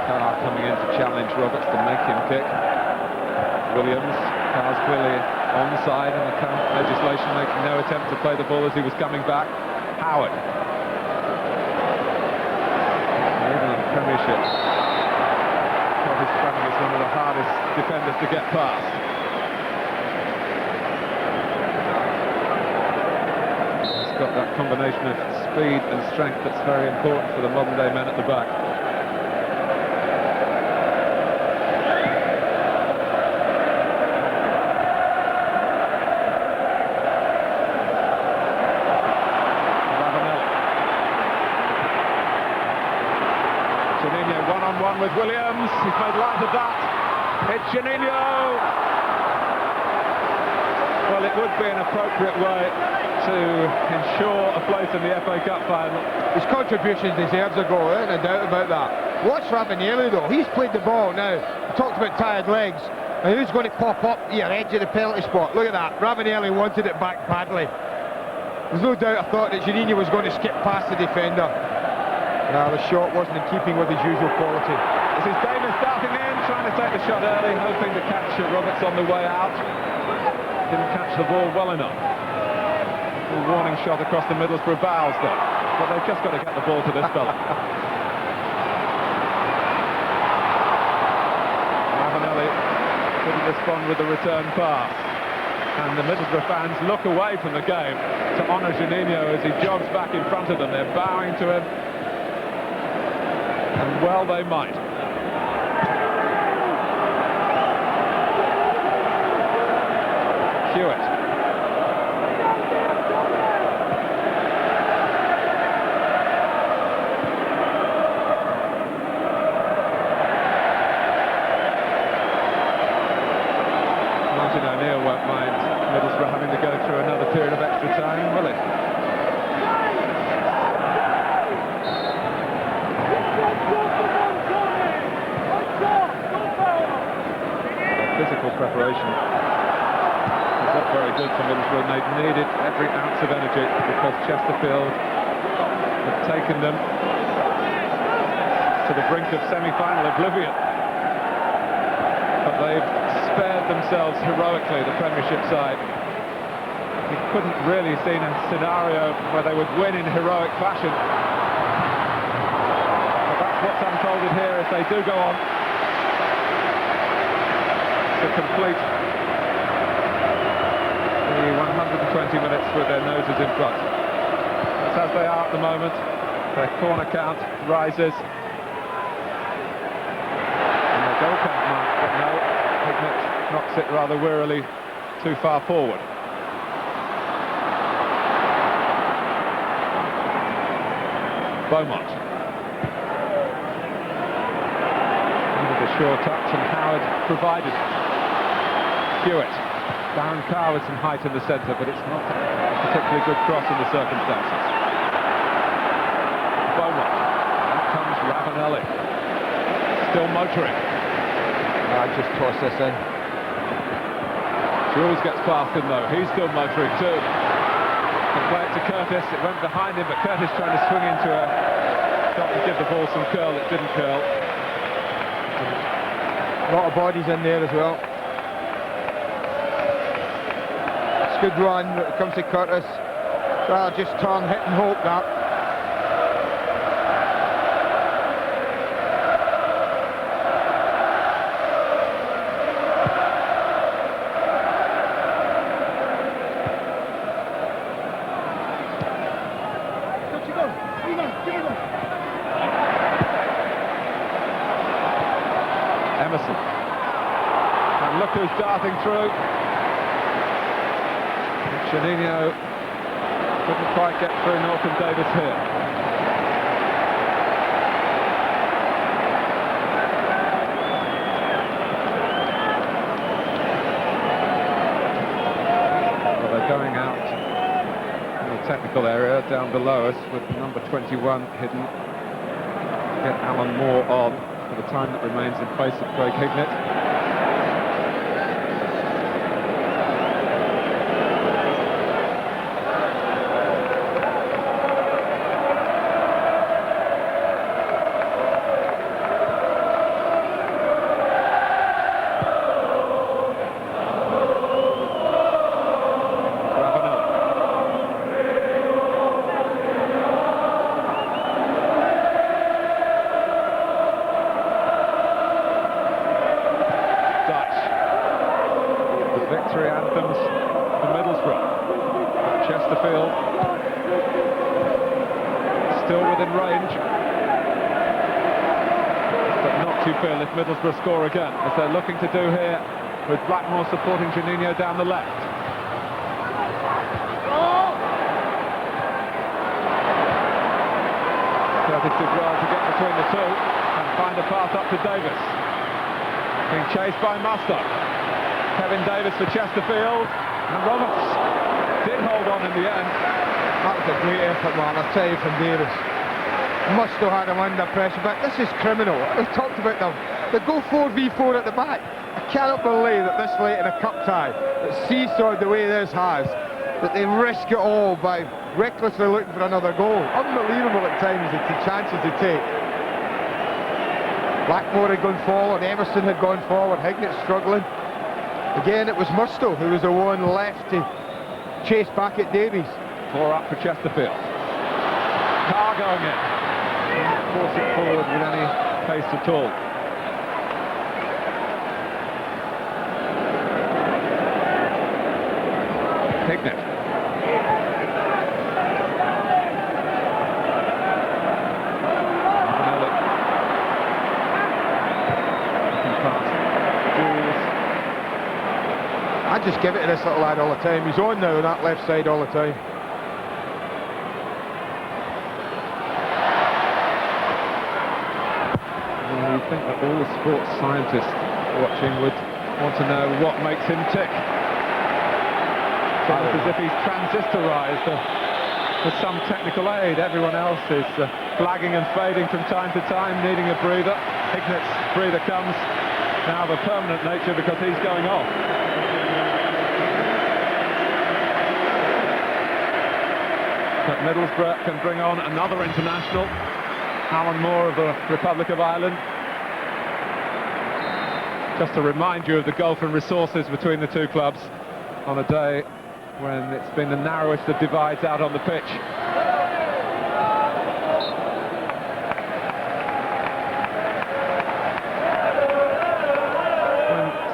Carr coming in to challenge Roberts to make him kick. Williams, Carr's clearly onside, and the current legislation making no attempt to play the ball as he was coming back. Howard. Premiership. Travis Fleming is one of the hardest defenders to get past. He's got that combination of speed and strength that's very important for the modern day men at the back. Juninho one-on-one with Williams. He's made light of that. It's Juninho. Well, it would be an appropriate way to ensure a place in the FA Cup final. His contribution deserves a goal, no doubt about that. Watch Ravanelli though. He's played the ball now. We talked about tired legs. And who's going to pop up here, edge of the penalty spot? Look at that. Ravanelli wanted it back badly. There's no doubt I thought that Juninho was going to skip past the defender. The shot wasn't in keeping with his usual quality. This is Davis starting in, trying to take the shot early, hoping to catch Roberts on the way out. Didn't catch the ball well enough. A warning shot across the Middlesbrough bows though. But they've just got to get the ball to this fella. Ravanelli couldn't respond with the return pass. And the Middlesbrough fans look away from the game to honour Juninho as he jogs back in front of them. They're bowing to him. And well they might. Hewitt. Martin O'Neill won't mind Middlesbrough having to go through another period of extra time, will it? physical preparation was not very good for Middlesbrough, and they'd needed every ounce of energy because Chesterfield had taken them to the brink of semi-final oblivion. But they've spared themselves heroically, the Premiership side. You couldn't really have seen a scenario where they would win in heroic fashion. But that's what's unfolded here as they do go on to complete the 120 minutes with their noses in front. That's as they are at the moment. Their corner count rises. And their goal count might, but no, Hignett knocks it rather wearily too far forward. Beaumont. With a sure touch, and Howard provided. Hewitt. Darren Carr with some height in the centre, but it's not a particularly good cross in the circumstances. Beaumont. Out comes Ravanelli. Still motoring. I just toss this in. Jules gets past him though. He's still motoring too. And play it to Curtis. It went behind him, but Curtis trying to swing into a shot to give the ball some curl. It didn't curl. A lot of bodies in there as well. It's a good run when it comes to Curtis. Well, just turn, hit and hope that. Emerson. And look who's darting through. Juninho couldn't quite get through Norton Davis here. Well, they're going out in the technical area down below us with number 21 hidden. Get Alan Moore on for the time that remains in place of Craig Hignett. Victory anthems for Middlesbrough. Chesterfield still within range, but not too fair if Middlesbrough score again, as they're looking to do here with Blackmore supporting Juninho down the left. Curtis did well to get between the two and find a path up to Davis. Being chased by Mustoe. Kevin Davis for Chesterfield, and Roberts did hold on in the end. That was a great effort, man, I tell you, from Davis. Must have had him under pressure, but this is criminal. We've talked about them. They go 4v4 at the back. I cannot believe that this late in a cup tie, that seesawed the way this has, that they risk it all by recklessly looking for another goal. Unbelievable at times, the chances they take. Blackmore had gone forward, Emerson had gone forward, Hignett struggling. Again, it was Mustoe who was the one left to chase back at Davies. 4 up for Chesterfield. Carr going in. Not force it forward with any pace at all. Hignett. I just give it to this little lad all the time. He's on now on that left side all the time. Well, you think that all the sports scientists watching would want to know what makes him tick. It's almost as if he's transistorized with some technical aid. Everyone else is flagging and fading from time to time, needing a breather. Hignett's breather comes now of a permanent nature because he's going off. But Middlesbrough can bring on another international, Alan Moore of the Republic of Ireland. Just to remind you of the gulf in resources between the two clubs on a day when it's been the narrowest of divides out on the pitch.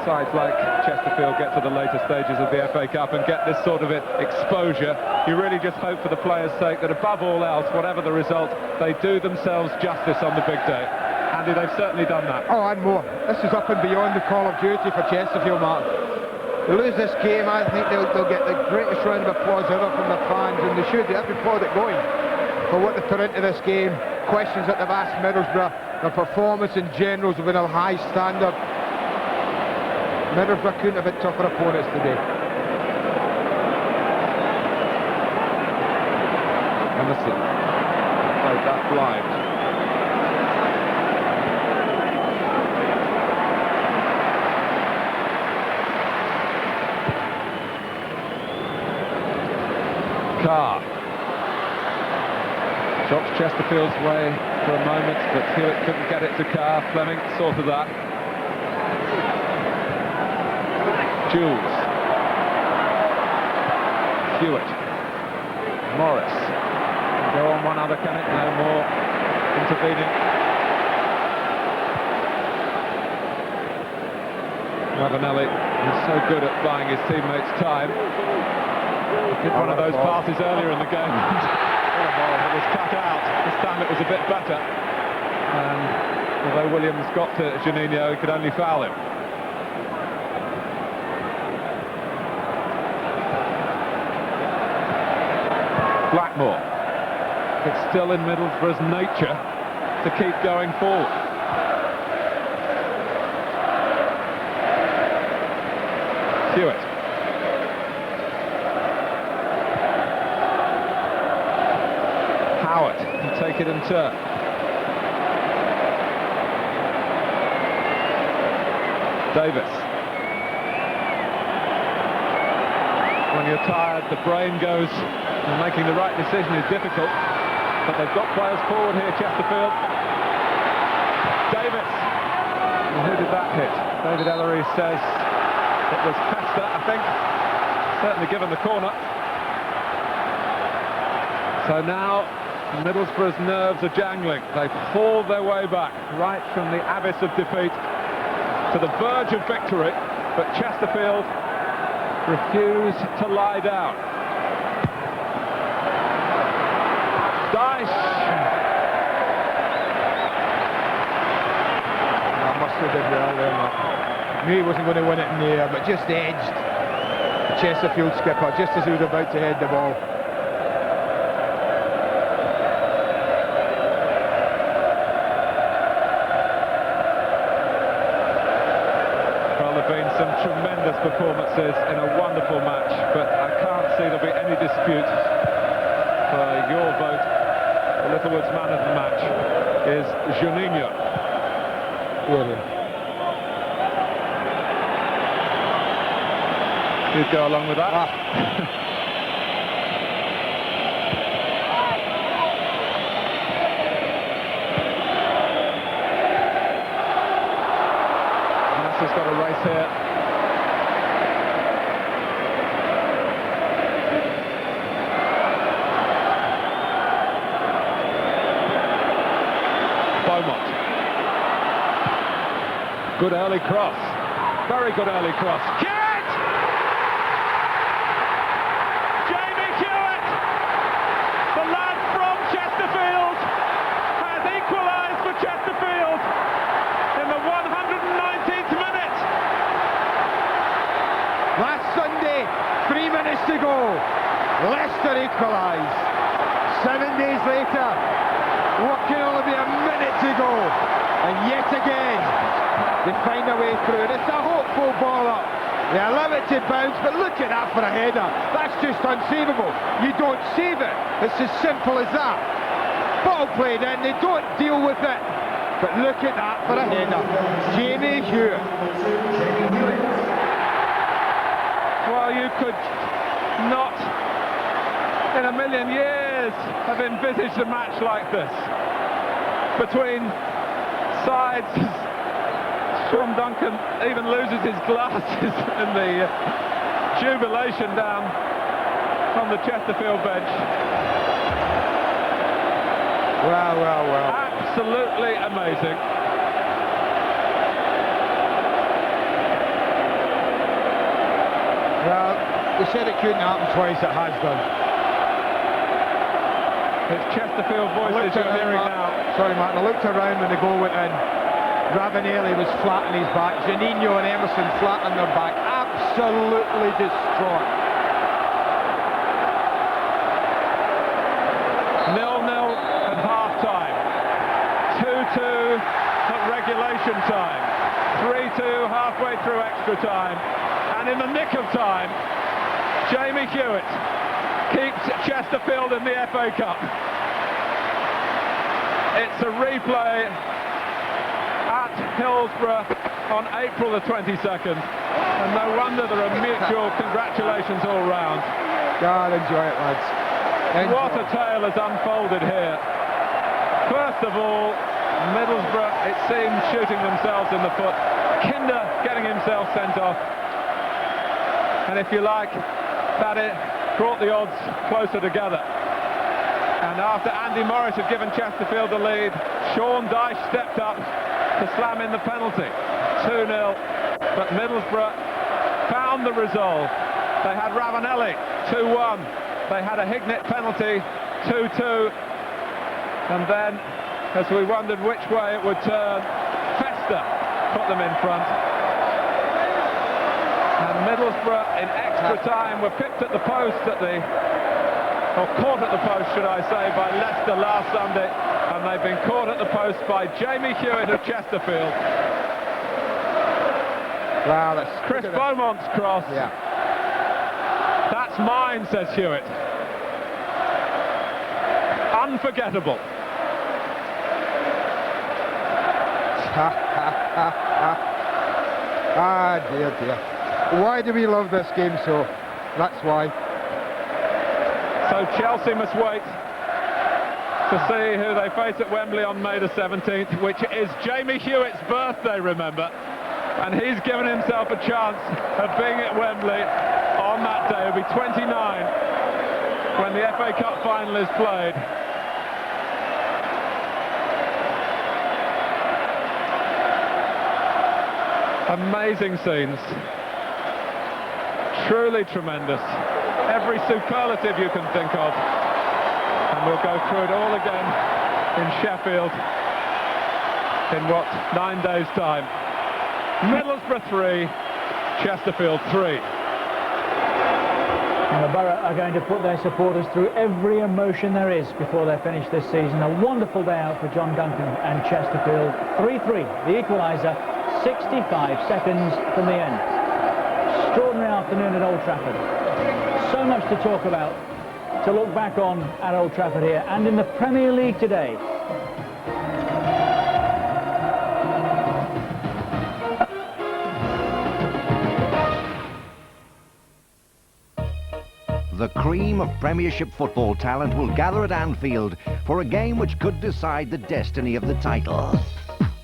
Sides like Chesterfield get to the later stages of the FA Cup and get this sort of exposure, you really just hope for the players' sake that above all else, whatever the result, they do themselves justice on the big day. Andy, they've certainly done that. Oh, and more. This is up and beyond the call of duty for Chesterfield, Mark. They lose this game, I think they'll get the greatest round of applause ever from the fans, and they should. They have to applaud it going for what they put into this game. Questions that they've asked Middlesbrough. Their performance in general has been a high standard. Middlesbrough couldn't have had tougher opponents today. Emerson played that blind. Carr shots Chesterfield's way for a moment, but Hewitt couldn't get it to Carr. Fleming sorted that. Jules, Hewitt, Morris, go on one other, can it? No more intervening. Ravanelli is so good at buying his teammates time. He did one of those passes earlier in the game. It was cut out. This time it was a bit better. And although Williams got to Juninho, he could only foul him. Blackmore. It's still in Middlesbrough's nature to keep going forward. Hewitt. Howard can take it and turn. Davis. When you're tired, the brain goes, and making the right decision is difficult. But they've got players forward here, Chesterfield. Davis. And who did that hit? David Ellery says it was Pester, I think. Certainly given the corner. So now Middlesbrough's nerves are jangling. They've hauled their way back right from the abyss of defeat to the verge of victory. But Chesterfield refuse to lie down. Dyche. I must have did well there, Mark. Knew he wasn't going to win it in the air, but just edged the Chesterfield skipper just as he was about to head the ball. Been some tremendous performances in a wonderful match, but I can't see there'll be any dispute for your vote. The Littlewoods man of the match is Juninho. You'd go along with that? Has got a race here. Beaumont. Good early cross. Very good early cross. Hewitt! Jamie Hewitt! The lad from Chesterfield has equalised for Chesterfield in the 119th minute. Last Sunday, 3 minutes to go, Leicester equalise. 7 days later, what can only be a minute to go, and yet again, they find a way through. And it's a hopeful ball up. They allow it to bounce, but look at that for a header. That's just unsavable. You don't save it. It's as simple as that. Ball played in, they don't deal with it. But look at that for a header. Jamie Hewitt. Well, you could not in a million years have envisaged a match like this between sides. Sean Duncan even loses his glasses in the jubilation down on the Chesterfield bench. Well, well, well. Absolutely amazing. Well, we said it couldn't happen twice, it has done. It's Chesterfield voices you're hearing now. Sorry, Martin, I looked around when the goal went in. Ravanelli was flat on his back. Janino and Emerson flat on their back. Absolutely distraught. 0-0 at half-time. 2-2 at regulation time. 3-2 halfway through extra time. And in the nick of time, Jamie Hewitt keeps Chesterfield in the FA Cup. It's a replay at Middlesbrough on April the 22nd. And no wonder there are mutual congratulations all round. God, enjoy it, lads. Enjoy. What a tale has unfolded here. First of all, Middlesbrough, it seemed, shooting themselves in the foot. Kinder getting himself sent off. And if you like, that it brought the odds closer together. And after Andy Morris had given Chesterfield the lead, Sean Dyche stepped up to slam in the penalty. 2-0. But Middlesbrough found the resolve. They had Ravanelli, 2-1. They had a Hignett penalty, 2-2. And then, as we wondered which way it would turn, Fester put them in front. And Middlesbrough, in extra time, were pipped at the post or caught at the post, should I say, by Leicester last Sunday. And they've been caught at the post by Jamie Hewitt of Chesterfield. Wow, that's Chris Beaumont's cross. Yeah. That's mine, says Hewitt. Unforgettable. Ah, dear, dear. Why do we love this game so? That's why. So Chelsea must wait to see who they face at Wembley on May the 17th, which is Jamie Hewitt's birthday, remember. And he's given himself a chance of being at Wembley on that day. He'll be 29 when the FA Cup final is played. Amazing scenes. Truly tremendous. Every superlative you can think of. And we'll go through it all again in Sheffield in what, 9 days' time. Middlesbrough 3, Chesterfield 3. And the Borough are going to put their supporters through every emotion there is before they finish this season. A wonderful day out for John Duncan and Chesterfield. 3-3, the equaliser, 65 seconds from the end. Extraordinary afternoon at Old Trafford. So much to talk about, to look back on at Old Trafford here and in the Premier League today. The cream of Premiership football talent will gather at Anfield for a game which could decide the destiny of the title.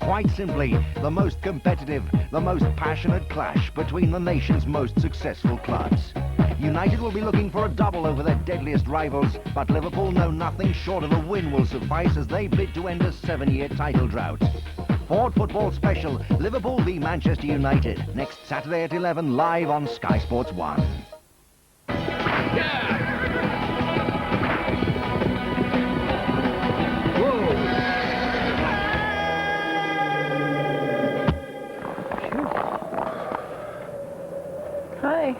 Quite simply, the most competitive, the most passionate clash between the nation's most successful clubs. United will be looking for a double over their deadliest rivals, but Liverpool know nothing short of a win will suffice as they bid to end a 7-year title drought. Ford Football Special, Liverpool v Manchester United, next Saturday at 11, live on Sky Sports 1. Hi.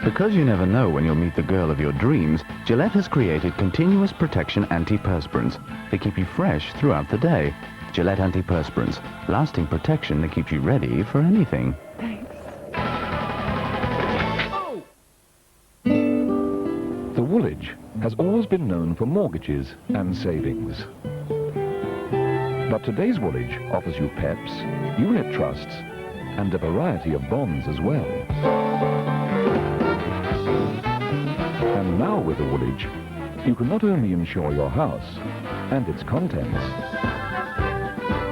Because you never know when you'll meet the girl of your dreams, Gillette has created continuous protection antiperspirants. They keep you fresh throughout the day. Gillette antiperspirants, lasting protection that keeps you ready for anything. Thanks. The Woolwich has always been known for mortgages and savings. But today's Woolwich offers you PEPs, unit trusts, and a variety of bonds as well. And now with the Woolwich, you can not only insure your house and its contents,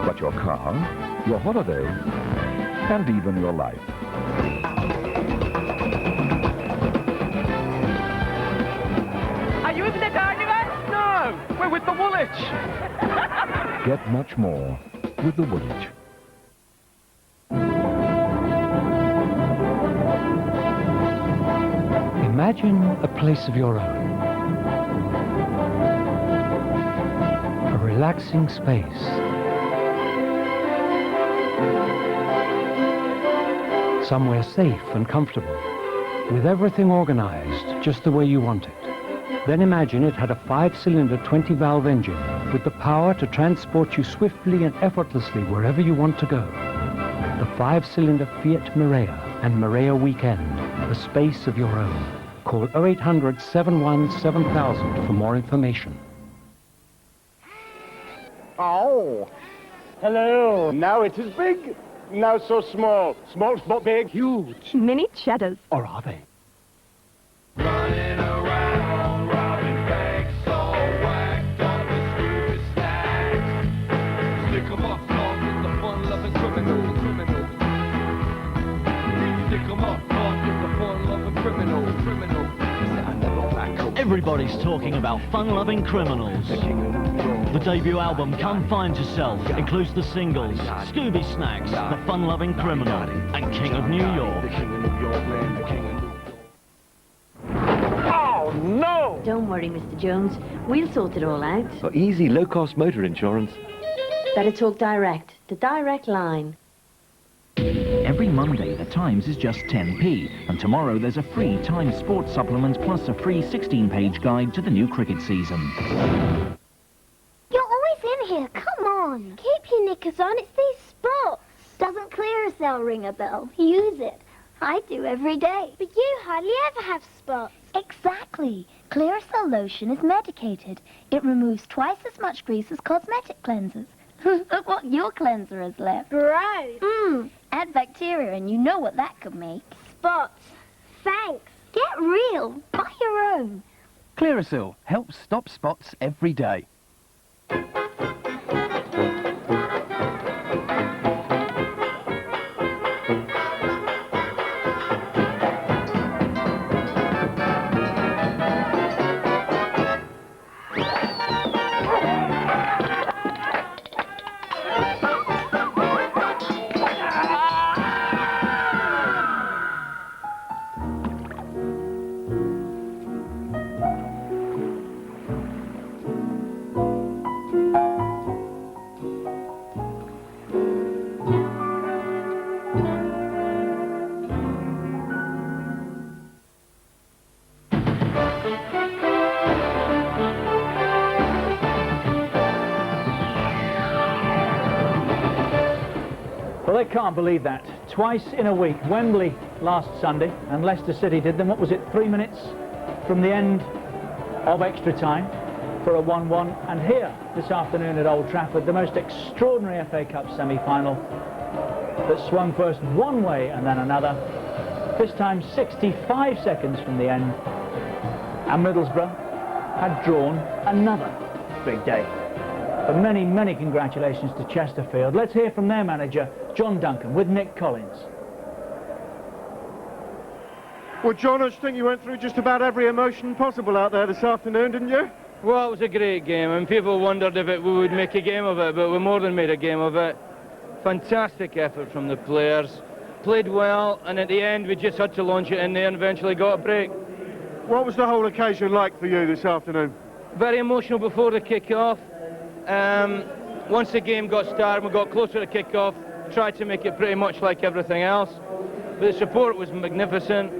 but your car, your holiday, and even your life. Are you with the Dynamo? No, we're with the Woolwich. Get much more with the Woolwich. Imagine a place of your own. A relaxing space. Somewhere safe and comfortable, with everything organized just the way you want it. Then imagine it had a 5-cylinder 20-valve engine with the power to transport you swiftly and effortlessly wherever you want to go. The 5-cylinder Fiat Marea and Marea Weekend, a space of your own. Call 0800 71 7000 for more information. Oh. Hello. Now it is big. Now so small. Small spot big. Huge. Mini cheddars. Or are they? Running around, robbing banks, all whacked on the stupid stacks. Stick 'em up, north is the fun-loving criminal. Stick 'em up, north is the fun-loving criminal. Everybody's talking about fun-loving criminals. The debut album, Come Find Yourself, includes the singles Scooby Snacks, The Fun-Loving Criminal, and King of New York. Oh, no! Don't worry, Mr. Jones. We'll sort it all out. For easy, low-cost motor insurance. Better talk direct. The direct line. Every Monday, the Times is just 10p, and tomorrow there's a free Times sports supplement plus a free 16-page guide to the new cricket season. You're always in here. Come on. Keep your knickers on. It's these spots. Doesn't Clearasil ring a bell? Use it. I do every day. But you hardly ever have spots. Exactly. Clearasil lotion is medicated. It removes twice as much grease as cosmetic cleansers. Look what your cleanser has left. Gross. Add bacteria and you know what that could make. Spots. Thanks. Get real. Buy your own. Clearasil helps stop spots every day. Well, they can't believe that. Twice in a week. Wembley last Sunday, and Leicester City did them. What was it, 3 minutes from the end of extra time for a 1-1. And here, this afternoon at Old Trafford, the most extraordinary FA Cup semi-final that swung first one way and then another. This time 65 seconds from the end. And Middlesbrough had drawn another big day. But many, many congratulations to Chesterfield. Let's hear from their manager, John Duncan, with Nick Collins. Well, John, I just think you went through just about every emotion possible out there this afternoon, didn't you? Well, it was a great game, and people wondered if we would make a game of it, but we more than made a game of it. Fantastic effort from the players. Played well, and at the end we just had to launch it in there and eventually got a break. What was the whole occasion like for you this afternoon? Very emotional before the kick-off. Once the game got started, we got closer to kick-off, tried to make it pretty much like everything else. But the support was magnificent.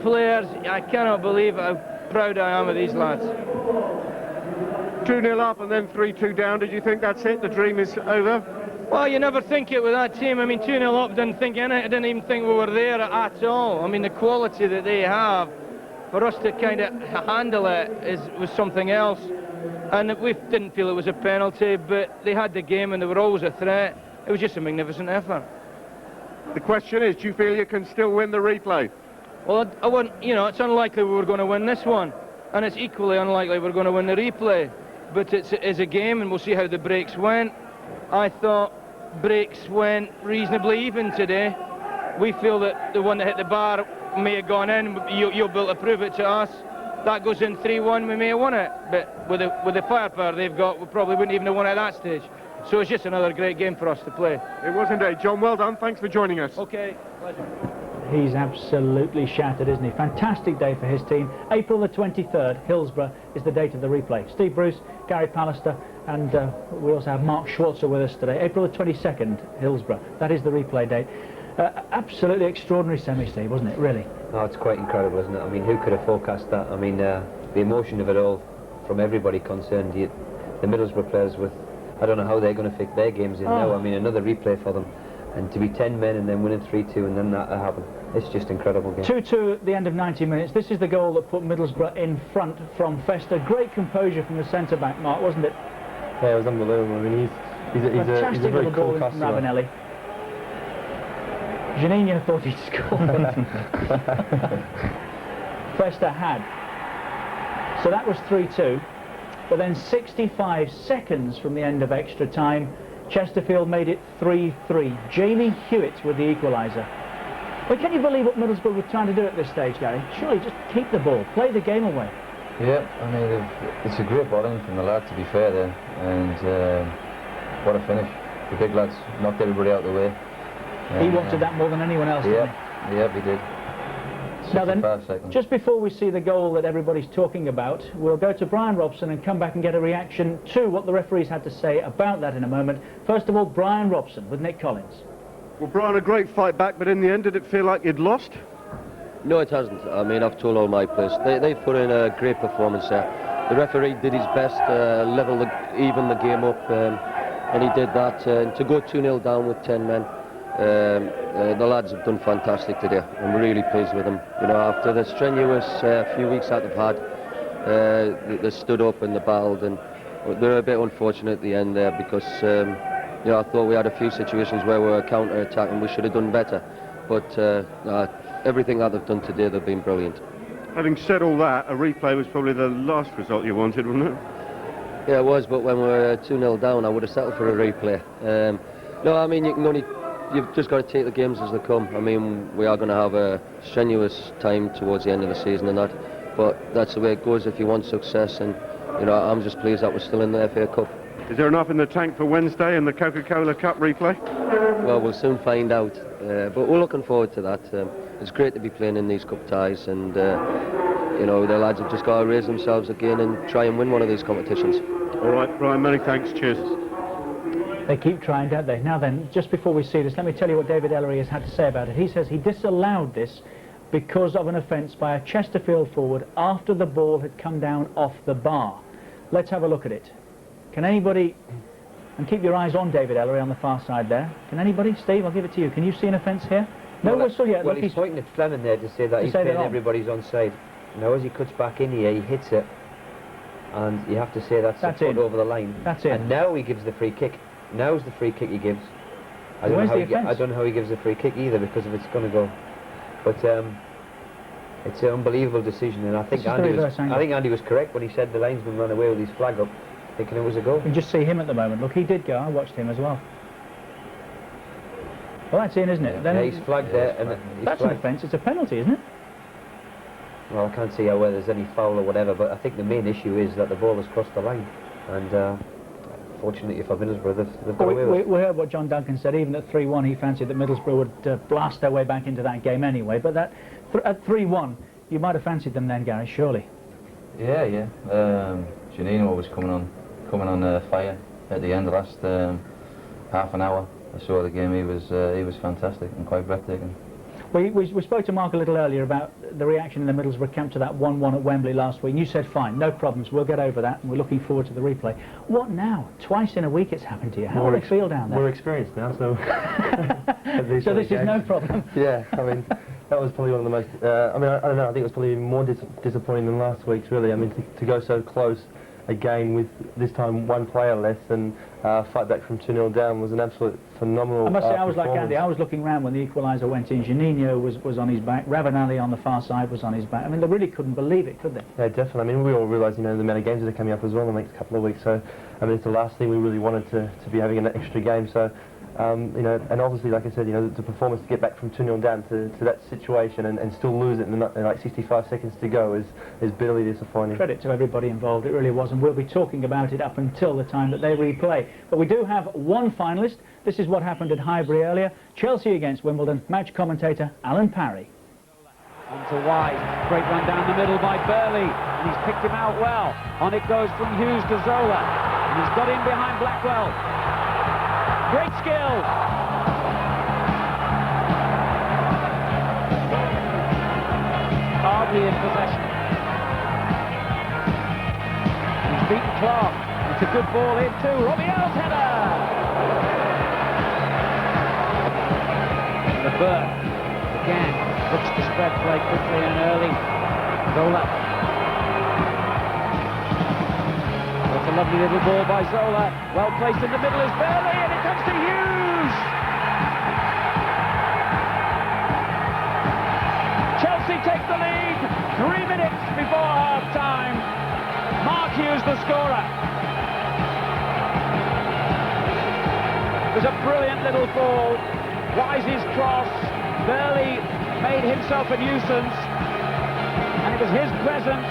Players, I cannot believe how proud I am of these lads. 2-0 up and then 3-2 down. Did you think that's it? The dream is over? Well, you never think it with that team. I mean, 2-0 up, didn't even think we were there at all. I mean, the quality that they have, for us to kind of handle it was something else. And we didn't feel it was a penalty, but they had the game and they were always a threat. It was just a magnificent effort. The question is, do you feel you can still win the replay? Well, I wouldn't, you know, it's unlikely we were going to win this one, and it's equally unlikely we're going to win the replay. But it's a game, and we'll see how the breaks went. I thought breaks went reasonably even today. We feel that the one that hit the bar may have gone in. You'll be able to prove it to us. That goes in 3-1, we may have won it. But with the firepower they've got, we probably wouldn't even have won it at that stage. So it's just another great game for us to play. It was indeed. John, well done. Thanks for joining us. Okay, pleasure. He's absolutely shattered, isn't he? Fantastic day for his team. April the 23rd, Hillsborough, is the date of the replay. Steve Bruce, Gary Pallister, and we also have Mark Schwarzer with us today. April the 22nd, Hillsborough. That is the replay date. Absolutely extraordinary semi, Steve, wasn't it, really? Oh, it's quite incredible, isn't it? I mean, who could have forecast that? I mean, the emotion of it all from everybody concerned. The Middlesbrough players with, I don't know how they're going to fit their games in now. I mean, another replay for them. And to be 10 men and then winning 3-2 and then that happened. It's just incredible game. 2-2 at the end of 90 minutes. This is the goal that put Middlesbrough in front from Festa. Great composure from the centre-back, Mark, wasn't it? Yeah, it was unbelievable. I mean, he's a very cool customer. Ravanelli. Janino thought he'd scored. Festa had. So that was 3-2. But then 65 seconds from the end of extra time, Chesterfield made it 3-3. Jamie Hewitt with the equaliser. But can you believe what Middlesbrough were trying to do at this stage, Gary? Surely just keep the ball, play the game away. Yeah, I mean, it's a great ball-in from the lad, to be fair there. And what a finish. The big lads knocked everybody out of the way. He wanted that more than anyone else, didn't he? Yeah, he did. Now then, just before we see the goal that everybody's talking about, we'll go to Brian Robson and come back and get a reaction to what the referees had to say about that in a moment. First of all, Brian Robson with Nick Collins. Well, Brian, a great fight back, but in the end, did it feel like you'd lost? No, it hasn't. I mean, I've told all my players. They put in a great performance there. The referee did his best to even the game up, and he did that. To go 2-0 down with 10 men, the lads have done fantastic today. I'm really pleased with them. You know, after the strenuous few weeks that they've had, they stood up and they battled, and they're a bit unfortunate at the end there because you know, I thought we had a few situations where we were counter-attacking. We should have done better, but everything that they've done today, they've been brilliant. Having said all that, a replay was probably the last result you wanted, wasn't it? Yeah, it was, but when we were 2-0 down, I would have settled for a replay. No, I mean, you've just got to take the games as they come. I mean, we are going to have a strenuous time towards the end of the season and that, but that's the way it goes if you want success, and you know, I'm just pleased that we're still in the FA Cup. Is there enough in the tank for Wednesday in the Coca-Cola Cup replay? Well, we'll soon find out, but we're looking forward to that. It's great to be playing in these cup ties, and you know, the lads have just got to raise themselves again and try and win one of these competitions. All right, Brian, many thanks. Cheers. They keep trying, don't they? Now then, just before we see this, let me tell you what David Ellery has had to say about it. He says he disallowed this because of an offence by a Chesterfield forward after the ball had come down off the bar. Let's have a look at it. Can anybody, and keep your eyes on David Ellery on the far side there, can anybody, Steve, I'll give it to you, can you see an offence here? No whistle yet. Well, he's pointing at Fleming there to say that he's saying everybody's onside. Now as he cuts back in here, he hits it, and you have to say that's a foot over the line. That's it. And now he gives the free kick. Now's the free kick he gives. I don't know how he gives the free kick either, because if it's going to go. But it's an unbelievable decision, and I think Andy was correct when he said the linesman ran away with his flag up, thinking it was a goal. You can just see him at the moment. Look, he did go. I watched him as well. Well, that's in, isn't it? Yeah, he's flagged there. And that's an offence. It's a penalty, isn't it? Well, I can't see how whether there's any foul or whatever, but I think the main issue is that the ball has crossed the line, and fortunately for Middlesbrough, they've got away with it. We heard what John Duncan said. Even at 3-1, he fancied that Middlesbrough would blast their way back into that game anyway. But that at 3-1, you might have fancied them then, Gary, surely. Yeah. Janino was coming on fire at the end of the last half an hour. I saw the game. He was fantastic and quite breathtaking. We spoke to Mark a little earlier about the reaction in the Middlesbrough camp to that 1-1 at Wembley last week, and you said, fine, no problems, we'll get over that, and we're looking forward to the replay. What now? Twice in a week it's happened to you. How do they feel down there? We're experienced now, so... So this is no problem? Yeah, I mean, that was probably one of the most... I mean, I don't know, I think it was probably more disappointing than last week's, really. I mean, to go so close again with this time one player less and fight back from 2-0 down was an absolute phenomenal I must say, I was like performance. Andy. I was looking around when the equaliser went in. Janino was on his back. Ravanelli on the far side was on his back. I mean, they really couldn't believe it, could they? Yeah, definitely. I mean, we all realise, you know, the amount of games that are coming up as well in the next couple of weeks. So, I mean, it's the last thing we really wanted to be having an extra game. So, you know, and obviously, like I said, you know, the performance to get back from 2-0 down to that situation and still lose it in like 65 seconds to go is bitterly disappointing. Credit to everybody involved, it really was, and we'll be talking about it up until the time that they replay. But we do have one finalist. This is what happened at Highbury earlier. Chelsea against Wimbledon. Match commentator Alan Parry. Onto White, great run down the middle by Burley, and he's picked him out well. On it goes from Hughes to Zola, and he's got in behind Blackwell. Great skill. Hardly in possession. And he's beaten Clark. It's a good ball in too. Robiel's header. And the Burke again looks to spread play quickly and early. Zola. That's a lovely little ball by Zola. Well placed in the middle is Burley, and it comes to Hughes. Chelsea take the lead 3 minutes before half-time. Mark Hughes the scorer. It was a brilliant little ball. Wise's cross. Burley made himself a nuisance, and it was his presence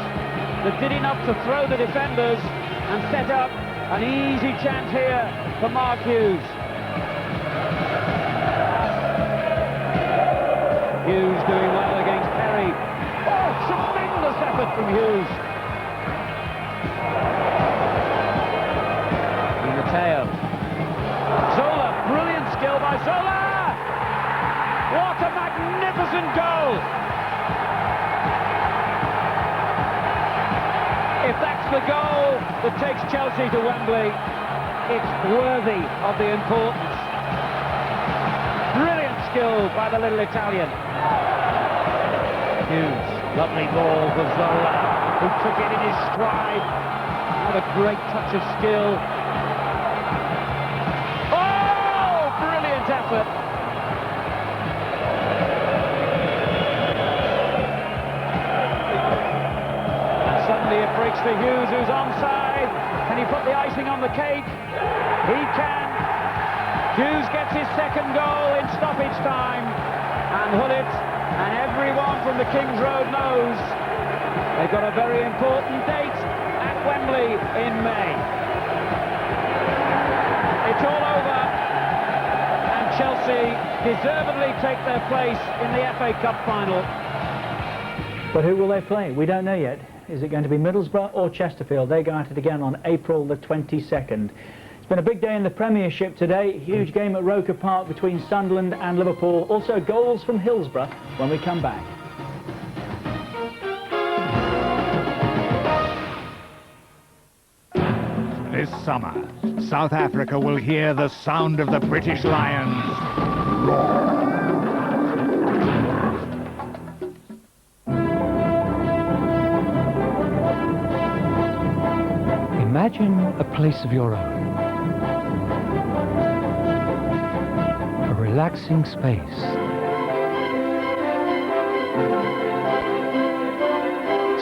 that did enough to throw the defenders and set up an easy chance here for Mark Hughes. Hughes doing well against Perry. Oh, tremendous effort from Hughes. Di Matteo. Zola, brilliant skill by Zola! What a magnificent goal! If that's the goal that takes Chelsea to Wembley, it's worthy of the importance. Brilliant skill by the little Italian. Hughes, lovely ball for Zola, who took it in his stride. What a great touch of skill. Oh, brilliant effort. Suddenly it breaks to Hughes, who's onside. Can he put the icing on the cake? He can. Hughes gets his second goal in stoppage time. And Hullet and everyone from the King's Road knows they've got a very important date at Wembley in May. It's all over, and Chelsea deservedly take their place in the FA Cup final. But who will they play? We don't know yet. Is it going to be Middlesbrough or Chesterfield? They go at it again on April the 22nd. It's been a big day in the Premiership today. Huge game at Roker Park between Sunderland and Liverpool. Also goals from Hillsborough when we come back. This summer, South Africa will hear the sound of the British Lions roar. Imagine a place of your own. A relaxing space.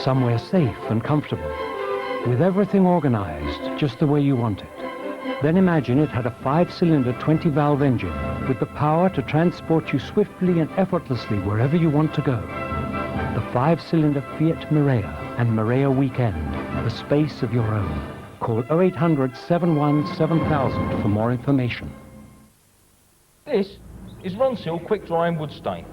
Somewhere safe and comfortable, with everything organized just the way you want it. Then imagine it had a 5-cylinder 20-valve engine with the power to transport you swiftly and effortlessly wherever you want to go. The 5-cylinder Fiat Marea and Marea Weekend, the space of your own. Call 0800 71 7000 for more information. This is Ronseal Quick Drying Wood Stain.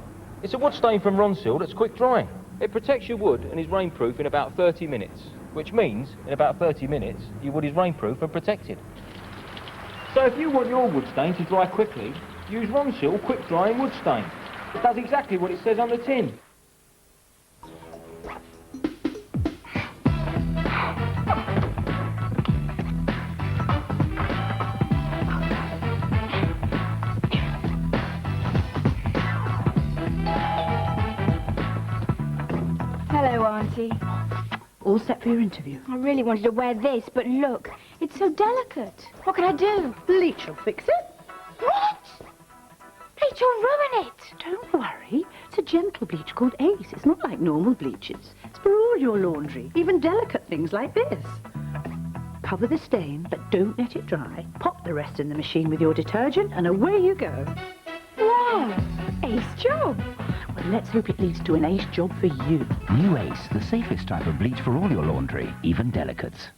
It's a wood stain from Ronseal that's quick drying. It protects your wood and is rainproof in about 30 minutes, which means in about 30 minutes your wood is rainproof and protected. So if you want your wood stain to dry quickly, use Ronseal Quick Drying Wood Stain. It does exactly what it says on the tin. Hello, Auntie. All set for your interview. I really wanted to wear this, but look, it's so delicate. What can I do? Bleach will fix it. What? Bleach will ruin it. Don't worry. It's a gentle bleach called Ace. It's not like normal bleaches. It's for all your laundry, even delicate things like this. Cover the stain, but don't let it dry. Pop the rest in the machine with your detergent, and away you go. Wow, Ace job. Well, let's hope it leads to an Ace job for you. New Ace, the safest type of bleach for all your laundry, even delicates.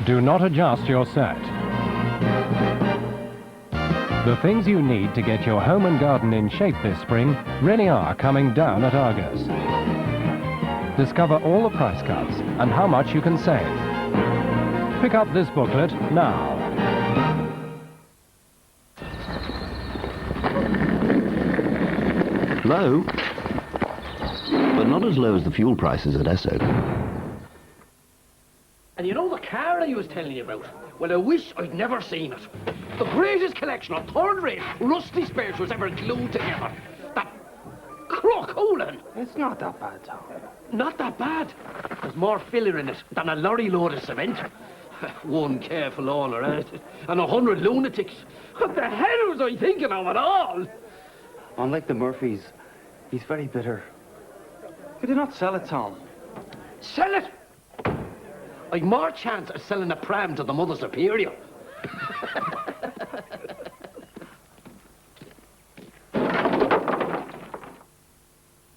Do not adjust your set. The things you need to get your home and garden in shape this spring really are coming down at Argos. Discover all the price cuts and how much you can save. Pick up this booklet now. Low, but not as low as the fuel prices at Esso. And you know the car I was telling you about? Well, I wish I'd never seen it. The greatest collection of third-rate, rusty spares was ever glued together. That Crocolan. It's not that bad, Tom. Not that bad. There's more filler in it than a lorry load of cement. One careful owner, and 100 lunatics. What the hell was I thinking of at all? Unlike the Murphys, he's very bitter. Could you not sell it, Tom? Sell it? I've more chance of selling a pram to the Mother Superior.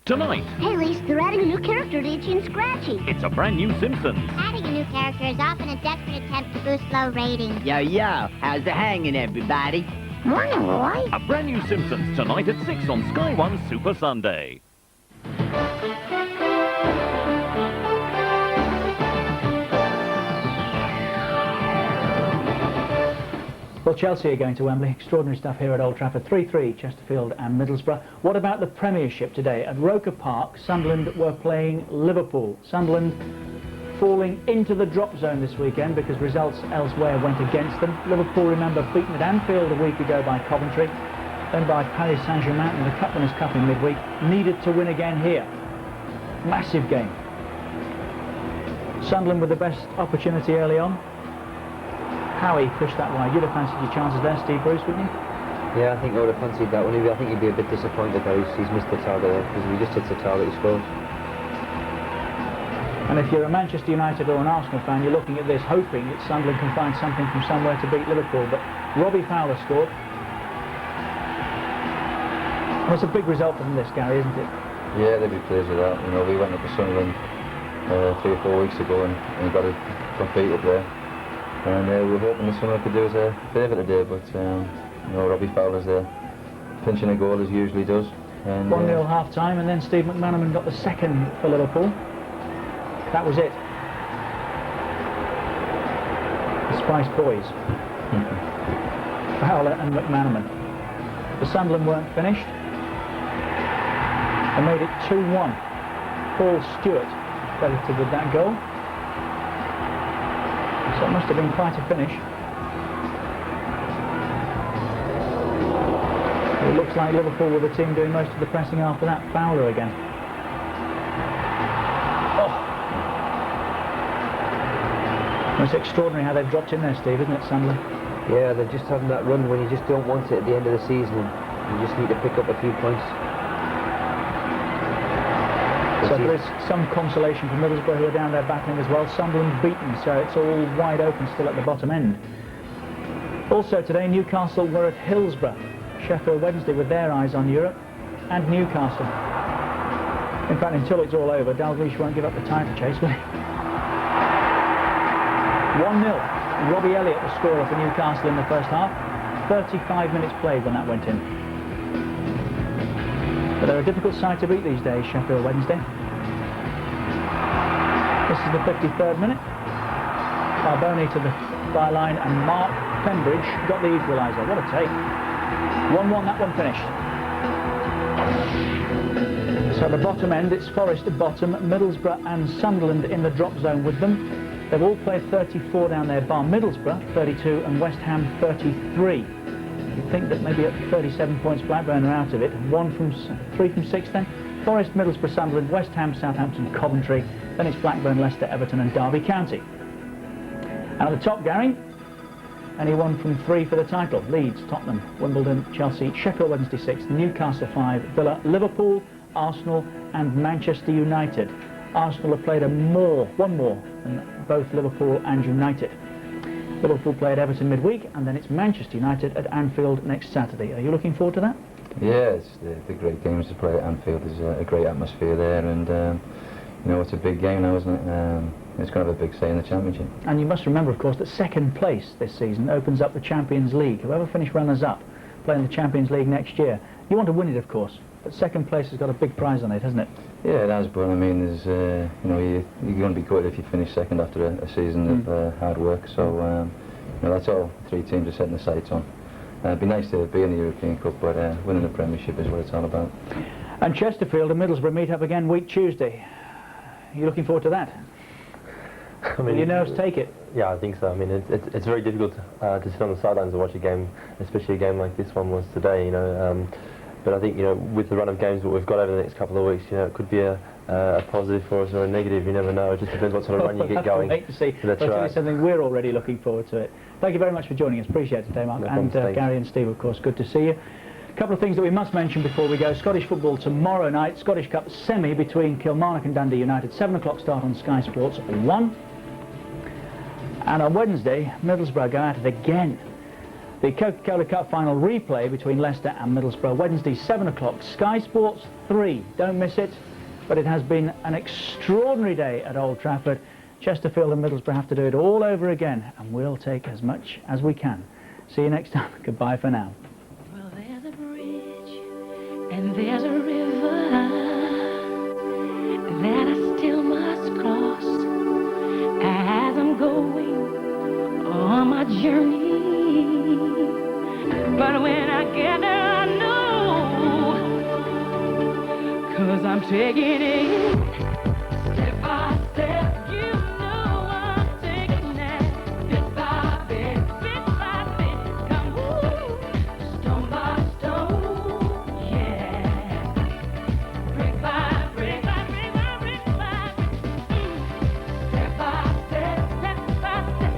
Tonight, Hey, Lise, they're adding a new character to Itchy and Scratchy. it's a brand new Simpsons. Adding a new character is often a desperate attempt to boost low ratings. Yo, how's the hanging, everybody? Morning, Roy. A brand new Simpsons tonight at 6 on Sky 1 Super Sunday. Well, Chelsea are going to Wembley. Extraordinary stuff here at Old Trafford. 3-3, Chesterfield and Middlesbrough. What about the Premiership today? At Roker Park, Sunderland were playing Liverpool. Sunderland falling into the drop zone this weekend because results elsewhere went against them. Liverpool, remember, beaten at Anfield a week ago by Coventry, then by Paris Saint-Germain in the Cup Winners' Cup in midweek. Needed to win again here. Massive game. Sunderland with the best opportunity early on. Howie pushed that wide. You'd have fancied your chances there, Steve Bruce, wouldn't you? Yeah, I think I would have fancied that one. I think he'd be a bit disappointed that he's missed the target there, because if he just hits the target, he scores. And if you're a Manchester United or an Arsenal fan, you're looking at this hoping that Sunderland can find something from somewhere to beat Liverpool. But Robbie Fowler scored. Well, it's a big result for them, this, Gary, isn't it? Yeah, they'd be pleased with that. You know, we went up to Sunderland 3 or 4 weeks ago and got beat up there. And we were hoping that someone could do us a favour today, but you know, Robbie Fowler's there, pinching a goal as he usually does. 1-0 half-time, and then Steve McManaman got the second for Liverpool. That was it. The Spice Boys. Fowler and McManaman. The Sunderland weren't finished. They made it 2-1. Paul Stewart credited with that goal. So it must have been quite a finish. It looks like Liverpool were the team doing most of the pressing after that. Fowler again. Oh! It's extraordinary how they've dropped in there, Steve, isn't it, Sunderland? Yeah, they're just having that run when you just don't want it at the end of the season. You just need to pick up a few points. So there is some consolation for Middlesbrough, who are down there battling as well. Sunderland beaten, so it's all wide open still at the bottom end. Also today, Newcastle were at Hillsborough. Sheffield Wednesday with their eyes on Europe, and Newcastle. In fact, until it's all over, Dalglish won't give up the title chase, will he? 1-0. Robbie Elliott, the scorer for Newcastle in the first half. 35 minutes played when that went in. But they're a difficult side to beat these days, Sheffield Wednesday. This is the 53rd minute. Carboni to the byline, and Mark Pembridge got the equaliser. What a take. 1-1, that one finished. So at the bottom end, it's Forest at bottom, Middlesbrough and Sunderland in the drop zone with them. They've all played 34 down there, bar Middlesbrough 32 and West Ham 33. You'd think that maybe at 37 points Blackburn are out of it. 3 from 6 then. Forest, Middlesbrough, Sunderland, West Ham, Southampton, Coventry. Then it's Blackburn, Leicester, Everton and Derby County. And at the top, Gary, anyone from 3 for the title. Leeds, Tottenham, Wimbledon, Chelsea, Sheffield Wednesday 6, Newcastle 5, Villa, Liverpool, Arsenal and Manchester United. Arsenal have played one more than both Liverpool and United. Liverpool play at Everton midweek, and then it's Manchester United at Anfield next Saturday. Are you looking forward to that? Yeah, it's the great games to play at Anfield. There's a great atmosphere there, and you know, it's a big game now, isn't it? It's going to have a big say in the Championship. And you must remember, of course, that second place this season opens up the Champions League. Whoever finished runners-up playing the Champions League next year, you want to win it, of course, but second place has got a big prize on it, hasn't it? Yeah, it has, but I mean, there's, you know, you're going to be good if you finish second after a season of hard work, so you know, that's all 3 teams are setting the sights on. It'd be nice to be in the European Cup, but winning the Premiership is what it's all about. And Chesterfield and Middlesbrough meet up again week Tuesday. Are you looking forward to that? I mean, will your nerves take it? Yeah, I think so. I mean, it's very difficult to sit on the sidelines and watch a game, especially a game like this one was today, you know. But I think, you know, with the run of games that we've got over the next couple of weeks, you know, it could be a positive for us or a negative. You never know. It just depends what sort of run you get going. Wait to see. That's I'll right. tell you something, we're already looking forward to it. Thank you very much for joining us. Appreciate it today, Mark. No and problem, Gary and Steve, of course, good to see you. A couple of things that we must mention before we go. Scottish football tomorrow night. Scottish Cup semi between Kilmarnock and Dundee United. 7 o'clock start on Sky Sports 1. And on Wednesday, Middlesbrough go at it again. The Coca-Cola Cup final replay between Leicester and Middlesbrough. Wednesday, 7 o'clock. Sky Sports 3. Don't miss it. But it has been an extraordinary day at Old Trafford. Chesterfield and Middlesbrough have to do it all over again. And we'll take as much as we can. See you next time. Goodbye for now. Well, there's a bridge and there's a river that I still must cross as I'm going on my journey. But when I get there, I know, 'cause I'm taking it step by step. You know I'm taking that bit by bit, bit by bit. Come on, stone by stone, yeah. Brick by brick, by brick by brick by brick. Step by step, step by step.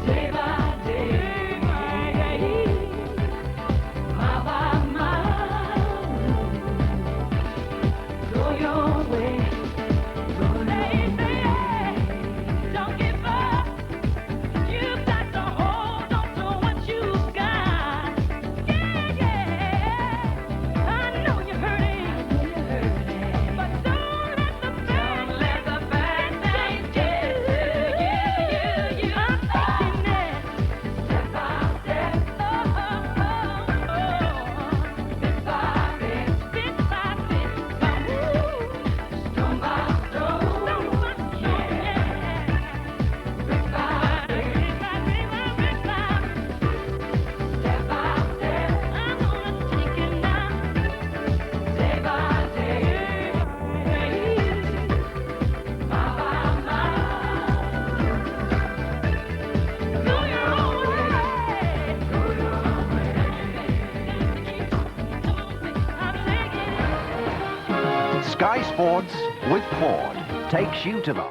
Day by day. Sky Sports with Ford takes you to the